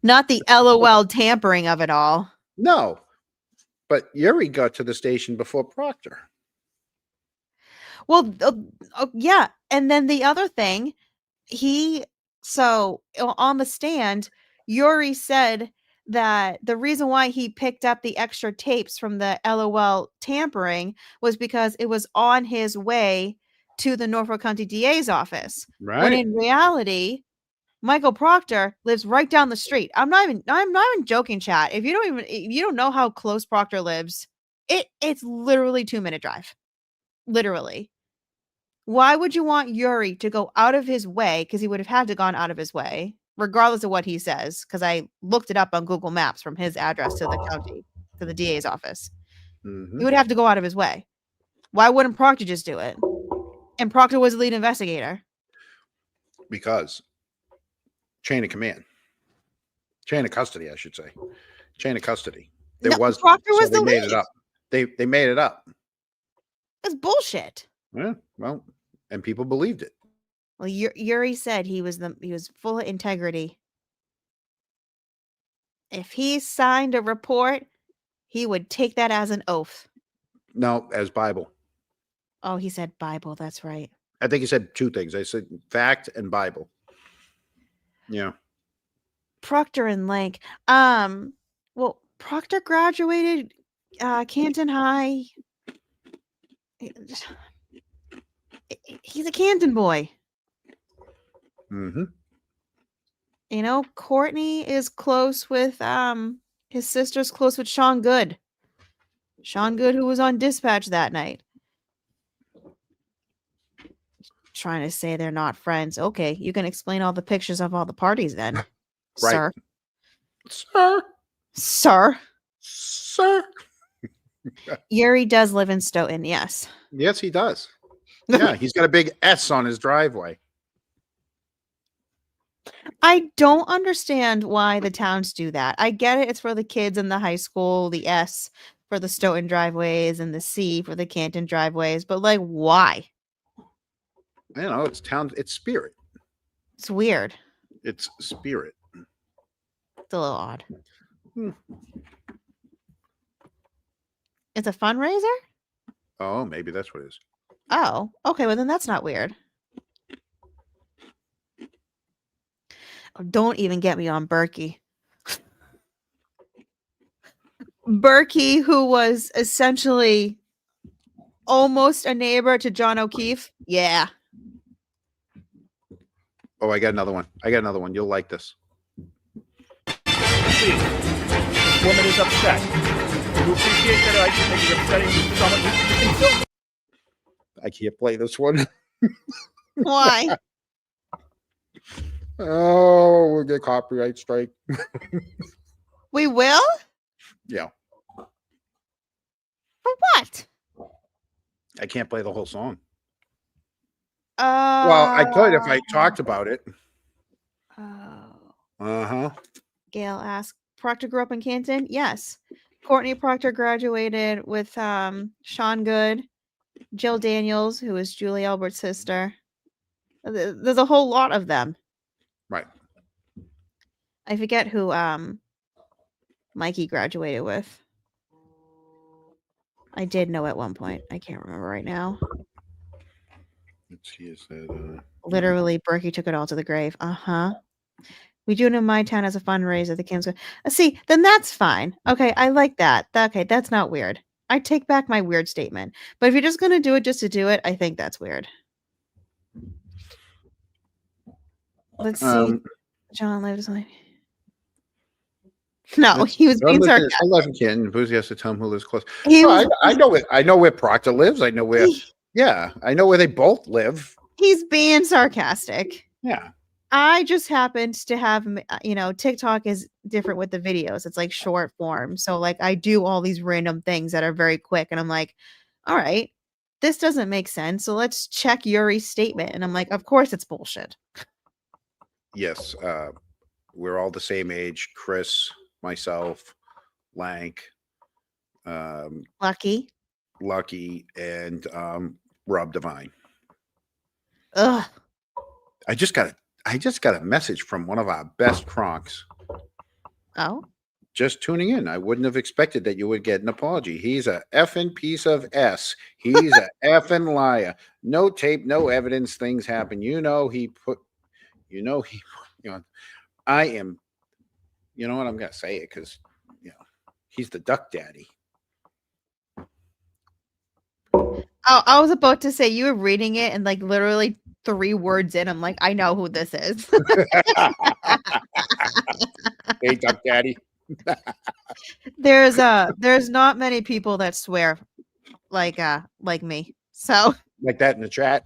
Not the LOL tampering of it all. No, but Yuri got to the station before Proctor. Well, yeah, and then the other thing, on the stand, Yuri said that the reason why he picked up the extra tapes from the LOL tampering was because it was on his way to the Norfolk County DA's office. When Right. in reality, Michael Proctor lives right down the street. I'm not even joking, chat. If you don't know how close Proctor lives, it's literally 2-minute drive. Literally. Why would you want Yuri to go out of his way? Because he would have had to gone out of his way, regardless of what he says. Because I looked it up on Google Maps from his address to the county, to the DA's office. He would have to go out of his way. Why wouldn't Proctor just do it? And Proctor was the lead investigator. Because chain of command. Chain of custody, I should say. Chain of custody. Proctor was the made lead. it up. They made it up. That's bullshit. Yeah, well, and people believed it. Well, Yuri said he was full of integrity. If he signed a report, he would take that as an oath. No, as Bible. Oh, he said Bible. That's right. I think he said two things. I said fact and Bible. Yeah. Proctor and Lake. Well, Proctor graduated Canton High. He's a Canton boy. Mm-hmm. Courtney is close with his sister's close with Sean Good. Sean Good, who was on dispatch that night. Trying to say they're not friends. Okay, you can explain all the pictures of all the parties then, Right. Sir. Sir. Yuri does live in Stoughton, yes. Yes, he does. Yeah, he's got a big S on his driveway. I don't understand why the towns do that. I get it. It's for the kids in the high school, the S for the Stoughton driveways and the C for the Canton driveways. But like, why? I don't know. It's spirit. It's weird. It's spirit. It's a little odd. It's a fundraiser? Oh, maybe that's what it is. Oh, okay. Well, then that's not weird. Oh, don't even get me on Berkey. Berkey, who was essentially almost a neighbor to John O'Keefe? Yeah. Oh, I got another one. You'll like this. This woman is upset. You appreciate that you're upsetting someone. You can film. I can't play this one. Why? Oh, we'll get copyright strike. We will? Yeah. For what? I can't play the whole song. Well, I could if I talked about it. Uh-huh. Gail asked, Proctor grew up in Canton? Yes. Courtney Proctor graduated with Sean Good, Jill Daniels, who is Julie Albert's sister. There's a whole lot of them. Right. I forget who Mikey graduated with. I did know at one point. I can't remember right now. Let's see, is that Literally, Berkey took it all to the grave. Uh-huh. We do it in my town as a fundraiser. The Kim's see, then that's fine. Okay, I like that. Okay, that's not weird. I take back my weird statement. But if you're just gonna do it just to do it, I think that's weird. Let's see. John lived like no, he was being sarcastic. I love Canton. Enthusiastic to tell him who lives close. I know where Proctor lives. I know where I know where they both live. He's being sarcastic. Yeah. I just happened to have, TikTok is different with the videos. It's like short form. So like I do all these random things that are very quick. And I'm like, all right, this doesn't make sense. So let's check Yuri's statement. And I'm like, of course it's bullshit. Yes. We're all the same age. Chris, myself, Lank, Lucky, and Rob Devine. Ugh. I just got a message from one of our best cronks. Oh. Just tuning in. I wouldn't have expected that you would get an apology. He's a effing piece of S. He's a effing liar. No tape, no evidence. Things happen. I am, you know what? I'm going to say it because, he's the duck daddy. Oh, I was about to say you were reading it and like literally 3 words in. I'm like, I know who this is. Hey, duck daddy. There's not many people that swear like me. So like that in the chat.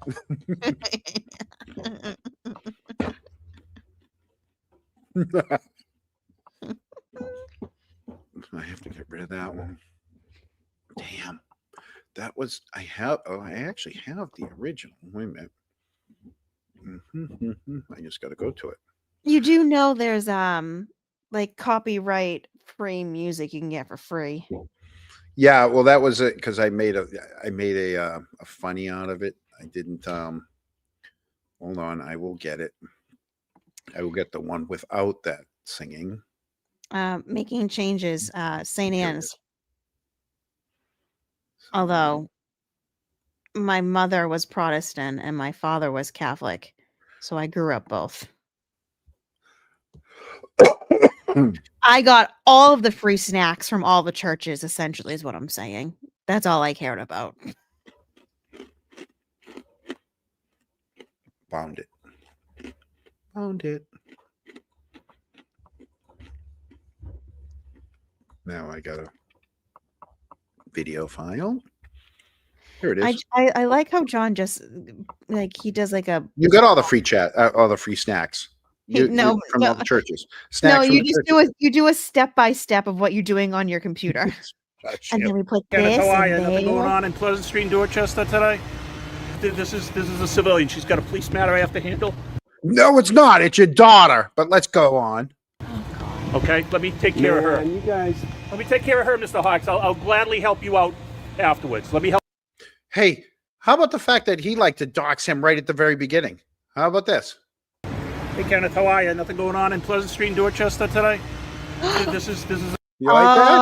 I have to get rid of that one. Damn. That was I actually have the original. Wait a minute. I just got to go to it. You do know there's like copyright free music you can get for free. Yeah, well, that was it because I made a funny out of it. I didn't. Hold on, I will get it. I will get the one without that singing. Making changes. St. Anne's. Although my mother was Protestant and my father was Catholic, so I grew up both. I got all of the free snacks from all the churches, essentially, is what I'm saying. That's all I cared about. Found it. Now I got a video file. Here it is. I like how John just like he does like a. You got all the free all the free snacks. From all the churches. Snacks you do a step by step of what you're doing on your computer, and then we put this. How are you? Nothing going on in Pleasant Street, Dorchester today. This is a civilian. She's got a police matter I have to handle. No, it's not. It's your daughter. But let's go on. Okay, let me take care of her. You guys. Let me take care of her, Mr. Hawks. I'll gladly help you out afterwards. Let me help. Hey, how about the fact that he liked to dox him right at the very beginning? How about this? Hey, Kenneth, how are you? Nothing going on in Pleasant Street, Dorchester today? This is. You like that?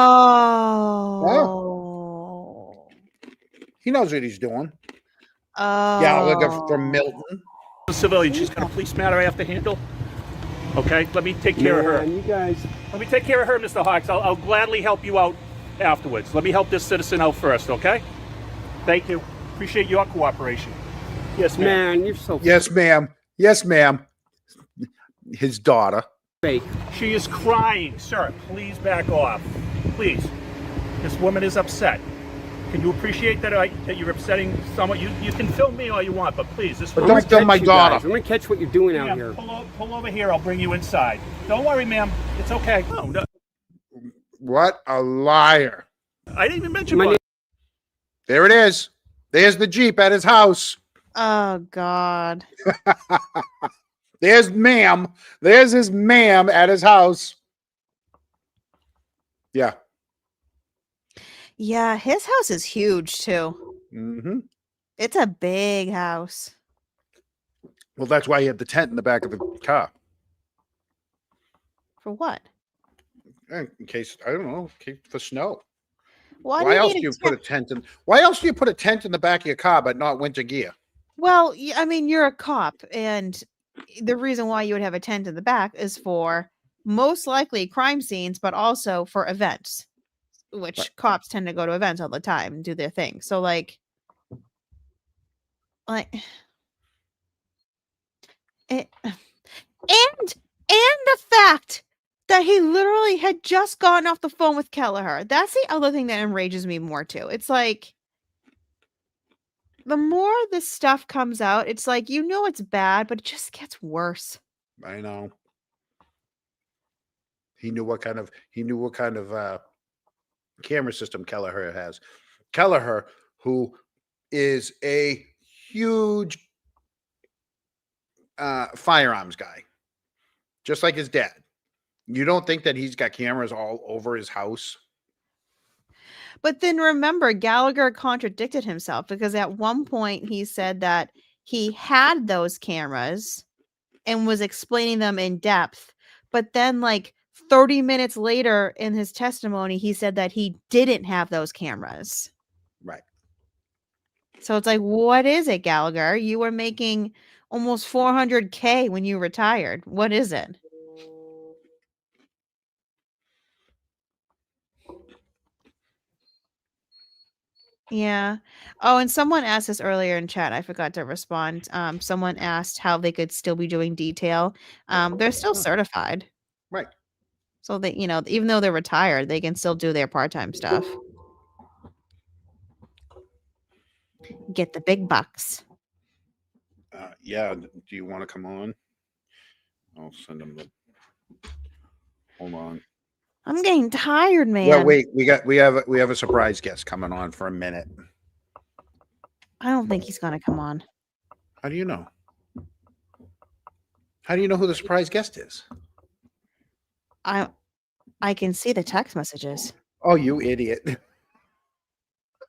Oh. He knows what he's doing. Oh. Gallagher from Milton. A civilian. She's got a police matter I have to handle. Okay, let me take care of her. You guys. Let me take care of her, Mr. Hawks. I'll gladly help you out afterwards. Let me help this citizen out first, okay? Thank you. Appreciate your cooperation. Yes, ma'am. Man, you're so Yes, ma'am. Yes, ma'am. His daughter. fake. She is crying. Sir, please back off. Please. This woman is upset. Can you appreciate that that you're upsetting someone? You can film me all you want, but please, this But woman... don't film my daughter. I'm gonna catch what you're doing out Ma'am, here. pull over here. I'll bring you inside. Don't worry, ma'am. It's okay. No. What a liar. I didn't even mention My my... There it is. There's the Jeep at his house. Oh God. There's ma'am. There's his ma'am at his house. Yeah. Yeah, his house is huge too. Mm-hmm. It's a big house. Well, that's why he had the tent in the back of the car. For what? In case, I don't know, for snow. Why else do you put a tent in? Why else do you put a tent in the back of your car, but not winter gear? Well, I mean, you're a cop, and the reason why you would have a tent in the back is for most likely crime scenes, but also for events, which cops tend to go to events all the time and do their thing. So, like it, and the fact that he literally had just gotten off the phone with Kelleher. That's the other thing that enrages me more too. It's like, the more this stuff comes out, it's like, it's bad, but it just gets worse. I know. He knew what kind of camera system Kelleher has. Kelleher, who is a huge firearms guy, just like his dad. You don't think that he's got cameras all over his house? But then remember, Gallagher contradicted himself because at one point he said that he had those cameras and was explaining them in depth. But then, like 30 minutes later in his testimony, he said that he didn't have those cameras. Right. So it's like, what is it, Gallagher? You were making almost $400K when you retired. What is it? Yeah. Oh, and someone asked this earlier in chat. I forgot to respond. Someone asked how they could still be doing detail. They're still certified. Right. So that, even though they're retired, they can still do their part-time stuff. Get the big bucks. Yeah. Do you want to come on? I'll send them hold on. I'm getting tired, man. Well, wait, we have a surprise guest coming on for a minute. I don't think he's gonna come on. How do you know? How do you know who the surprise guest is? I can see the text messages. Oh, you idiot.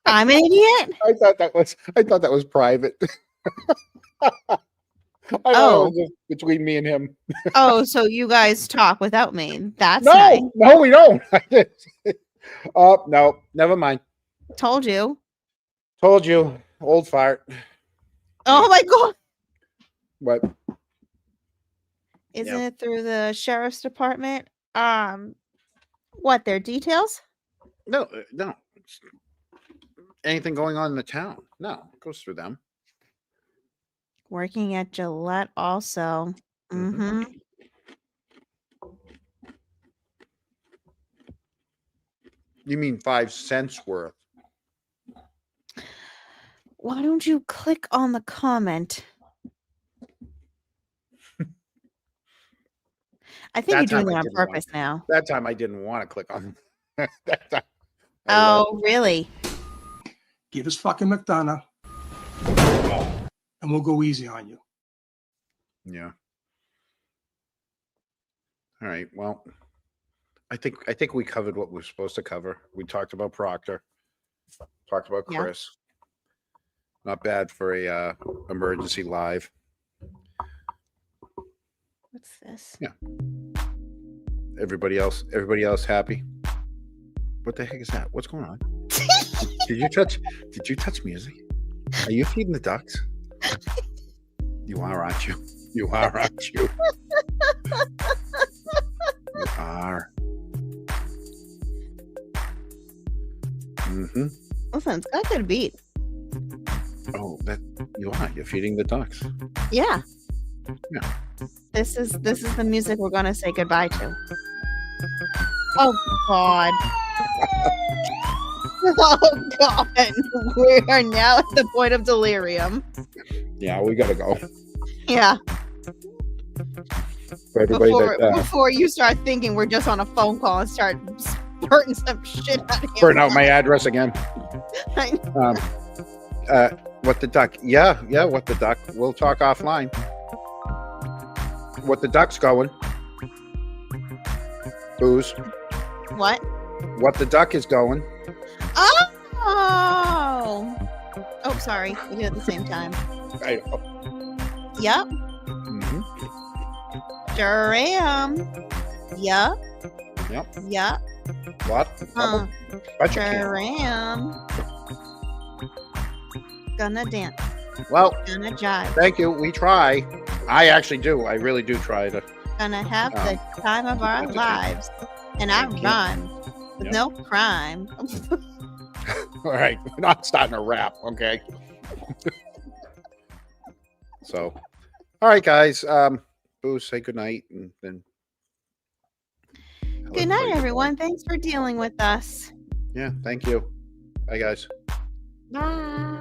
I'm an idiot? I thought that was private. I know, it was just between me and him. Oh, so you guys talk without me. That's no, nice. No, we don't. Oh, no, never mind. Told you. Old fart. Oh my God. What? Isn't it through the sheriff's department? What, their details? No. Anything going on in the town? No, it goes through them. Working at Gillette also. Mm-hmm. You mean 5 cents worth? Why don't you click on the comment? I think you're doing it on purpose now. That time I didn't want to click on. That time, oh, really? Give us fucking McDonough, and we'll go easy on you. Yeah. All right. Well, I think we covered what we're supposed to cover. We talked about Proctor. Talked about Chris. Yeah. Not bad for a emergency live. What's this? Yeah. Everybody else happy? What the heck is that? What's going on? Did you touch music? Are you feeding the ducks? You are, aren't you? You are, aren't you? You are. Mm-hmm. Listen, it's got a good beat. You are. You're feeding the ducks. Yeah. Yeah. This is the music we're gonna say goodbye to. Oh God. Oh God. We are now at the point of delirium. Yeah, we gotta go. Yeah. For everybody Before you start thinking we're just on a phone call and start spurting some shit out of here. burn out my address again. What the duck? Yeah, what the duck? We'll talk offline. What the duck's going? Booze. What? What the duck is going? Oh. Oh, sorry. We did it at the same time. I, Yep. Sure am. Yep. Yep. Yep. What? Bunch of Sure am. Gonna dance. Well, Gonna jive. thank you. We try. I actually do. I really do try to. Gonna have the time of our lives. And I rhyme with no crime. All right, we're not starting a rap, okay? So, all right, guys. Booze, say good night, and then. Good night, everyone. Thanks for dealing with us. Yeah, thank you. Bye, guys. Bye.